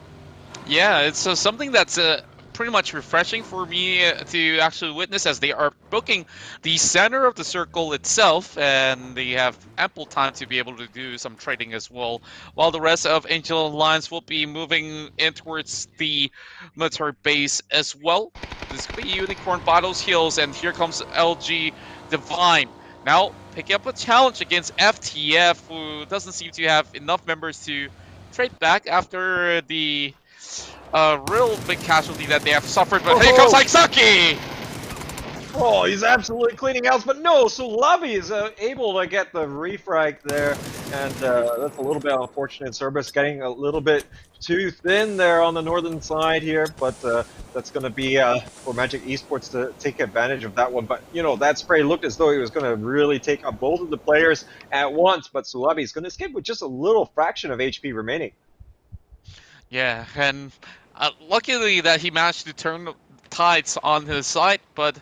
Yeah, it's something that's pretty much refreshing for me to actually witness, as they are booking the center of the circle itself, and they have ample time to be able to do some trading as well, while the rest of Angel Alliance will be moving in towards the military base as well. This could be Unicorn Bottles Hills, and here comes LG Divine. Now, picking up a challenge against FTF, who doesn't seem to have enough members to trade back after the real big casualty that they have suffered. But here comes Oh, Haisaki! oh, he's absolutely cleaning house, but no, so Lavi is able to get the refrag there, and that's a little bit unfortunate. Cerberus getting a little bit too thin there on the northern side here, but that's going to be for Magic Esports to take advantage of that one. But, you know, that spray looked as though he was going to really take on both of the players at once, but Sulavi is going to escape with just a little fraction of HP remaining. Yeah, and luckily that he managed to turn the tides on his side, but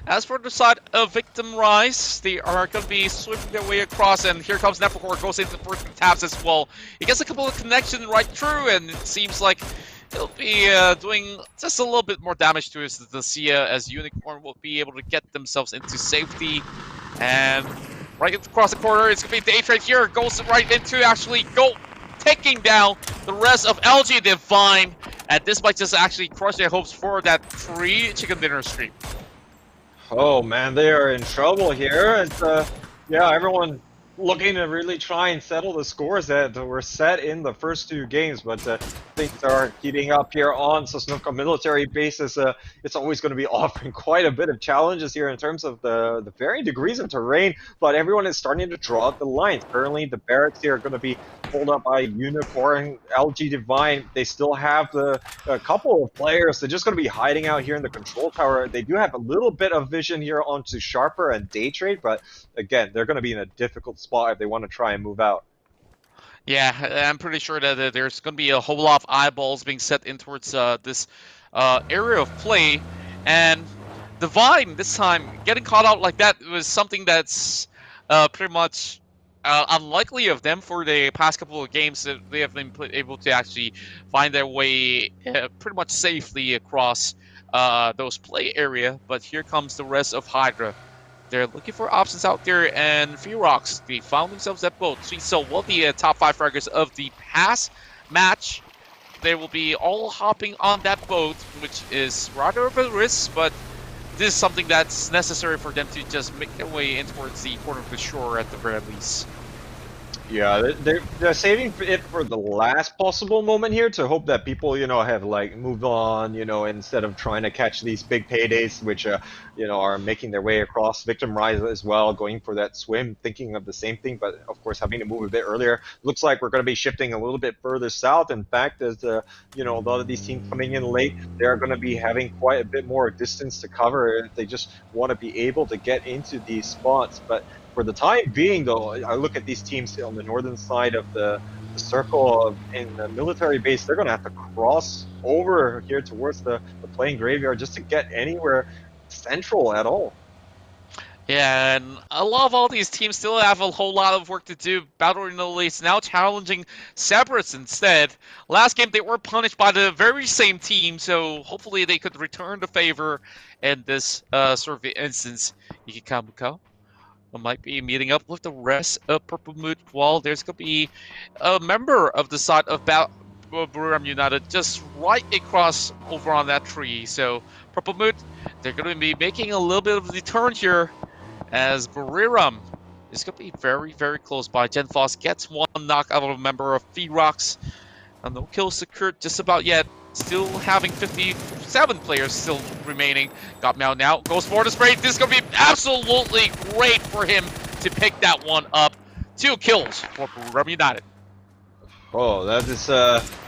as for the side of Victim Rise, they are going to be sweeping their way across, and here comes Nephacor, goes into the first tabs as well. He gets a couple of connections right through, and it seems like he'll be doing just a little bit more damage to his Dacia, as Unicorn will be able to get themselves into safety. And right across the corner, it's going to be the A-Trade here, goes right into actually taking down the rest of LG Divine, and this might just actually crush their hopes for that free chicken dinner stream. Oh man, they are in trouble here. And yeah, everyone looking to really try and settle the scores that were set in the first two games, but things are heating up here on Sosnovka military bases. It's always going to be offering quite a bit of challenges here in terms of the varying degrees of terrain, but everyone is starting to draw the lines. Currently, the barracks here are going to be pulled up by Unicorn, LG Divine. They still have a couple of players. They're just going to be hiding out here in the control tower. They do have a little bit of vision here onto Sharper and Daytrade, but again, they're going to be in a difficult spot if they want to try and move out. Yeah, I'm pretty sure that there's going to be a whole lot of eyeballs being set in towards this area of play, and Divine this time getting caught out like that was something that's pretty much unlikely of them for the past couple of games. That they have been able to actually find their way pretty much safely across those play area, but here comes the rest of Hydra. They're looking for options out there, and Ferox, they found themselves at both. So one of the top 5 fraggers of the past match, they will be all hopping on that boat, which is rather of a risk, but this is something that's necessary for them to just make their way in towards the corner of the shore at the very least. Yeah, they're saving it for the last possible moment here to hope that people, you know, have like moved on, you know, instead of trying to catch these big paydays, which, you know, are making their way across. Victim Rise as well, going for that swim, thinking of the same thing, but of course having to move a bit earlier. Looks like we're going to be shifting a little bit further south. In fact, as you know, a lot of these teams coming in late, they're going to be having quite a bit more distance to cover if they just want to be able to get into these spots. But for the time being, though, I look at these teams on the northern side of the circle in the military base. They're going to have to cross over here towards the playing graveyard just to get anywhere central at all. Yeah, and a lot of all these teams still have a whole lot of work to do. Battle Royale is now challenging Cerberus instead. Last game they were punished by the very same team, so hopefully they could return the favor in this sort of instance. Yukikamuko might be meeting up with the rest of Purple Mood, while there's going to be a member of the side of Buriram United just right across over on that tree. So Purple Mood, they're going to be making a little bit of a turn here, as Buriram is going to be very, very close by. Gen Foss gets one knock out of a member of Ferox. No kills secured just about yet. Still having 57 players still remaining. Got Meow now. Goes for the spray. This is going to be absolutely great for him to pick that one up. 2 kills for Buriram United. Oh, that is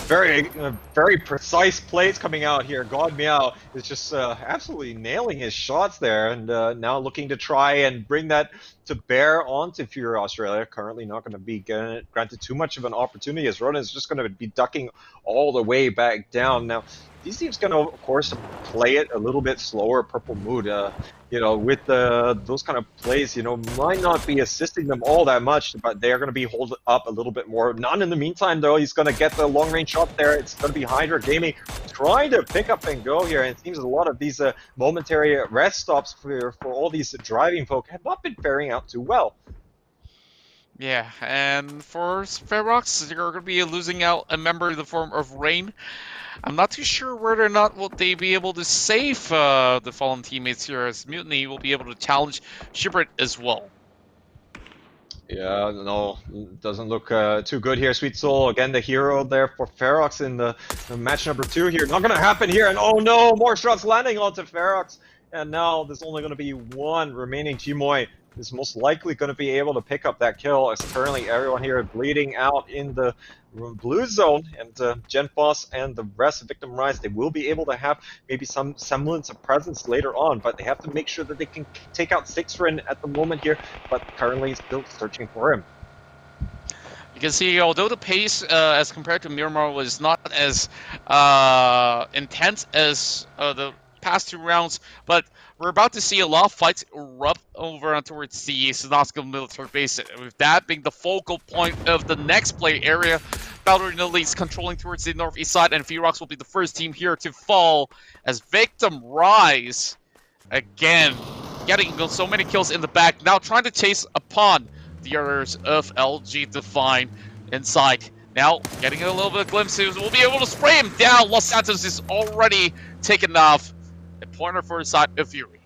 very precise plays coming out here. God Meow is just absolutely nailing his shots there, and now looking to try and bring that to bear onto Fury Australia. Currently not going to be granted too much of an opportunity, as Ronan is just going to be ducking all the way back down. Now, these teams gonna, of course, play it a little bit slower. Purple Mood, with those kind of plays, might not be assisting them all that much, but they are gonna be hold up a little bit more. None in the meantime, though. He's gonna get the long range shot there. It's gonna be Hydra Gaming trying to pick up and go here, and it seems a lot of these momentary rest stops for all these driving folk have not been faring out too well. Yeah, and for Ferox, they're going to be losing out a member in the form of Rain. I'm not too sure whether or not will they be able to save the fallen teammates here, as Mutiny will be able to challenge Shipwreck as well. Yeah, no, doesn't look too good here. Sweet Soul, again, the hero there for Ferox in the match number 2 here. Not going to happen here, and oh no, more shots landing onto Ferox. And now there's only going to be one remaining. Chimoy is most likely going to be able to pick up that kill, as currently everyone here bleeding out in the blue zone, and Genfoss and the rest of Victim Rise, they will be able to have maybe some semblance of presence later on, but they have to make sure that they can take out Sixrin at the moment here, but currently still searching for him. You can see, although the pace as compared to Miramar was not as intense as the past 2 rounds, but we're about to see a lot of fights erupt over towards the Sinoska military base, with that being the focal point of the next play area. Battle Arena leads controlling towards the northeast side, and Ferox will be the first team here to fall as Victim Rise, again, getting so many kills in the back, now trying to chase upon the others of LG Define inside. Now, getting a little bit of glimpses, we'll be able to spray him down. Los Santos is already taken off. A pointer for the side of Fury.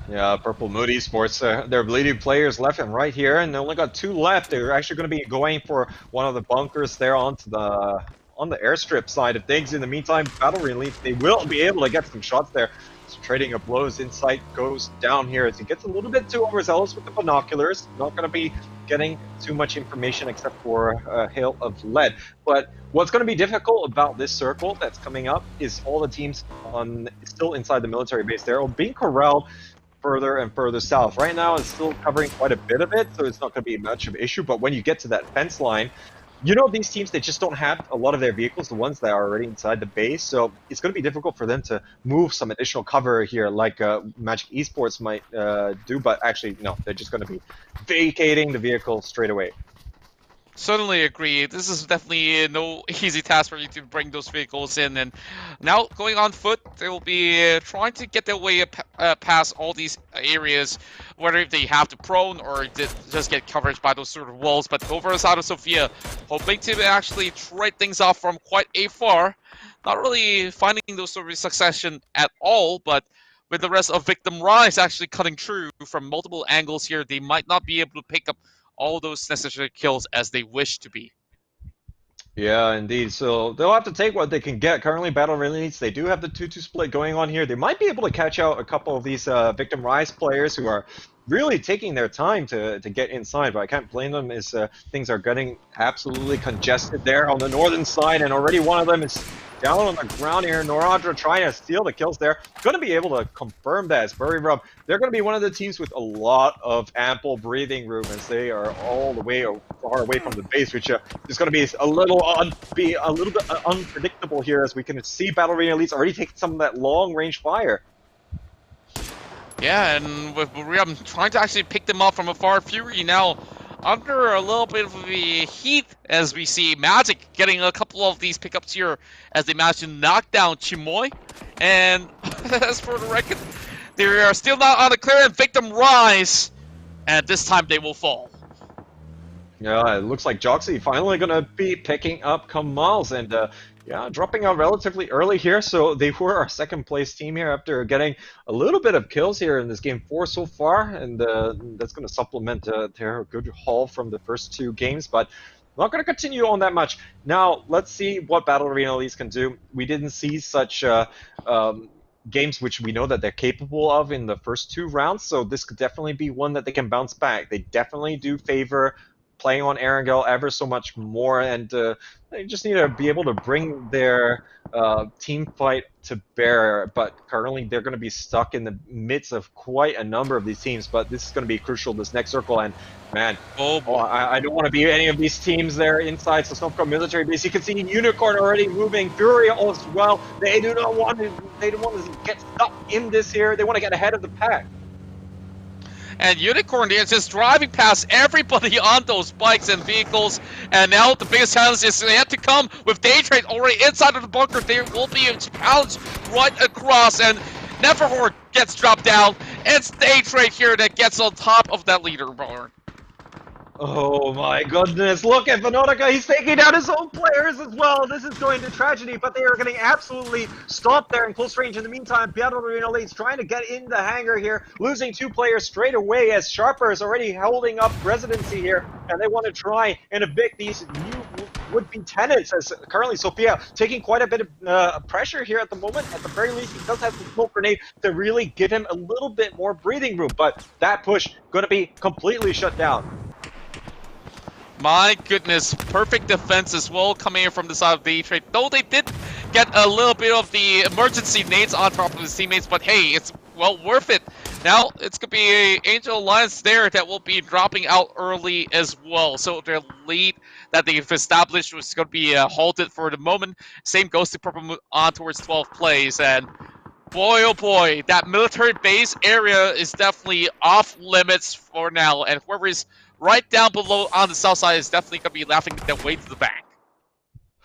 Yeah, Purple Mood Esports, they're bleeding players left and right here, and they only got 2 left. They're actually going to be going for one of the bunkers there on the airstrip side of things. In the meantime, Battle Relief, they will be able to get some shots there. So trading of blows, Insight goes down here as he gets a little bit too overzealous with the binoculars. Not going to be getting too much information except for a hail of lead. But what's going to be difficult about this circle that's coming up is all the teams still inside the military base there are being corralled further and further south. Right now it's still covering quite a bit of it, so it's not going to be much of an issue, but when you get to that fence line, these teams, they just don't have a lot of their vehicles, the ones that are already inside the base, so it's going to be difficult for them to move some additional cover here like Magic Esports might do, but actually, no, they're just going to be vacating the vehicle straight away. Certainly agree. This is definitely no easy task for you to bring those vehicles in. And now, going on foot, they will be trying to get their way past all these areas, whether they have to prone or just get coverage by those sort of walls. But over the side of Sophia, hoping to actually trade things off from quite a far. Not really finding those sort of succession at all, but with the rest of Victim Rise actually cutting through from multiple angles here, they might not be able to pick up all those necessary kills as they wish to be. Yeah, indeed. So they'll have to take what they can get. Currently, Battle Reliefs, they do have the 2-2 split going on here. They might be able to catch out a couple of these Victim Rise players who are really taking their time to get inside, but I can't blame them as things are getting absolutely congested there on the northern side, and already one of them is down on the ground here. Noradra trying to steal the kills there. Going to be able to confirm that as Furry Rub. They're going to be one of the teams with a lot of ample breathing room as they are all the way far away from the base, which is going to be a little bit unpredictable here, as we can see Battle Arena Elites already taking some of that long range fire. Yeah, and with Buriam trying to actually pick them up from afar, Fury now under a little bit of the heat, as we see Magic getting a couple of these pickups here as they manage to knock down Chimoy. And as for the record, they are still not on the clear, and Victim Rise, and this time they will fall. Yeah, it looks like Joxy finally going to be picking up Kamals, and yeah, dropping out relatively early here, so they were our second place team here after getting a little bit of kills here in this game 4 so far, and that's going to supplement their good haul from the first 2 games, but not going to continue on that much. Now, let's see what Battle Arena Elites can do. We didn't see such games which we know that they're capable of in the first 2 rounds, so this could definitely be one that they can bounce back. They definitely do favor playing on Erangel ever so much more, and they just need to be able to bring their team fight to bear. But currently, they're going to be stuck in the midst of quite a number of these teams. But this is going to be crucial, this next circle, and man. Oh Oh, boy. I don't want to be any of these teams there inside Sosnovka military base. You can see Unicorn already moving, Fury as well. They do not want to. They don't want to get stuck in this here. They want to get ahead of the pack. And Unicorn is just driving past everybody on those bikes and vehicles. And now the biggest challenge is they have to come with Daytrade already inside of the bunker. There will be a challenge right across, and Neverhorde gets dropped down. It's Daytrade here that gets on top of that leaderboard. Oh my goodness, look at Venotica, he's taking down his own players as well. This is going to tragedy, but they are getting absolutely stopped there in close range. In the meantime, Piero is trying to get in the hangar here, losing 2 players straight away as Sharper is already holding up residency here, and they want to try and evict these new would-be tenants, as currently Sophia taking quite a bit of pressure here at the moment. At the very least, he does have the smoke grenade to really give him a little bit more breathing room, but that push going to be completely shut down. My goodness, perfect defense as well coming in from the side of Daytrade. Though they did get a little bit of the emergency nades on top of his teammates, but hey, it's well worth it. Now, it's going to be a Angel Alliance there that will be dropping out early as well. So their lead that they've established was going to be halted for the moment. Same goes to Purple Moon on towards 12 plays. And boy, oh boy, that military base area is definitely off limits for now. And whoever is right down below on the south side is definitely going to be laughing their way to the bank.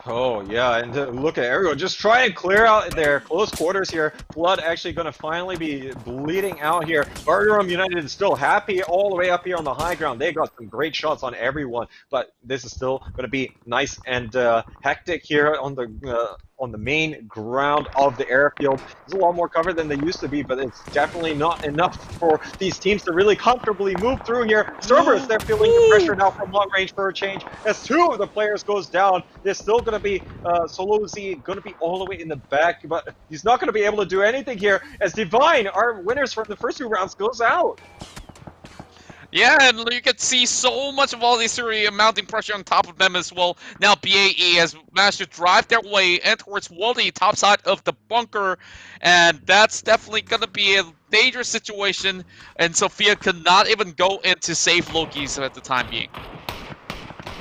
Oh, yeah, and look at Ariel just try and clear out their close quarters here. Blood actually going to finally be bleeding out here. Barterum United is still happy all the way up here on the high ground. They got some great shots on everyone, but this is still going to be nice and hectic here on the main ground of the airfield. There's a lot more cover than they used to be, but it's definitely not enough for these teams to really comfortably move through here. Cerberus, they're feeling the pressure now from long range for a change. As 2 of the players goes down, there's still going to be Solozi going to be all the way in the back, but he's not going to be able to do anything here as Divine, our winners from the first 2 rounds, goes out. Yeah, and you can see so much of all this mounting pressure on top of them as well. Now BAE has managed to drive their way in towards Wally, top side of the bunker, and that's definitely going to be a dangerous situation, and Sophia could not even go in to save Loki's at the time being.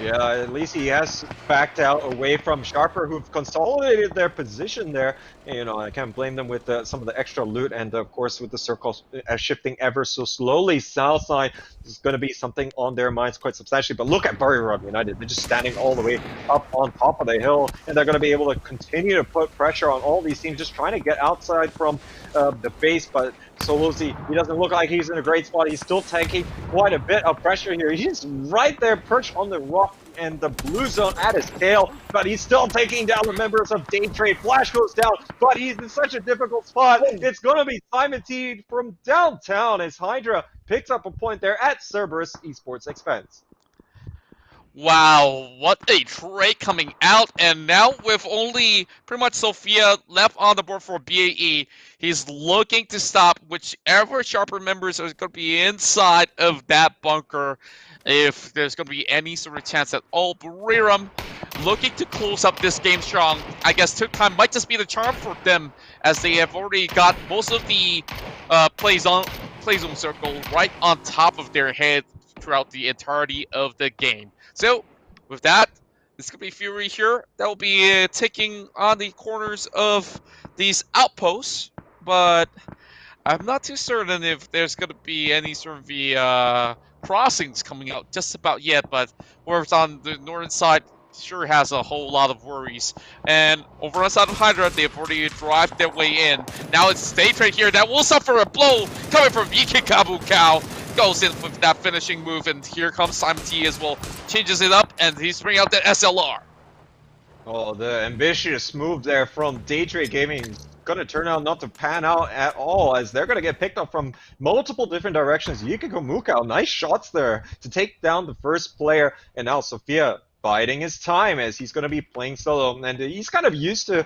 Yeah, at least he has backed out away from Sharper, who've consolidated their position there. And, you know, I can't blame them with some of the extra loot, and of course with the circle shifting ever so slowly south side, there's going to be something on their minds quite substantially. But look at Barterum United, they're just standing all the way up on top of the hill, and they're going to be able to continue to put pressure on all these teams, just trying to get outside from the base. But Solozi, he doesn't look like he's in a great spot. He's still taking quite a bit of pressure here. He's right there perched on the rock and the blue zone at his tail, but he's still taking down the members of Daytrade. Flash goes down, but he's in such a difficult spot. It's going to be Simon T from downtown as Hydra picks up a point there at Cerberus Esports expense. Wow, what a trade coming out, and now with only pretty much Sophia left on the board for BAE, he's looking to stop whichever Sharper members are going to be inside of that bunker if there's going to be any sort of chance at all. Buriram looking to close up this game strong. I guess took time might just be the charm for them, as they have already got most of the play zone circle right on top of their head throughout the entirety of the game. So, with that, this could be Fury here. That will be taking on the corners of these outposts, but I'm not too certain if there's going to be any sort of the crossings coming out just about yet, but whoever's on the northern side sure has a whole lot of worries. And over on the side of Hydra, they've already driven their way in. Now it's Daytrade here that will suffer a blow coming from Yikikabu Cow. Goes in with that finishing move, and here comes Simon T as well. Changes it up, and he's bringing out that SLR. Oh, the ambitious move there from Daytrade Gaming is going to turn out not to pan out at all, as they're going to get picked up from multiple different directions. Yukiko Mukao, nice shots there to take down the first player, and now Sophia biding his time as he's going to be playing solo, and he's kind of used to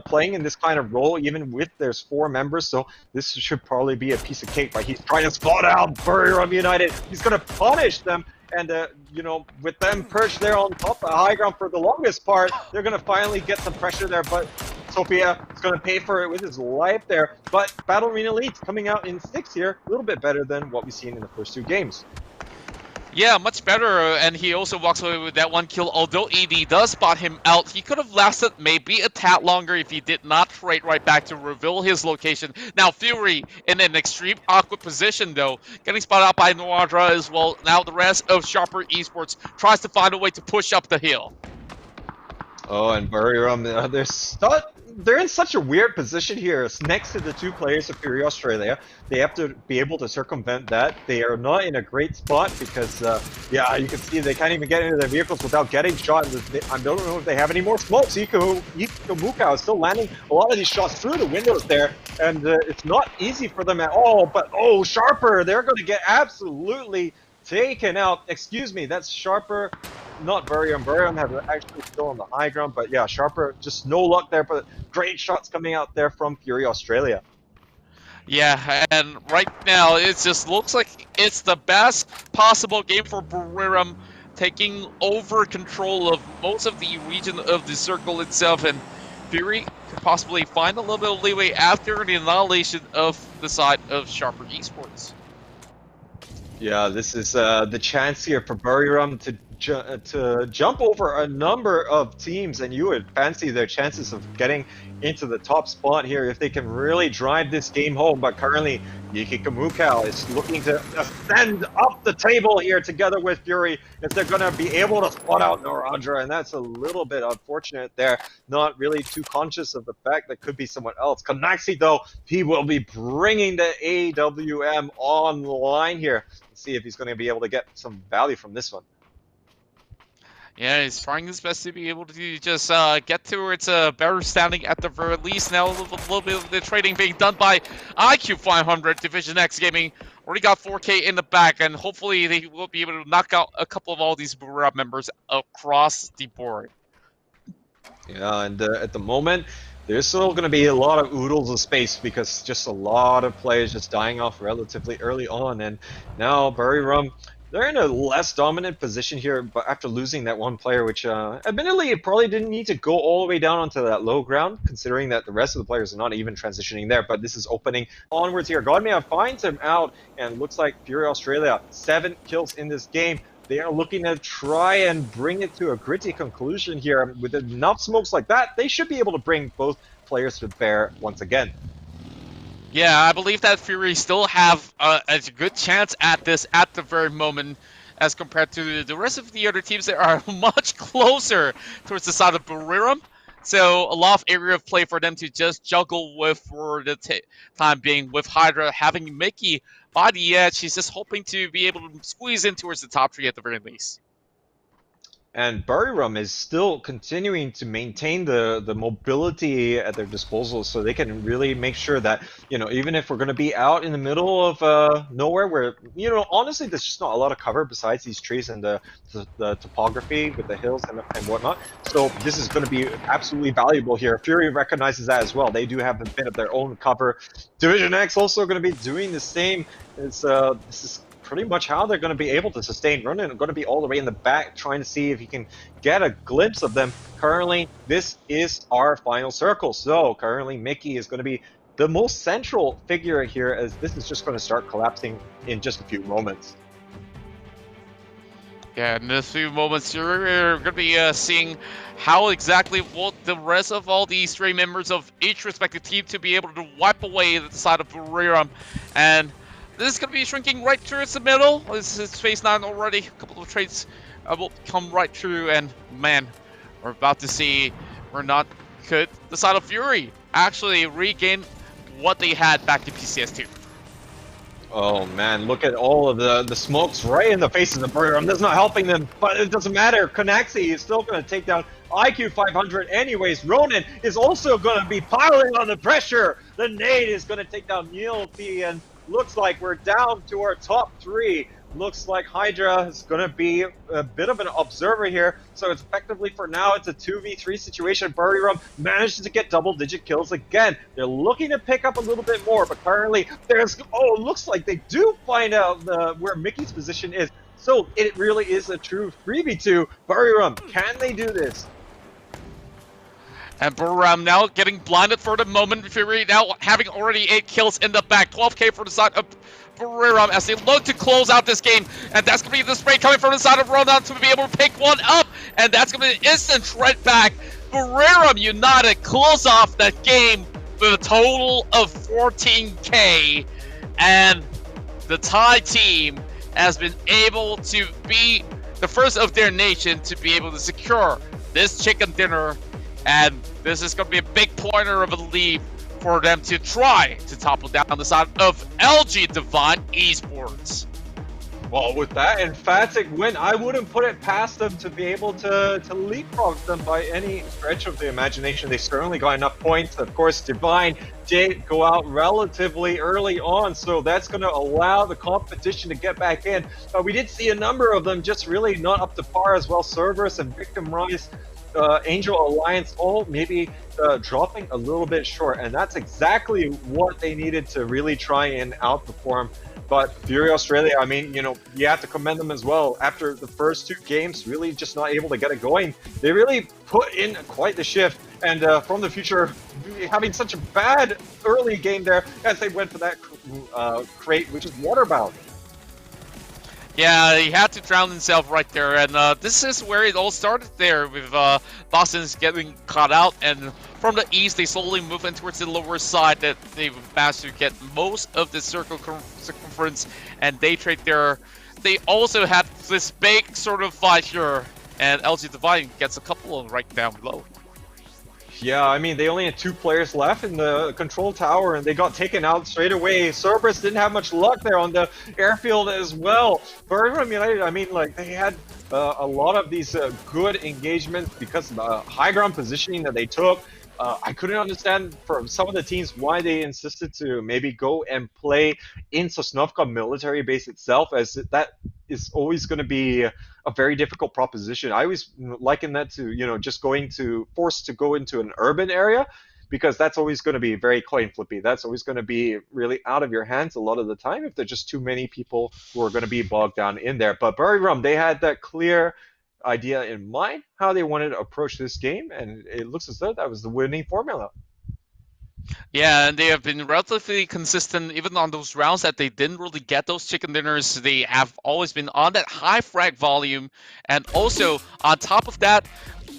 playing in this kind of role even with there's 4 members, so this should probably be a piece of cake. But he's trying to spot out Buriram United. He's going to punish them, And, you know, with them perched there on top of the high ground for the longest part, they're going to finally get some pressure there. But Sophia is going to pay for it with his life there. But Battle Arena Elite's coming out in 6 here, a little bit better than what we've seen in the first 2 games. Yeah, much better, and he also walks away with that 1 kill. Although ED does spot him out, he could have lasted maybe a tad longer if he did not trade right back to reveal his location. Now Fury in an extreme awkward position though, getting spotted out by Noadra as well. Now the rest of Sharper Esports tries to find a way to push up the hill. Oh, and Buriram, they're in such a weird position here. It's next to the 2 players of Fury Australia. They have to be able to circumvent that. They are not in a great spot because, yeah, you can see they can't even get into their vehicles without getting shot. I don't know if they have any more smokes. Iko is still landing a lot of these shots through the windows there, and it's not easy for them at all. But, oh, Sharper, they're going to get absolutely taken out. Excuse me, that's Sharper. Not Buriram. Buriram have actually still on the high ground, but yeah, Sharper, just no luck there, but great shots coming out there from Fury Australia. Yeah, and right now it just looks like it's the best possible game for Buriram, taking over control of most of the region of the circle itself, and Fury could possibly find a little bit of leeway after the annihilation of the side of Sharper Esports. Yeah, this is the chance here for Buriram to jump over a number of teams, and you would fancy their chances of getting into the top spot here if they can really drive this game home. But currently, Yiki Kamukau is looking to ascend up the table here together with Fury if they're going to be able to spot out Noradra, and that's a little bit unfortunate there. Not really too conscious of the fact that could be someone else. Kanaxi, though, he will be bringing the AWM online here. Let's see if he's going to be able to get some value from this one. Yeah, he's trying his best to be able to just get towards a better standing at the very least. Now a little bit of the trading being done by IQ 500 Division X Gaming. Already got 4K in the back, and hopefully they will be able to knock out a couple of all these Burab members across the board. Yeah, and at the moment, there's still going to be a lot of oodles of space because just a lot of players just dying off relatively early on. And now Buriram, they're in a less dominant position here, but after losing that 1 player, which admittedly it probably didn't need to go all the way down onto that low ground, considering that the rest of the players are not even transitioning there. But this is opening onwards here. Godmia finds him out, and looks like Fury Australia, 7 kills in this game. They are looking to try and bring it to a gritty conclusion here. With enough smokes like that, they should be able to bring both players to bear once again. Yeah, I believe that Fury still have a good chance at this at the very moment as compared to the rest of the other teams that are much closer towards the side of Buriram. So a lot of area of play for them to just juggle with for the time being, with Hydra having Mickey by the edge. He's just hoping to be able to squeeze in towards the top 3 at the very least. And Buriram is still continuing to maintain the mobility at their disposal, so they can really make sure that, you know, even if we're going to be out in the middle of nowhere where, you know, honestly, there's just not a lot of cover besides these trees and the topography with the hills and whatnot. So this is going to be absolutely valuable here. Fury recognizes that as well. They do have a bit of their own cover. Division X also going to be doing the same. This is pretty much how they're going to be able to sustain. Ronan going to be all the way in the back trying to see if he can get a glimpse of them. Currently, this is our final circle. So currently, Mickey is going to be the most central figure here, as this is just going to start collapsing in just a few moments. Yeah, in a few moments, you're going to be seeing how exactly what the rest of all these 3 members of each respective team to be able to wipe away the side of Buriram. And this is going to be shrinking right through the middle. This is phase 9 already. A couple of trades will come right through, and man, we're about to see could the side of Fury actually regain what they had back in PCS2. Oh man, look at all of the smokes right in the faces of Buriram. That's not helping them, but it doesn't matter. Kanaxi is still going to take down IQ 500 anyways. Ronan is also going to be piling on the pressure. The nade is going to take down Neilty, and looks like we're down to our top 3. Looks like Hydra is going to be a bit of an observer here. So it's effectively, for now, it's a 2v3 situation. Buriram manages to get double-digit kills again. They're looking to pick up a little bit more, but currently looks like they do find out where Mickey's position is. So it really is a true 3v2. Buriram, can they do this? And Buram now getting blinded for the moment. Fury now having already 8 kills in the back. 12k for the side of Buram as they look to close out this game. And that's going to be the spray coming from the side of Ronan to be able to pick one up. And that's going to be an instant shred back. Buram United close off that game with a total of 14k. And the Thai team has been able to be the first of their nation to be able to secure this chicken dinner. And this is going to be a big pointer of a lead for them to try to topple down the side of LG Divine Esports. Well, with that emphatic win, I wouldn't put it past them to be able to leapfrog them by any stretch of the imagination. They certainly got enough points. Of course, Divine did go out relatively early on, so that's going to allow the competition to get back in. We did see a number of them just really not up to par as well. Cerberus and Victim Rise, Angel Alliance, all maybe dropping a little bit short, and that's exactly what they needed to really try and outperform. But Fury Australia, I mean, you have to commend them as well. After the first 2 games, really just not able to get it going, they really put in quite the shift. And from the future, having such a bad early game there, as they went for that crate, which is waterbound. Yeah, he had to drown himself right there, and this is where it all started there, with Boston's getting caught out, and from the east they slowly move in towards the lower side that they've managed to get most of the circumference, and they trade there. They also had this big sort of fight here, and LG Divine gets a couple of right down below. Yeah, I mean, they only had 2 players left in the control tower, and they got taken out straight away. Cerberus didn't have much luck there on the airfield as well. Buriram United, I mean, like, they had a lot of these good engagements because of the high ground positioning that they took. I couldn't understand from some of the teams why they insisted to maybe go and play in Sosnovka military base itself, as that is always going to be a very difficult proposition. I always liken that to, just forced to go into an urban area, because that's always going to be very coin flippy. That's always going to be really out of your hands a lot of the time if there's just too many people who are going to be bogged down in there. But Buriram, they had that clear idea in mind how they wanted to approach this game, and it looks as though that was the winning formula. Yeah, and they have been relatively consistent even on those rounds that they didn't really get those chicken dinners. They have always been on that high frag volume, and also on top of that,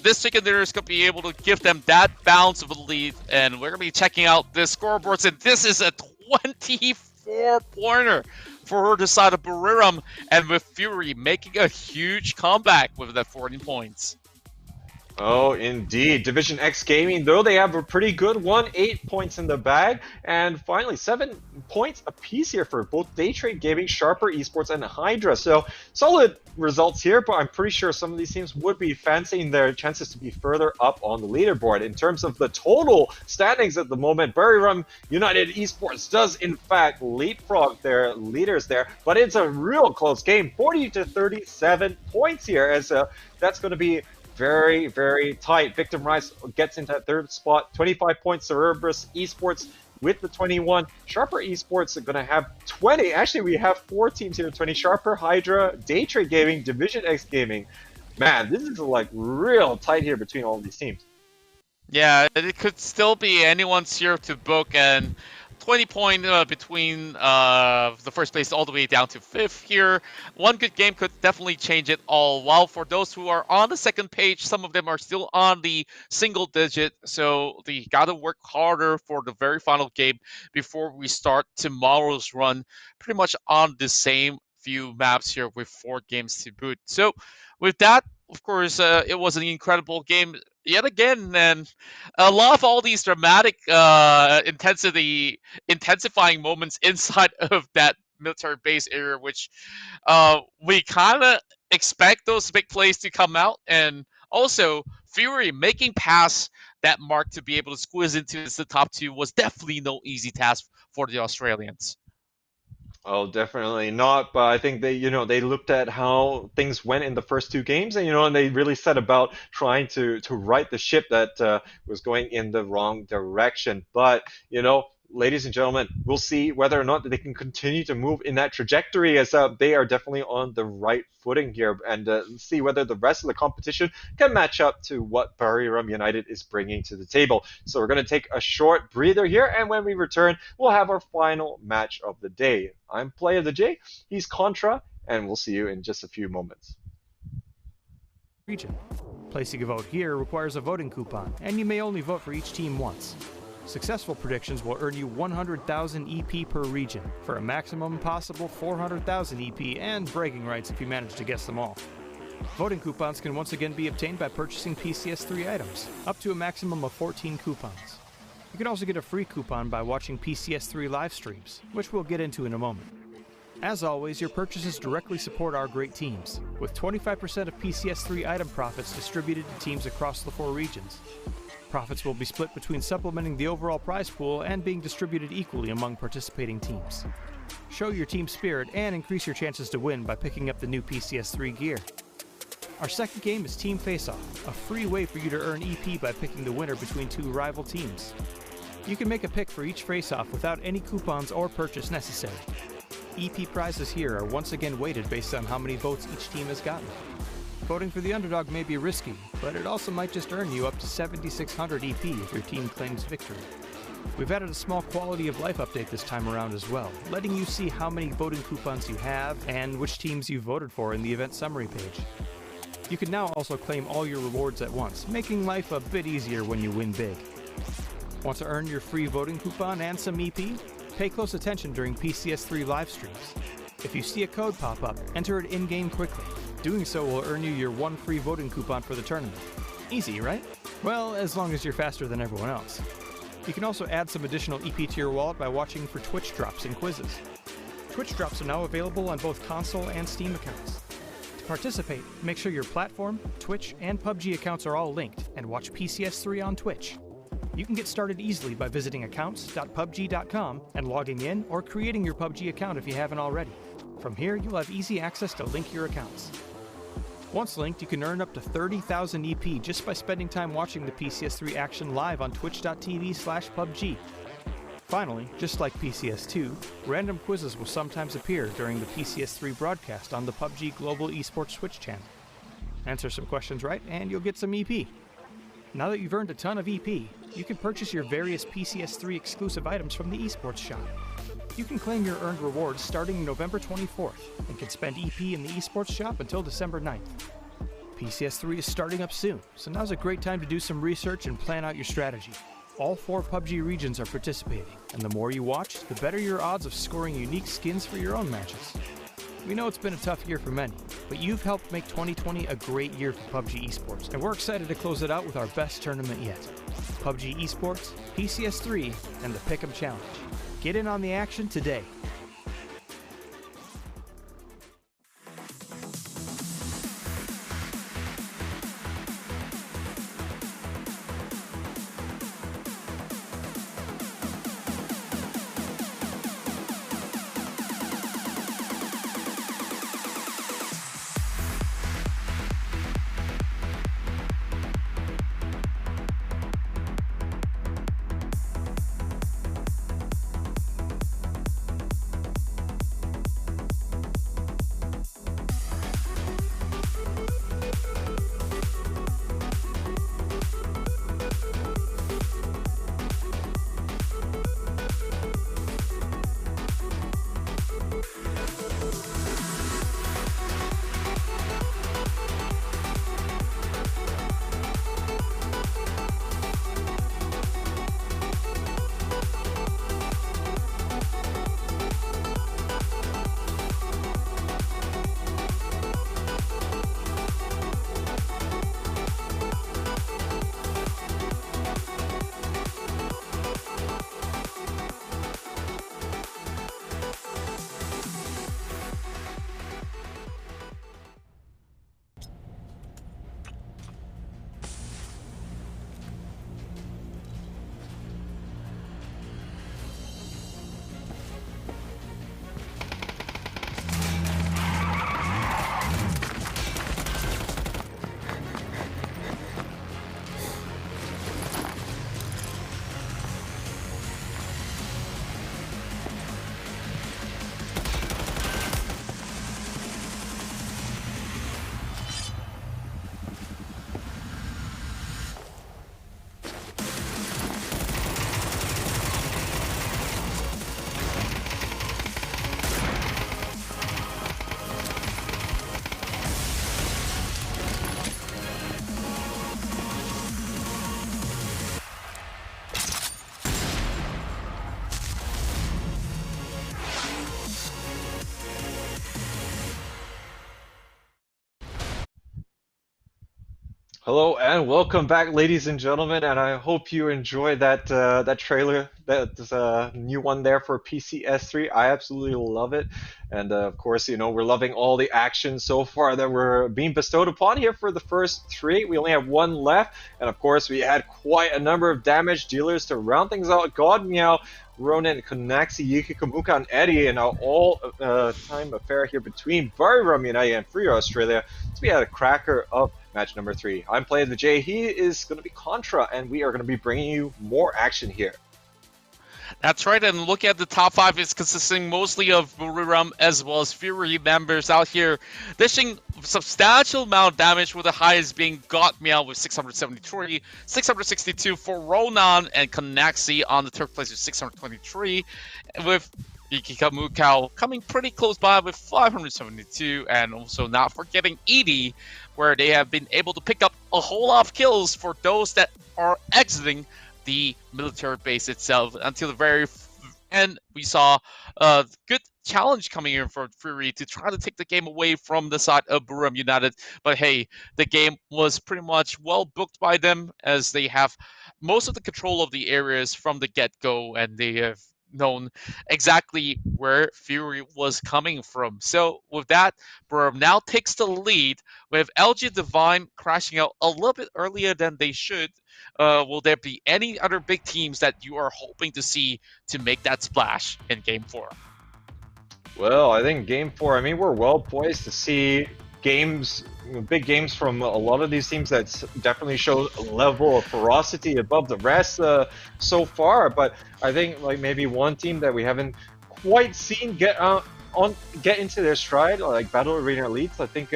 this chicken dinner is going to be able to give them that bounce of a lead. And we're going to be checking out the scoreboards, and this is a 24-pointer for the side of Buriram, and with Fury making a huge comeback with that 40 points. Oh, indeed. Division X Gaming, though, they have a pretty good one. 8 points in the bag. And finally, 7 points apiece here for both Daytrade Gaming, Sharper Esports, and Hydra. So, solid results here, but I'm pretty sure some of these teams would be fancying their chances to be further up on the leaderboard. In terms of the total standings at the moment, Buriram United Esports does, in fact, leapfrog their leaders there. But it's a real close game. 40 to 37 points here, as that's going to be very, very tight. Victim Rise gets into that 3rd spot. 25 points. Cerberus Esports with the 21. Sharper Esports are going to have 20. Actually, we have 4 teams here. 20. Sharper, Hydra, Daytrade Gaming, Division X Gaming. Man, this is like real tight here between all of these teams. Yeah, it could still be anyone's here to book, and 20 point between the first place all the way down to 5th here. One good game could definitely change it all. While for those who are on the second page, some of them are still on the single digit, so they gotta work harder for the very final game before we start tomorrow's run, pretty much on the same few maps here with 4 games to boot. So with that, of course, it was an incredible game yet again, and I love all these dramatic intensifying moments inside of that military base area, which we kind of expect those big plays to come out, and also Fury making past that mark to be able to squeeze into the top 2 was definitely no easy task for the Australians. Oh, definitely not. But I think they looked at how things went in the first 2 games, and they really set about trying to right the ship that was going in the wrong direction. But ladies and gentlemen, we'll see whether or not they can continue to move in that trajectory, as they are definitely on the right footing here, and see whether the rest of the competition can match up to what Buriram United is bringing to the table. So we're going to take a short breather here, and when we return, we'll have our final match of the day. I'm Play of the J, he's Contra, and we'll see you in just a few moments. Region. Placing a vote here requires a voting coupon, and you may only vote for each team once. Successful predictions will earn you 100,000 EP per region, for a maximum possible 400,000 EP and bragging rights if you manage to guess them all. Voting coupons can once again be obtained by purchasing PCS3 items, up to a maximum of 14 coupons. You can also get a free coupon by watching PCS3 live streams, which we'll get into in a moment. As always, your purchases directly support our great teams, with 25% of PCS3 item profits distributed to teams across the 4 regions. Profits will be split between supplementing the overall prize pool and being distributed equally among participating teams. Show your team spirit and increase your chances to win by picking up the new PCS3 gear. Our second game is Team Face-Off, a free way for you to earn EP by picking the winner between 2 rival teams. You can make a pick for each face-off without any coupons or purchase necessary. EP prizes here are once again weighted based on how many votes each team has gotten. Voting for the underdog may be risky, but it also might just earn you up to 7,600 EP if your team claims victory. We've added a small quality of life update this time around as well, letting you see how many voting coupons you have and which teams you voted for in the event summary page. You can now also claim all your rewards at once, making life a bit easier when you win big. Want to earn your free voting coupon and some EP? Pay close attention during PCS3 live streams. If you see a code pop up, enter it in-game quickly. Doing so will earn you your 1 free voting coupon for the tournament. Easy, right? Well, as long as you're faster than everyone else. You can also add some additional EP to your wallet by watching for Twitch drops and quizzes. Twitch drops are now available on both console and Steam accounts. To participate, make sure your platform, Twitch, and PUBG accounts are all linked, and watch PCS3 on Twitch. You can get started easily by visiting accounts.pubg.com and logging in or creating your PUBG account if you haven't already. From here, you'll have easy access to link your accounts. Once linked, you can earn up to 30,000 EP just by spending time watching the PCS3 action live on twitch.tv/PUBG. Finally, just like PCS2, random quizzes will sometimes appear during the PCS3 broadcast on the PUBG Global Esports Twitch channel. Answer some questions right, and you'll get some EP. Now that you've earned a ton of EP, you can purchase your various PCS3 exclusive items from the esports shop. You can claim your earned rewards starting November 24th and can spend EP in the esports shop until December 9th. PCS3 is starting up soon, so now's a great time to do some research and plan out your strategy. All 4 PUBG regions are participating, and the more you watch, the better your odds of scoring unique skins for your own matches. We know it's been a tough year for many, but you've helped make 2020 a great year for PUBG Esports, and we're excited to close it out with our best tournament yet. PUBG Esports, PCS3, and the Pick'em Challenge. Get in on the action today. Hello and welcome back, ladies and gentlemen. And I hope you enjoyed that trailer, that new one there for PCS3. I absolutely love it, and of course, we're loving all the action so far that we're being bestowed upon here for the first three. We only have one left, and of course, we had quite a number of damage dealers to round things out. God Meow, Ronan, Konaxi, Yuki Kamuka, and Eddie, and our all-time affair here between Bariram United and Free Australia. So we had a cracker of match number 3. I'm playing the J. He is going to be Contra, and we are going to be bringing you more action here. That's right, and look at the top 5. It's consisting mostly of Buriram as well as Fury members out here, dishing substantial amount of damage, with the highest being God Meow with 673, 662 for Ronan, and Konaxi on the third place with 623, with Ikikamukau coming pretty close by with 572, and also not forgetting Edie, where they have been able to pick up a whole lot of kills for those that are exiting the military base itself until the very end. We saw a good challenge coming in for Fury to try to take the game away from the side of Buriram United, but hey, the game was pretty much well booked by them, as they have most of the control of the areas from the get-go, and they have known exactly where Fury was coming from. So with that, Buriram now takes the lead, with LG Divine crashing out a little bit earlier than they should. Will there be any other big teams that you are hoping to see to make that splash in Game 4? Well, I think Game 4, I mean, we're well poised to see big games from a lot of these teams that definitely show a level of ferocity above the rest so far. But I think like maybe one team that we haven't quite seen get into their stride, like Battle Arena Elites. I think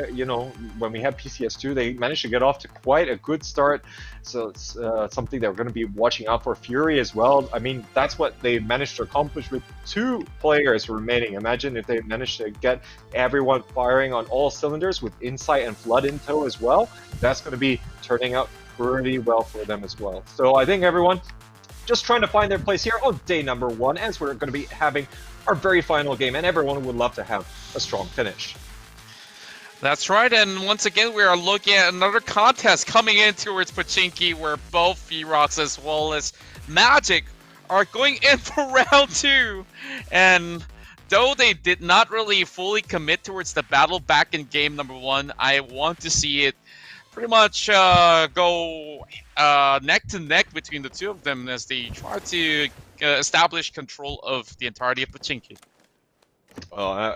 when we had PCS2, they managed to get off to quite a good start. So it's something that we're going to be watching out for. Fury as well. I mean, that's what they managed to accomplish with 2 players remaining. Imagine if they managed to get everyone firing on all cylinders with Insight and Flood in tow as well. That's going to be turning out pretty well for them as well. So I think everyone just trying to find their place here on day number 1, as we're going to be having our very final game, and everyone would love to have a strong finish. That's right, and once again we are looking at another contest coming in towards Pachinki, where both Ferox as well as Magic are going in for round 2. And though they did not really fully commit towards the battle back in game number 1, I want to see it pretty much go neck to neck between the two of them as they try to establish control of the entirety of Pachinki.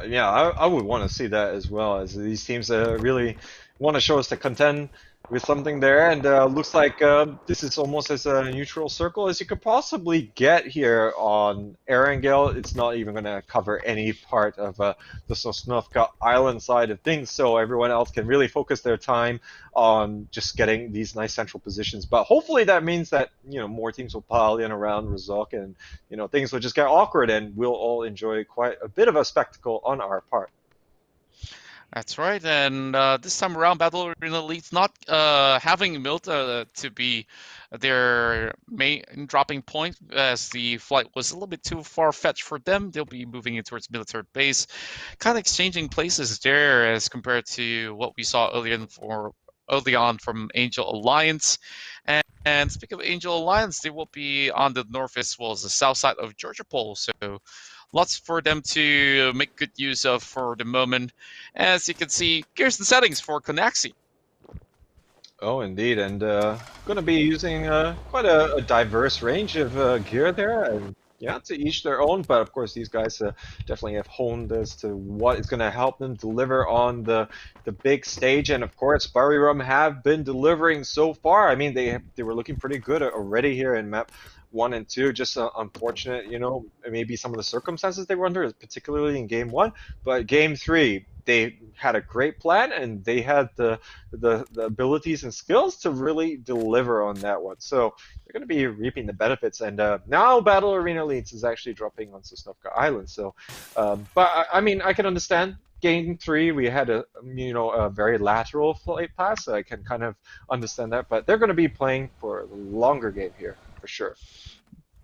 Yeah, I would want to see that as well, as these teams really want to show us to contend with something there, and looks like this is almost as a neutral circle as you could possibly get here on Erangel. It's not even going to cover any part of the Sosnovka Island side of things, so everyone else can really focus their time on just getting these nice central positions. But hopefully that means that more teams will pile in around Razok, and things will just get awkward, and we'll all enjoy quite a bit of a spectacle on our part. That's right, and this time around, Battle Arena Elite's not having Milta to be their main dropping point, as the flight was a little bit too far-fetched for them. They'll be moving in towards military base, kind of exchanging places there as compared to what we saw early on from Angel Alliance. And speaking of Angel Alliance, they will be on the north as well as the south side of Georgia Pole, so lots for them to make good use of for the moment. As you can see, here's the settings for Konaxi. Oh, indeed, and going to be using quite a diverse range of gear there, and yeah, to each their own. But of course, these guys definitely have honed as to what is going to help them deliver on the big stage. And of course, Bariram have been delivering so far. I mean, they were looking pretty good already here in map 1 and 2. Just unfortunate, maybe some of the circumstances they were under, particularly in game 1. But game 3, they had a great plan, and they had the abilities and skills to really deliver on that one. So they're going to be reaping the benefits. And now Battle Arena Leads is actually dropping on Sosnovka Island. So, but I mean, I can understand. Game 3, we had a very lateral flight pass, so I can kind of understand that. But they're going to be playing for a longer game here for sure.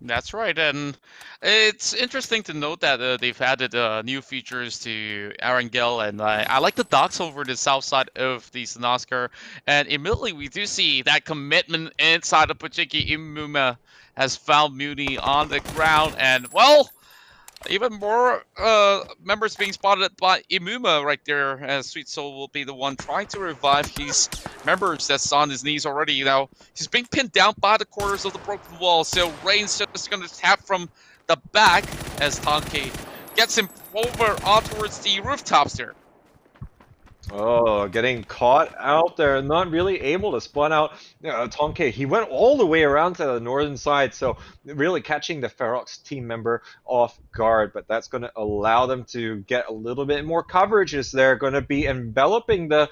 That's right, and it's interesting to note that they've added new features to Arangel, and I like the docks over the south side of the Sanaskar, and immediately we do see that commitment inside of Pachiki. Imuma has found Muni on the ground, and well, even more members being spotted by Imuma right there, as Sweet Soul will be the one trying to revive his members that's on his knees already. He's being pinned down by the corners of the broken wall, so Rain's just going to tap from the back as Tonke gets him over on towards the rooftops there. Oh, getting caught out there, not really able to spawn out. Tonke, he went all the way around to the northern side, so really catching the Ferox team member off guard. But that's going to allow them to get a little bit more coverage as they're going to be enveloping the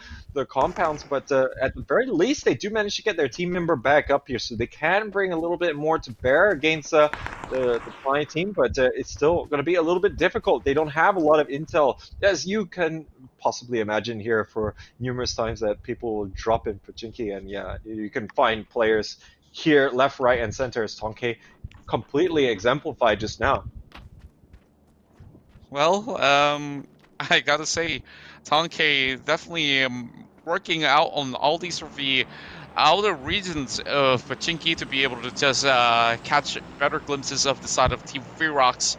compounds. But at the very least, they do manage to get their team member back up here, so they can bring a little bit more to bear against the client team. But it's still going to be a little bit difficult. They don't have a lot of intel, as you can possibly imagine here for numerous times that people will drop in Pachinki, and yeah, you can find players here, left, right, and center as Tonke completely exemplified just now. Well, I gotta say, Tonke definitely working out on all these sort of the outer regions of Pachinki to be able to just catch better glimpses of the side of Team Ferox.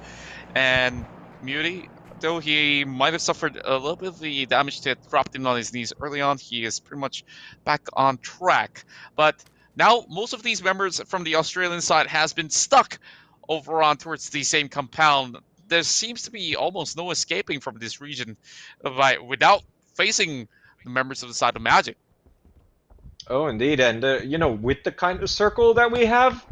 And Muty, though he might have suffered a little bit of the damage that dropped him on his knees early on, he is pretty much back on track. But now most of these members from the Australian side has been stuck over on towards the same compound. There seems to be almost no escaping from this region without facing the members of the side of Magic. Oh, indeed, and with the kind of circle that we have,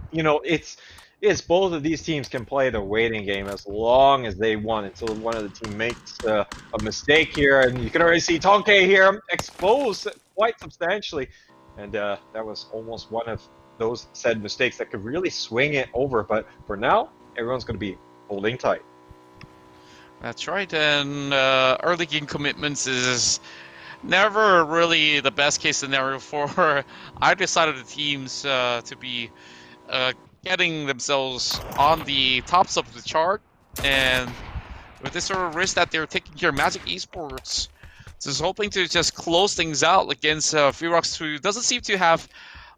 it's both of these teams can play the waiting game as long as they want until one of the team makes a mistake here, and you can already see Tonke here exposed quite substantially, and that was almost one of those said mistakes that could really swing it over. But for now, everyone's going to be holding tight. That's right, and early game commitments is never really the best case scenario for either side of the teams to be getting themselves on the tops of the chart, and with this sort of risk that they're taking here, Magic Esports is hoping to just close things out against Ferox, who doesn't seem to have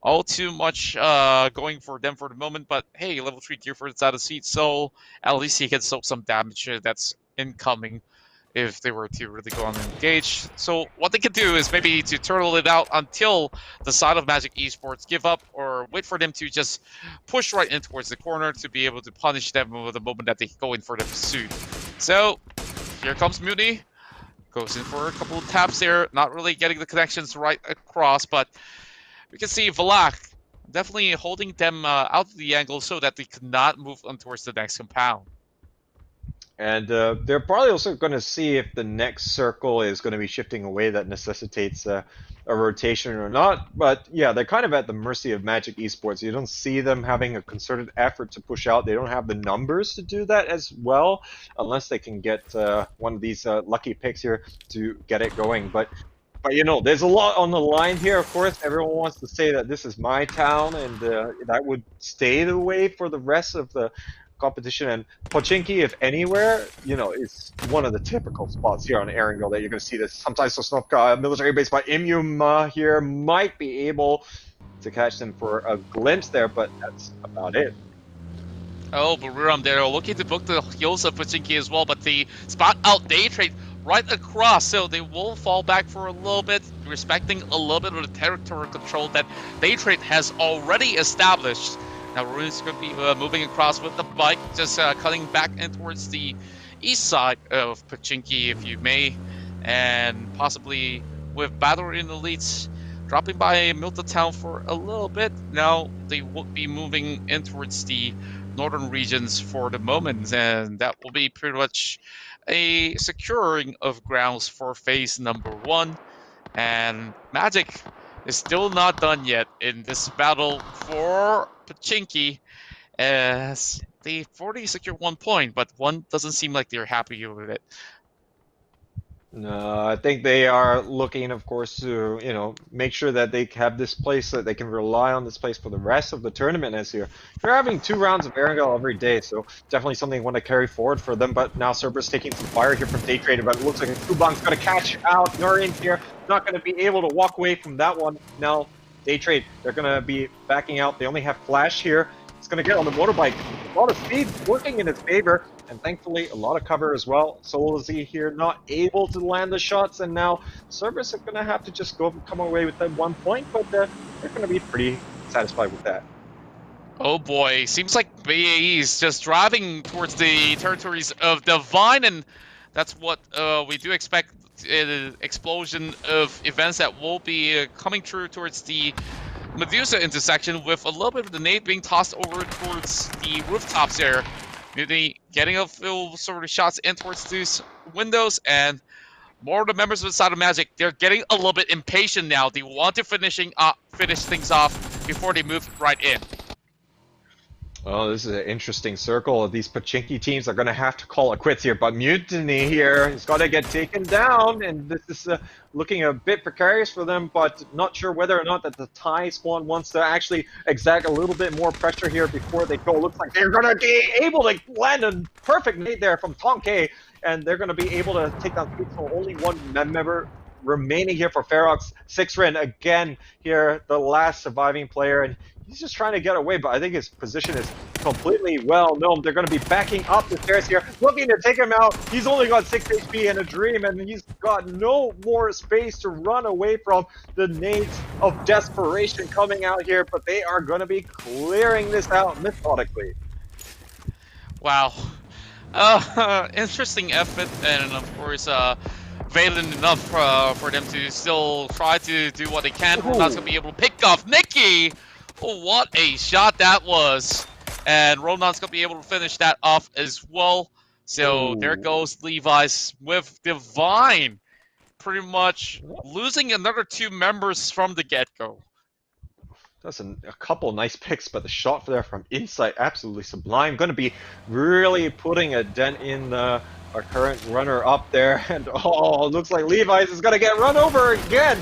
all too much going for them for the moment, but hey, level 3 gear for the side of seat, so at least he can soak some damage that's incoming if they were to really go on and engage. So what they could do is maybe to turtle it out until the side of Magic Esports give up, or wait for them to just push right in towards the corner to be able to punish them the moment that they go in for the pursuit. So here comes Muni. Goes in for a couple of taps there, not really getting the connections right across, but we can see Valak definitely holding them out of the angle so that they could not move on towards the next compound. And they're probably also going to see if the next circle is going to be shifting away that necessitates a rotation or not. But yeah, they're kind of at the mercy of Magic Esports. You don't see them having a concerted effort to push out. They don't have the numbers to do that as well, unless they can get one of these lucky picks here to get it going. But there's a lot on the line here. Of course, everyone wants to say that this is my town, and that would stay the way for the rest of the competition. And Pochinki, if anywhere, is one of the typical spots here on Erangel that you're going to see this. Sometimes Sosnovka military base by Imyuma here might be able to catch them for a glimpse there, but that's about it. Oh, Baruram, they're looking to book the heels of Pochinki as well, but the spot out day trade right across, so they will fall back for a little bit, respecting a little bit of the territorial control that day trade has already established. Now Rune's going to be moving across with the bike, just cutting back in towards the east side of Pachinki, if you may, and possibly with Battle in the leads dropping by Milta Town for a little bit. Now they will be moving in towards the northern regions for the moment, and that will be pretty much a securing of grounds for phase number 1. And Magic is still not done yet in this battle for Pachinki, as they've already secured 1 point, but one doesn't seem like they're happy with it. No, I think they are looking, of course, to make sure that they have this place, that they can rely on this place for the rest of the tournament. As you're having 2 rounds of Erangel every day, so definitely something you want to carry forward for them. But now Cerberus taking some fire here from Daytrader, but it looks like Kubang's going to catch out Nurin here, not going to be able to walk away from that one. Now Daytrade, they're going to be backing out. They only have Flash here. He's going to get on the motorbike. A lot of speed working in his favor. And thankfully, a lot of cover as well. Solzy here not able to land the shots, and now Cerberus are going to have to just come away with that 1 point, but they're going to be pretty satisfied with that. Oh boy, seems like BAE is just driving towards the territories of Divine, and that's what we do expect, an explosion of events that will be coming through towards the Medusa intersection, with a little bit of the nade being tossed over towards the rooftops there. Mutiny getting a few sort of shots in towards these windows, and more of the members of the Side of Magic, they're getting a little bit impatient now. They want to finish things off before they move right in. Oh, this is an interesting circle. These Pachinki teams are going to have to call it quits here, but Mutiny here is going to get taken down, and this is looking a bit precarious for them, but not sure whether or not that the Thai squad wants to actually exact a little bit more pressure here before they go. Looks like they're going to be able to land a perfect nade there from Tonke, and they're going to be able to take down Pixel. Only one member remaining here for Ferox. Sixrin again here, the last surviving player, and he's just trying to get away, but I think his position is completely well known. They're going to be backing up the stairs here, looking to take him out. He's only got 6 HP and a dream, and he's got no more space to run away from the nades of desperation coming out here, but they are going to be clearing this out methodically. Wow. Interesting effort, and of course, valiant enough for them to still try to do what they can. Ronald's going to be able to pick off Nikki. Oh, what a shot that was. And Ronan's going to be able to finish that off as well. So there goes Levi's with Divine. Pretty much losing another 2 members from the get-go. That's a couple nice picks, but the shot there from inside, absolutely sublime. Going to be really putting a dent in our current runner up there. And oh, it looks like Levi's is going to get run over again.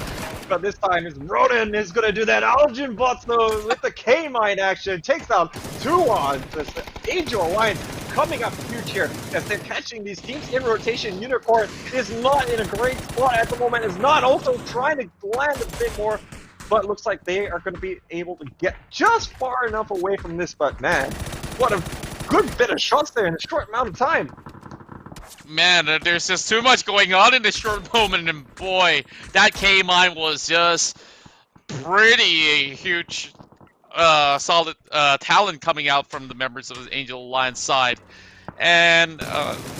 But this time is Ronan is going to do that Algin bots though with the K-Mine action. Takes down 2 on this Angel Alliance coming up huge here as they're catching these teams in rotation. Unicorn is not in a great spot at the moment, is not also trying to land a bit more, but looks like they are going to be able to get just far enough away from this. But man, what a good bit of shots there in a short amount of time. Man, there's just too much going on in this short moment, and boy, that K-Mine was just pretty huge, solid talent coming out from the members of the Angel Alliance side. And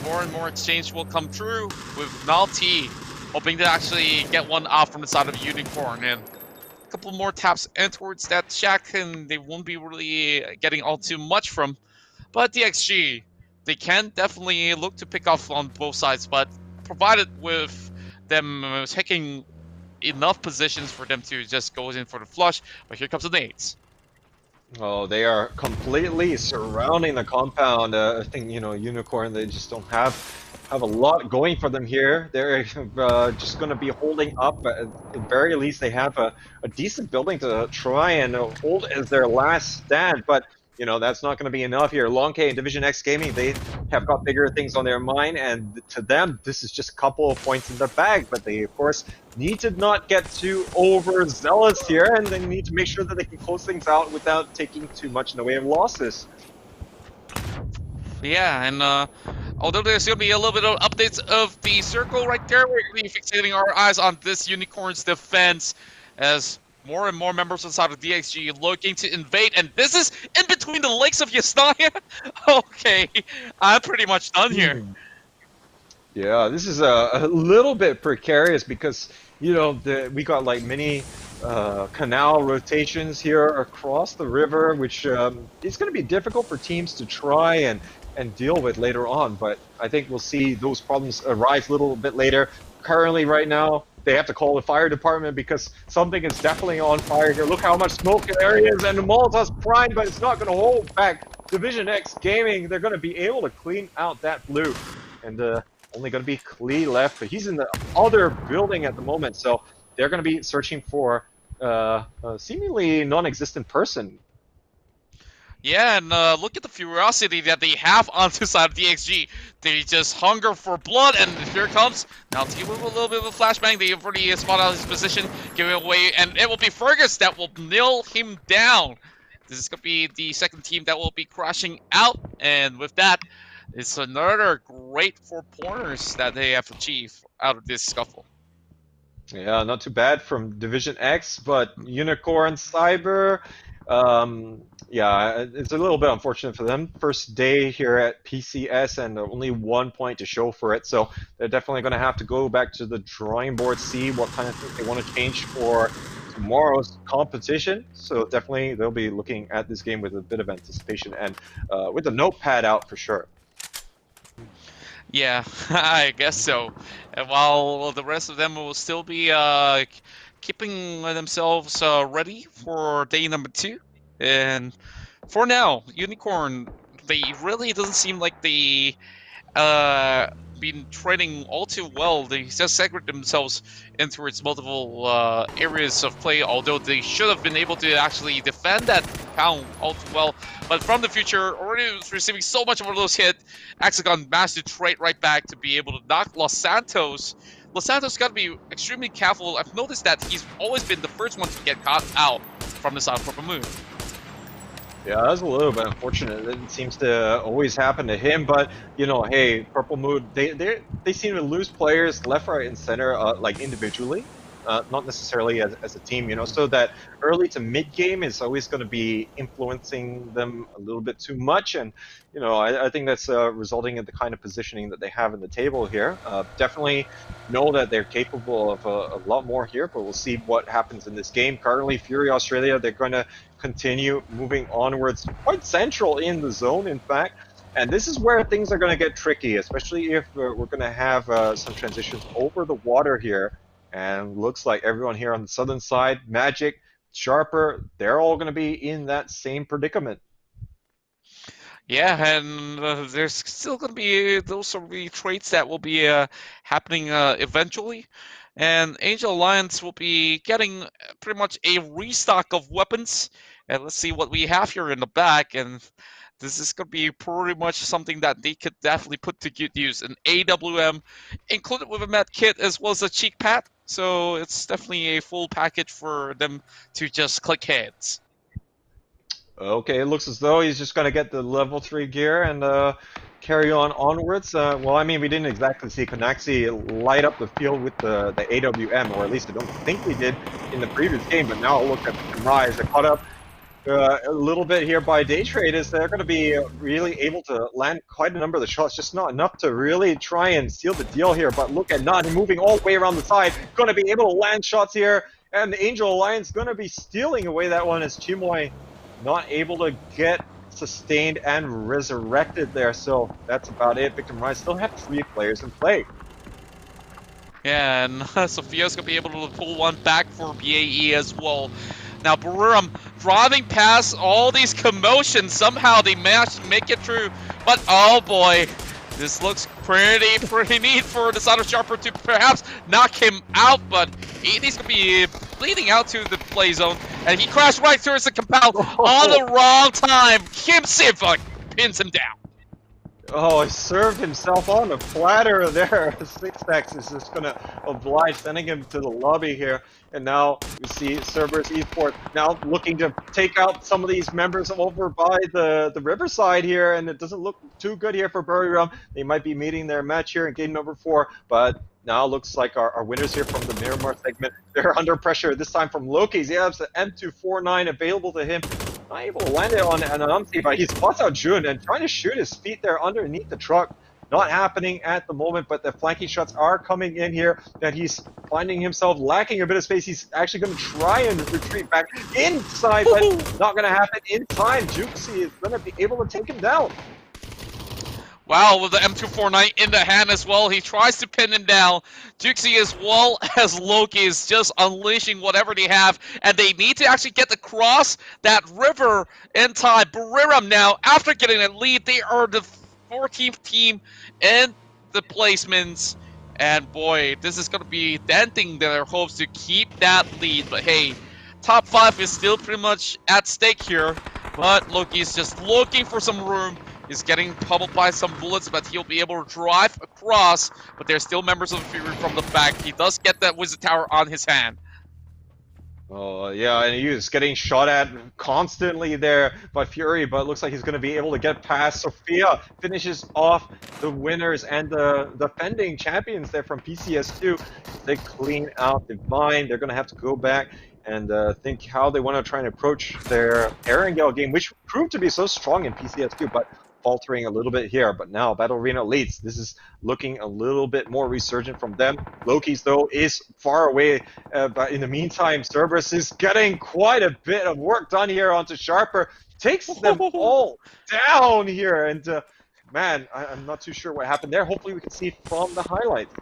more and more exchange will come through with Nalti hoping to actually get one off from the side of Unicorn, and a couple more taps in towards that shack, and they won't be really getting all too much from. But DXG, they can definitely look to pick off on both sides, but provided with them taking enough positions for them to just go in for the flush. But here comes the nades. Oh, they are completely surrounding the compound. I think, Unicorn, they just don't have a lot going for them here. They're just going to be holding up. At the very least, they have a decent building to try and hold as their last stand. But that's not going to be enough here. Long K and Division X Gaming, they have got bigger things on their mind, and to them, this is just a couple of points in the bag. But they, of course, need to not get too overzealous here, and they need to make sure that they can close things out without taking too much in the way of losses. Yeah, and although there's going to be a little bit of updates of the circle right there, we're going to be fixating our eyes on this Unicorn's defense as more and more members inside of DXG looking to invade, and this is in between the legs of Yasnaya. Okay, I'm pretty much done here. Yeah, this is a little bit precarious because, we got like many canal rotations here across the river, which is going to be difficult for teams to try and deal with later on, but I think we'll see those problems arise a little bit later. Currently, right now, they have to call the fire department because something is definitely on fire here. Look how much smoke there is, and the Molotov's primed, but it's not going to hold back Division X Gaming. They're going to be able to clean out that blue. And only going to be Klee left, but he's in the other building at the moment, so they're going to be searching for a seemingly non-existent person. Yeah, and look at the ferocity that they have on the side of DXG. They just hunger for blood, and here comes now to give him a little bit of a flashbang. They already spot out his position, giving away, and it will be Fergus that will nail him down. This is going to be the second team that will be crashing out, and with that, it's another great 4 pointers that they have achieved out of this scuffle. Yeah, not too bad from Division X, but Unicorn Cyber, yeah, it's a little bit unfortunate for them. First day here at PCS and only 1 point to show for it, so they're definitely going to have to go back to the drawing board, see what kind of things they want to change for tomorrow's competition. So definitely they'll be looking at this game with a bit of anticipation and with the notepad out for sure. Yeah, I guess so. And while the rest of them will still be keeping themselves ready for day number 2. And for now, Unicorn, they really doesn't seem like they been training all too well. They just segregate themselves into its multiple areas of play, although they should have been able to actually defend that pound all too well. But from the future, already receiving so much of those hits, Hexagon managed to trade right back to be able to knock Los Santos. Los Santos got to be extremely careful. I've noticed that he's always been the first one to get caught out from the side of Purple Moon. Yeah, that's a little bit unfortunate. It seems to always happen to him, but you know, hey, Purple Moon, they seem to lose players left, right, and center, like individually, not necessarily as a team. You know, so that early to mid game is always going to be influencing them a little bit too much, and you know, I think that's resulting in the kind of positioning that they have in the table here. Definitely know that they're capable of a lot more here, but we'll see what happens in this game. Currently, Fury Australia, they're going to continue moving onwards, quite central in the zone, in fact. And this is where things are going to get tricky, especially if we're going to have some transitions over the water here. And looks like everyone here on the southern side, Magic, Sharper, they're all going to be in that same predicament. Yeah, and there's still going to be those sort of traits that will be happening eventually. And Angel Alliance will be getting pretty much a restock of weapons. And let's see what we have here in the back. And this is going to be pretty much something that they could definitely put to good use. An AWM included with a med kit as well as a cheek pad. So it's definitely a full package for them to just click heads. Okay, it looks as though he's just going to get the level 3 gear and carry on onwards. Well, I mean, we didn't exactly see Konaxi light up the field with the AWM, or at least I don't think we did in the previous game, but now look at the Rise. They're caught up a little bit here by Day Traders. They're going to be really able to land quite a number of the shots, just not enough to really try and seal the deal here. But look at Nani moving all the way around the side, going to be able to land shots here, and the Angel Alliance going to be stealing away that one as Chimoy not able to get sustained and resurrected there. So that's about it. Victim Rise still have 3 players in play. Yeah, and Sophia's going to be able to pull one back for BAE as well. Now, Baruram driving past all these commotions. Somehow they managed to make it through. But, oh boy, this looks pretty neat for the side of Sharper to perhaps knock him out. But he's going to be bleeding out to the play zone. And he crashed right through the compound on the wrong time. Kim Siva pins him down. Oh, he served himself on a platter there. Six-Stacks is just going to oblige, sending him to the lobby here. And now we see Cerberus Esports now looking to take out some of these members over by the riverside here. And it doesn't look too good here for Buriram. They might be meeting their match here in game number 4. But now looks like our winners here from the Miramar segment, they're under pressure, this time from Loki's. He has the M249 available to him. Not able to land it on Anamsi, but he spots out Jun and trying to shoot his feet there underneath the truck. Not happening at the moment, but the flanking shots are coming in here. That he's finding himself lacking a bit of space. He's actually going to try and retreat back inside, but not going to happen in time. Juxi is going to be able to take him down. Wow, with the M249 in the hand as well, he tries to pin him down. Juxi as well as Loki is just unleashing whatever they have, and they need to actually get across that river in time. Buriram now, after getting a lead, they are the 14th team in the placements. And boy, this is going to be denting their hopes to keep that lead. But hey, top 5 is still pretty much at stake here. But Loki's just looking for some room. He's getting pummeled by some bullets, but he'll be able to drive across. But there's still members of the Fury from the back. He does get that Wizard Tower on his hand. Oh, yeah, and he's getting shot at constantly there by Fury, but it looks like he's going to be able to get past. Sophia finishes off the winners and the defending champions there from PCS2. They clean out Divine. They're going to have to go back and think how they want to try and approach their Erangel game, which proved to be so strong in PCS2, but faltering a little bit here. But now Battle Arena leads. This is looking a little bit more resurgent from them. Loki's, though, is far away, but in the meantime, Cerberus is getting quite a bit of work done here onto Sharper. Takes them all down here, and man, I'm not too sure what happened there. Hopefully we can see from the highlights.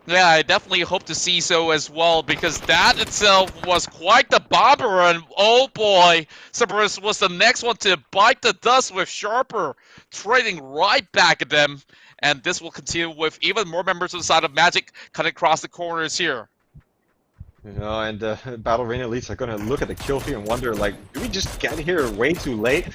Yeah, I definitely hope to see so as well, because that itself was quite the bomber, and oh boy, Cerberus was the next one to bite the dust with Sharper, trading right back at them, and this will continue with even more members of the side of Magic cutting across the corners here. You know, and Battle Arena elites are going to look at the kill feed and wonder, like, do we just get here way too late?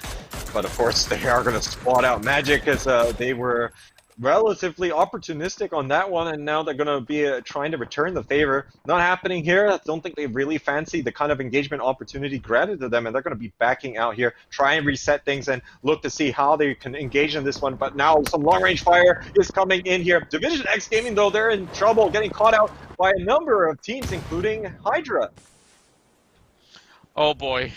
But of course, they are going to spot out Magic as they were relatively opportunistic on that one, and now they're going to be trying to return the favor. Not happening here. I don't think they really fancy the kind of engagement opportunity granted to them, and they're going to be backing out here, try and reset things and look to see how they can engage in this one. But now some long-range fire is coming in here. Division X Gaming, though, they're in trouble, getting caught out by a number of teams, including Hydra. Oh boy,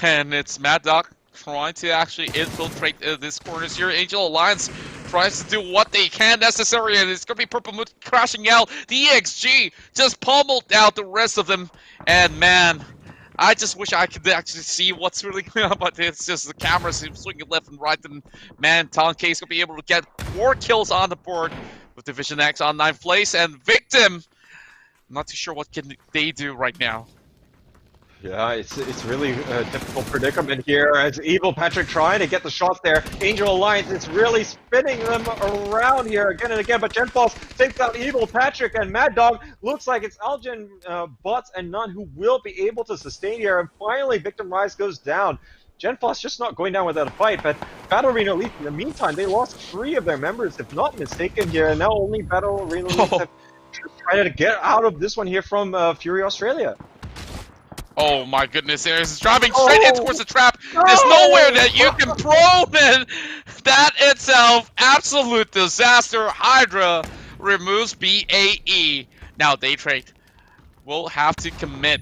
and it's Mad Dog trying to actually infiltrate this corners here. Angel Alliance tries to do what they can necessary, and it's going to be Purple Moon crashing out. The EXG just pummeled out the rest of them, and man, I just wish I could actually see what's really going on, but it's just the cameras swinging left and right, and man, Tonkei's going to be able to get 4 kills on the board with Division X on 9th place, and Victim, I'm not too sure what can they do right now. Yeah, it's really a difficult predicament here as Evil Patrick trying to get the shot there. Angel Alliance is really spinning them around here again and again, but Genfalls takes out Evil Patrick, and Mad Dog looks like it's Algen, Bots, and None who will be able to sustain here, and finally Victim Rise goes down. Genfalls just not going down without a fight, but Battle Arena Elite, in the meantime, they lost 3 of their members, if not mistaken here, and now only Battle Arena Elite have tried to get out of this one here from Fury Australia. Oh my goodness, it's driving straight in towards the trap. There's nowhere that you can probe, and that itself, absolute disaster. Hydra removes BAE. Now Daytrade will have to commit.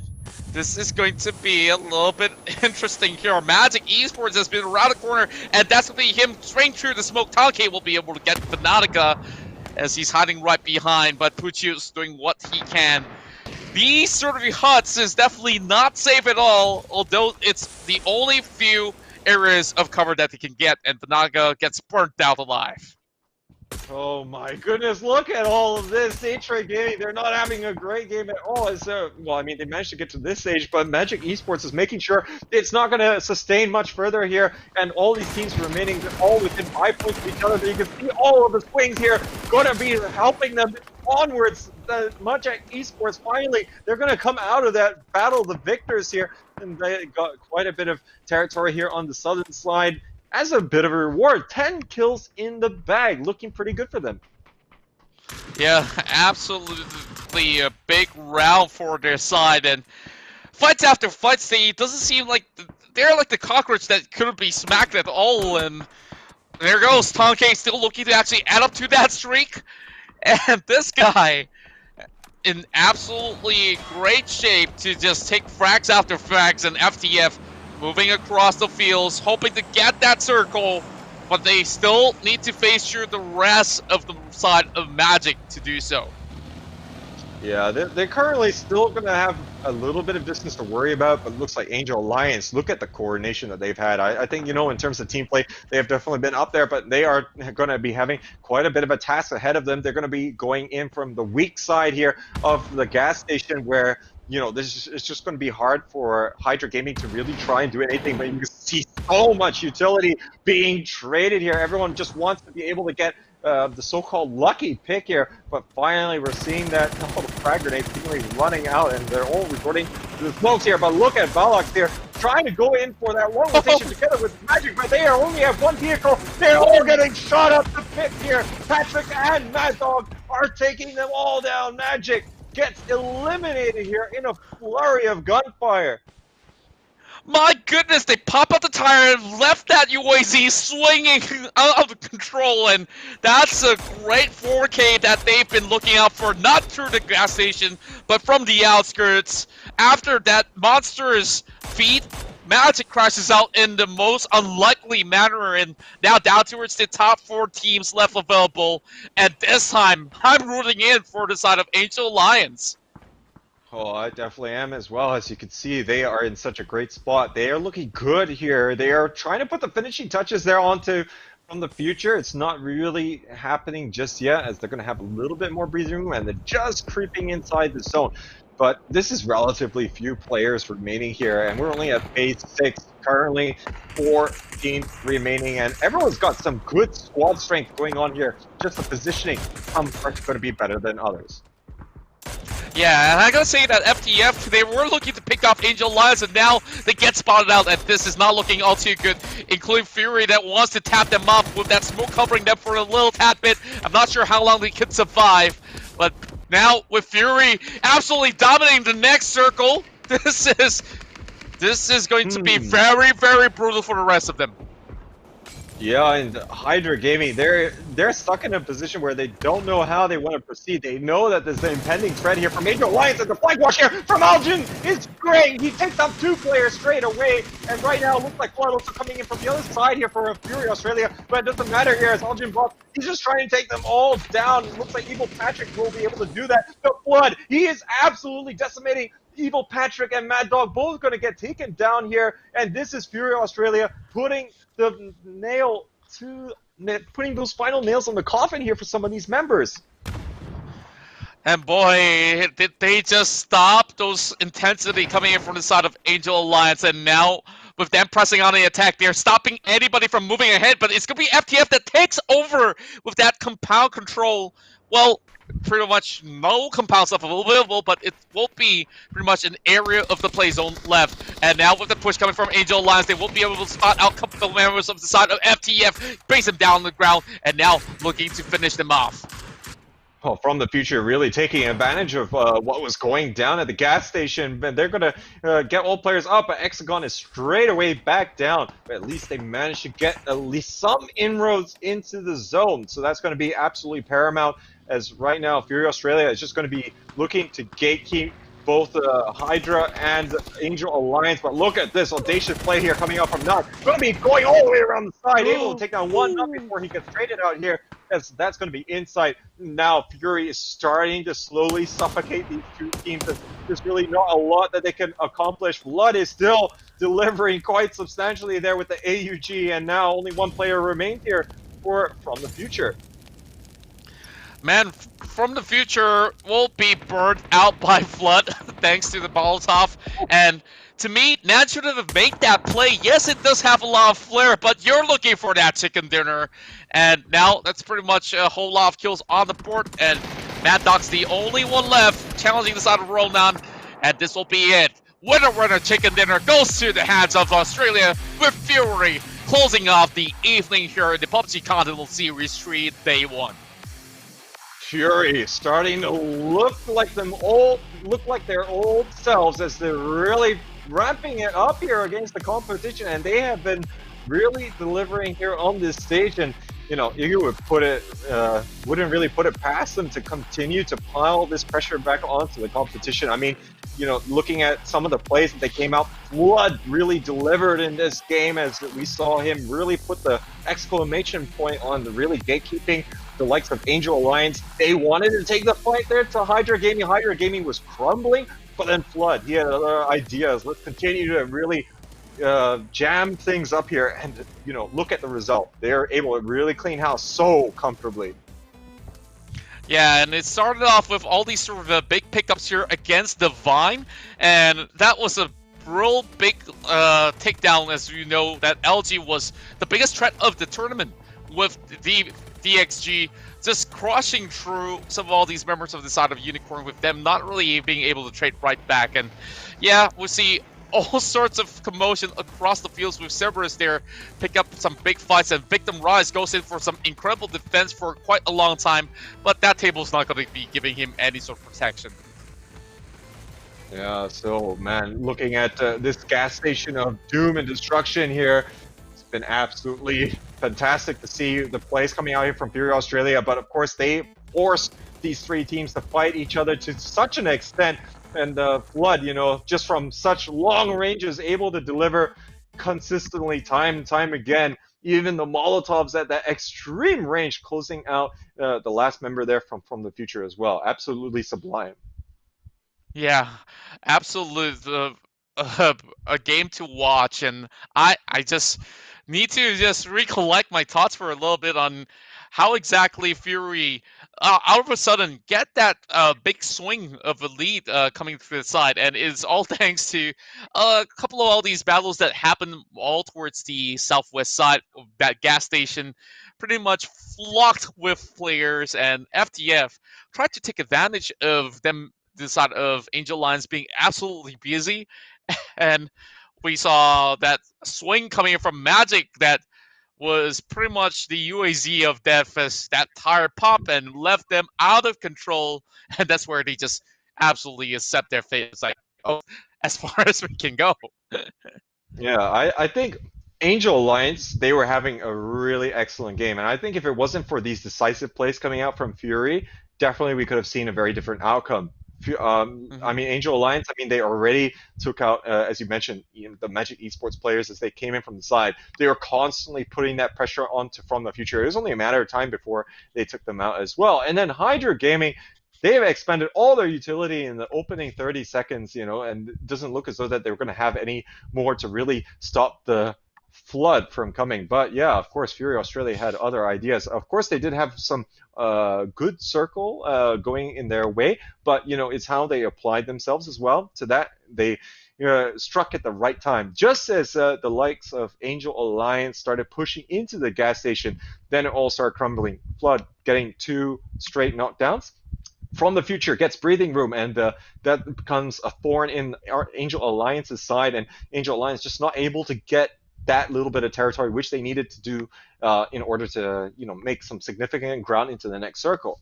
This is going to be a little bit interesting here. Magic Esports has been around the corner, and that's going to be him straight through the smoke. Tankei will be able to get Fnatica as he's hiding right behind, but Pucci's doing what he can. These sort of huts is definitely not safe at all, although it's the only few areas of cover that they can get, and Fnatica gets burnt out alive. Oh my goodness, look at all of this. Daytrade Gaming, they're not having a great game at all. Well, I mean, they managed to get to this stage, but Magic Esports is making sure it's not going to sustain much further here, and all these teams remaining all within 5 points of each other. So you can see all of the swings here going to be helping them onwards. The Magic Esports, finally, they're going to come out of that battle, the victors here, and they got quite a bit of territory here on the southern side. As a bit of a reward, 10 kills in the bag, looking pretty good for them. Yeah, absolutely a big round for their side, and fights after fights, it doesn't seem like they're like the cockroach that couldn't be smacked at all, and there goes Tankei still looking to actually add up to that streak, and this guy in absolutely great shape to just take frags after frags, and FTF moving across the fields, hoping to get that circle, but they still need to face through the rest of the side of Magic to do so. Yeah, they're currently still going to have a little bit of distance to worry about, but it looks like Angel Alliance, look at the coordination that they've had. I think, you know, in terms of team play, they have definitely been up there, but they are going to be having quite a bit of a task ahead of them. They're going to be going in from the weak side here of the gas station where, you know, it's just going to be hard for Hydra Gaming to really try and do anything, but you can see so much utility being traded here. Everyone just wants to be able to get the so-called lucky pick here, but finally we're seeing that the frag grenade seemingly running out, and they're all resorting to the smokes here. But look at Balak here, trying to go in for that one rotation together with Magic, but they only have one vehicle. They're all getting shot up the pit here. Patrick and Mad Dog are taking them all down. Magic gets eliminated here in a flurry of gunfire. My goodness, they pop out the tire and left that UAZ swinging out of control, and that's a great 4K that they've been looking out for, not through the gas station, but from the outskirts. After that monstrous feat, Magic crashes out in the most unlikely manner, and now down towards the top 4 teams left available, and this time, I'm rooting in for the side of Angel Alliance. Oh, I definitely am as well. As you can see, they are in such a great spot. They are looking good here. They are trying to put the finishing touches there onto From the Future. It's not really happening just yet, as they're going to have a little bit more breathing room, and they're just creeping inside the zone. But this is relatively few players remaining here, and we're only at phase 6 currently. 4 teams remaining, and everyone's got some good squad strength going on here. Just the positioning, some are going to be better than others. Yeah, and I gotta say that FTF, they were looking to pick off Angel Alliance, and now they get spotted out, and this is not looking all too good, including Fury that wants to tap them off with that smoke covering them for a little tad bit. I'm not sure how long they can survive, but now with Fury absolutely dominating the next circle, this is going to be very, very brutal for the rest of them. Yeah, and Hydra Gaming, they're stuck in a position where they don't know how they want to proceed. They know that there's an impending threat here from Angel Alliance, and the flag wash here from Algin is great. He takes out 2 players straight away, and right now it looks like Flood also coming in from the other side here for Fury Australia, but it doesn't matter here as Algin Buff, he's just trying to take them all down. It looks like Evil Patrick will be able to do that. But Flood, he is absolutely decimating Evil Patrick, and Mad Dog both going to get taken down here, and this is Fury Australia putting the nail to putting those final nails on the coffin here for some of these members. And boy, did they just stop those intensity coming in from the side of Angel Alliance, and now with them pressing on the attack, they're stopping anybody from moving ahead, but it's going to be FTF that takes over with that compound control. Well, pretty much no compound stuff available, but it won't be pretty much an area of the play zone left. And now with the push coming from Angel Alliance, they won't be able to spot out a couple of members of the side of FTF, brings them down on the ground, and now looking to finish them off. Oh, From the Future really taking advantage of what was going down at the gas station, but they're going to get all players up, but Hexagon is straight away back down. But at least they managed to get at least some inroads into the zone, so that's going to be absolutely paramount, as right now Fury Australia is just going to be looking to gatekeep both Hydra and Angel Alliance. But look at this audacious play here coming out from Nut. Going to be going all the way around the side, able to take down one Nut before he gets traded out here, as that's going to be inside. Now Fury is starting to slowly suffocate these 2 teams. There's really not a lot that they can accomplish. Blood is still delivering quite substantially there with the AUG, and now only 1 player remains here for From the Future. Man, From the Future will be burned out by Flood thanks to the Molotov. And to me, Nan should have made that play. Yes, it does have a lot of flair, but you're looking for that chicken dinner. And now that's pretty much a whole lot of kills on the board. And Mad Dog's the only one left challenging the side of Ronan. And this will be it. Winner chicken dinner goes to the hands of Australia, with Fury closing off the evening here in the PUBG Continental Series 3 Day 1. Fury starting to look like their old selves, as they're really ramping it up here against the competition, and they have been really delivering here on this stage. And you know, you would wouldn't really put it past them to continue to pile this pressure back onto the competition. I mean, you know, looking at some of the plays that they came out, Flood really delivered in this game, as we saw him really put the exclamation point on the really gatekeeping the likes of Angel Alliance. They wanted to take the fight there to Hydra Gaming. Hydra Gaming was crumbling, but then Flood, he had other ideas. Let's continue to really jam things up here, and you know, look at the result. They're able to really clean house so comfortably. Yeah, and it started off with all these sort of big pickups here against Divine, and that was a real big takedown, as you know, that LG was the biggest threat of the tournament. with the DXG just crushing through some of all these members of the side of Unicorn, with them not really being able to trade right back. And yeah, we see all sorts of commotion across the fields with Cerberus there pick up some big fights, and Victim Rise goes in for some incredible defense for quite a long time, but that table's not going to be giving him any sort of protection. Yeah, so man, looking at this gas station of doom and destruction here, it's been absolutely fantastic to see the plays coming out here from Fury Australia. But of course, they forced these three teams to fight each other to such an extent. And Flood, you know, just from such long ranges, able to deliver consistently time and time again. Even the Molotovs at that extreme range, closing out the last member there from the future as well. Absolutely sublime. Yeah, absolutely. A game to watch, and I just need to just recollect my thoughts for a little bit on how exactly Fury out of a sudden get that big swing of a lead coming through the side, and it's all thanks to a couple of all these battles that happen all towards the southwest side of that gas station, pretty much flocked with players, and FTF tried to take advantage of them, the side of Angel Lions being absolutely busy, and we saw that swing coming in from Magic that was pretty much the UAZ of death as that tire pop and left them out of control, and that's where they just absolutely accept their fate. It's like, oh, as far as we can go. Yeah, I think Angel Alliance, they were having a really excellent game. And I think if it wasn't for these decisive plays coming out from Fury, definitely we could have seen a very different outcome. I mean, Angel Alliance, I mean, they already took out, as you mentioned, the Magic Esports players as they came in from the side. They were constantly putting that pressure onto From the Future. It was only a matter of time before they took them out as well. And then Hydra Gaming, they have expended all their utility in the opening 30 seconds, you know, and it doesn't look as though that they were going to have any more to really stop the flood from coming. But yeah, of course, Fury Australia had other ideas. Of course, they did have some good circle going in their way, but you know, it's how they applied themselves as well to that. They struck at the right time, just as the likes of Angel Alliance started pushing into the gas station. Then it all started crumbling. Flood getting 2 straight knockdowns. From the Future gets breathing room, and that becomes a thorn in our Angel Alliance's side, and Angel Alliance just not able to get that little bit of territory which they needed to do in order to, you know, make some significant ground into the next circle.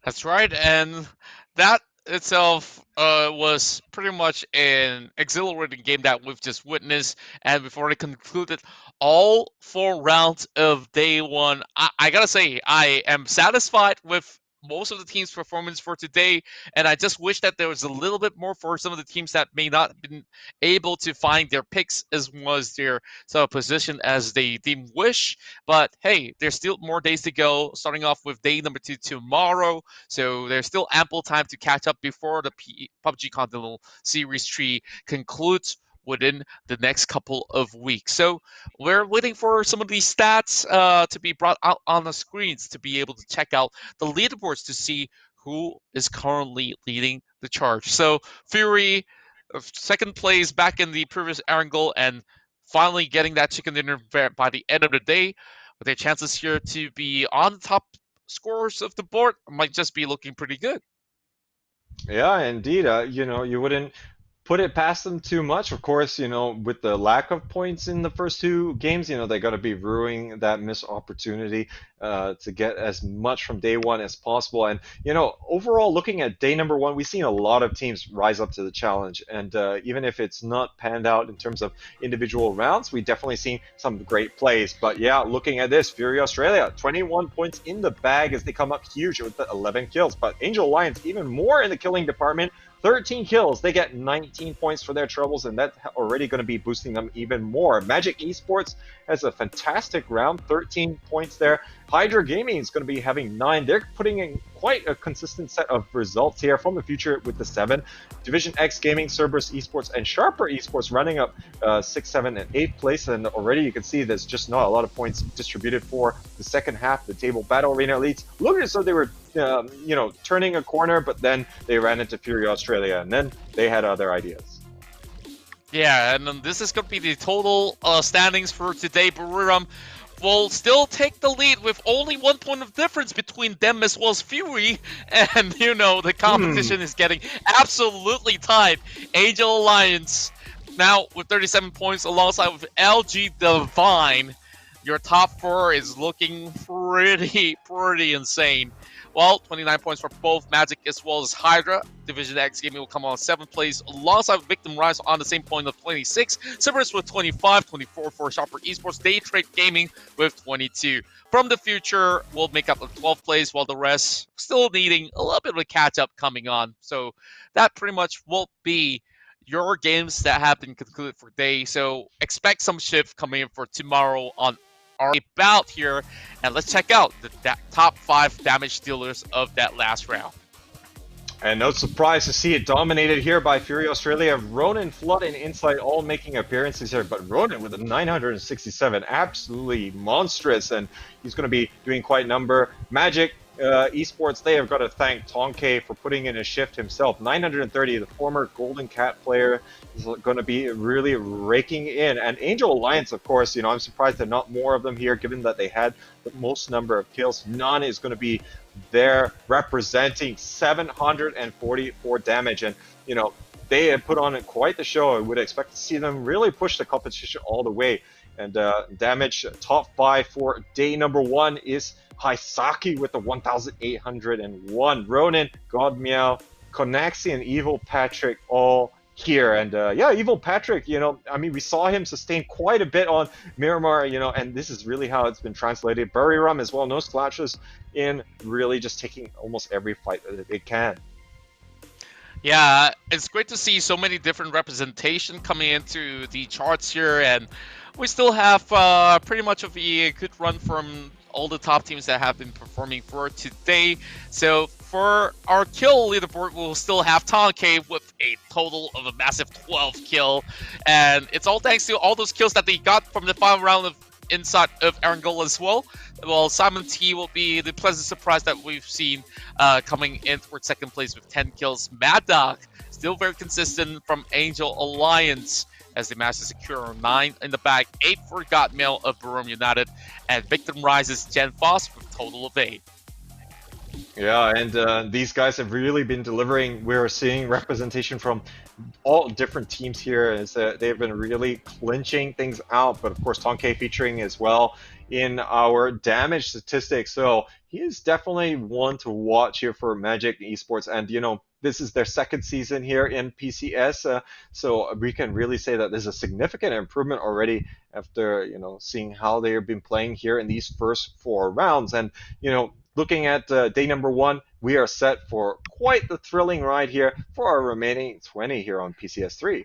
That's right, and that itself was pretty much an exhilarating game that we've just witnessed. And before I concluded all 4 rounds of day 1, I gotta say I am satisfied with most of the team's performance for today, and I just wish that there was a little bit more for some of the teams that may not have been able to find their picks as was their sort of position as they deem wish. But hey, there's still more days to go, starting off with day number 2 tomorrow, so there's still ample time to catch up before the PUBG Continental Series 3 concludes within the next couple of weeks. So we're waiting for some of these stats to be brought out on the screens to be able to check out the leaderboards to see who is currently leading the charge. So Fury, second place back in the previous angle, and finally getting that chicken dinner by the end of the day, with their chances here to be on the top scorers of the board might just be looking pretty good. Yeah, indeed. You know, you wouldn't put it past them too much. Of course, you know, with the lack of points in the first 2 games, you know, they got to be ruining that missed opportunity to get as much from day 1 as possible. And, you know, overall, looking at day number 1, we've seen a lot of teams rise up to the challenge. And even if it's not panned out in terms of individual rounds, we definitely seen some great plays. But yeah, looking at this, Fury Australia, 21 points in the bag as they come up huge with the 11 kills. But Angel Alliance, even more in the killing department, 13 kills. They get 19 points for their troubles, and that's already going to be boosting them even more. Magic Esports has a fantastic round, 13 points there. Hydra Gaming is going to be having 9. They're putting in quite a consistent set of results here from the future with the 7. Division X Gaming, Cerberus Esports, and Sharper Esports running up 6, 7, and 8th place. And already you can see there's just not a lot of points distributed for the second half. The table Battle Arena Elites looked as though they were you know, turning a corner, but then they ran into Fury Australia, and then they had other ideas. Yeah, and this is going to be the total standings for today, Buriram. will still take the lead with only 1 point of difference between them as well as Fury. And, the Hmm. competition is getting absolutely tight. Angel Alliance now with 37 points alongside with LG Divine. Your top four is looking pretty insane. Well, 29 points for both Magic as well as Hydra. Division X Gaming will come on 7th place alongside Victim Rise on the same point of 26. Cerberus with 25, 24 for Sharper Esports. Day Trade Gaming with 22. From the future, will make up the 12th place, while the rest still needing a little bit of a catch up coming on. So that pretty much will be your games that have been concluded for day. So expect some shift coming in for tomorrow on our bout here, and let's check out the top 5 damage dealers of that last round. And no surprise to see it dominated here by Fury Australia. Ronin, Flood, and Insight all making appearances here, but Ronin with a 967, absolutely monstrous, and he's going to be doing quite a number. Magic Esports, they have got to thank Tonke for putting in a shift himself. 930, the former Golden Cat player, is going to be really raking in. And Angel Alliance, of course, I'm surprised that not more of them here, given that they had the most number of kills. None is going to be there, representing 744 damage. And, they have put on quite the show. I would expect to see them really push the competition all the way. And damage top 5 for day number 1 is Haisaki with the 1,801. Ronin, God Meow, Konaxi, and Evil Patrick all here. And yeah, Evil Patrick, we saw him sustain quite a bit on Miramar, and this is really how it's been translated. Buriram as well, no splashes in, really just taking almost every fight that it can. Yeah, it's great to see so many different representation coming into the charts here, and we still have pretty much of a good run from all the top teams that have been performing for today. So for our kill leaderboard, we'll still have Tonke with a total of a massive 12 kill, and it's all thanks to all those kills that they got from the final round of inside of Erangel as well. Well, Simon T will be the pleasant surprise that we've seen coming in for second place with 10 kills. Mad Dog, still very consistent from Angel Alliance as they managed to secure 9 in the bag, 8 for Godmail of Barum United, and Victim Rises Gen Foss with a total of 8. Yeah, and these guys have really been delivering. We're seeing representation from all different teams here. As they've been really clinching things out. But of course, Tonke featuring as well in our damage statistics. So he is definitely one to watch here for Magic Esports. And this is their second season here in PCS. So we can really say that there's a significant improvement already after seeing how they have been playing here in these first 4 rounds. And looking at day number 1, we are set for quite the thrilling ride here for our remaining 20 here on PCS3.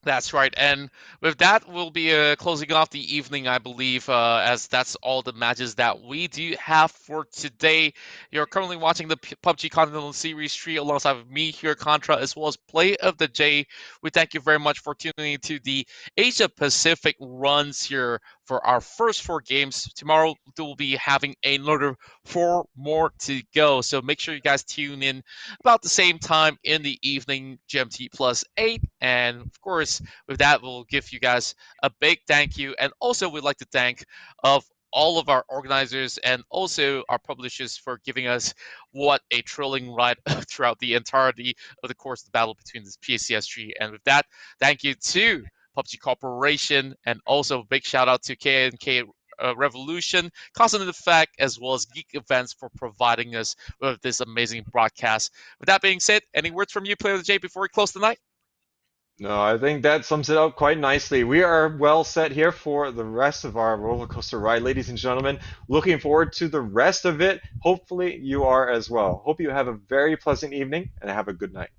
That's right, and with that, we'll be closing off the evening, I believe, as that's all the matches that we do have for today. You're currently watching the PUBG Continental Series 3 alongside with me here, Contra, as well as Play of the J. We thank you very much for tuning into the Asia Pacific runs here for our first 4 games. Tomorrow, we'll be having another 4 more to go, so make sure you guys tune in about the same time in the evening, GMT plus 8, and of course, with that, we'll give you guys a big thank you. And also, we'd like to thank of all of our organizers and also our publishers for giving us what a thrilling ride throughout the entirety of the course of the battle between this PCS3. And with that, thank you to PUBG Corporation, and also big shout out to K&K Revolution, Constant Effect, as well as Geek Events for providing us with this amazing broadcast. With that being said, any words from you, Player of the J, before we close tonight? No, I think that sums it up quite nicely. We are well set here for the rest of our roller coaster ride, ladies and gentlemen. Looking forward to the rest of it. Hopefully you are as well. Hope you have a very pleasant evening and have a good night.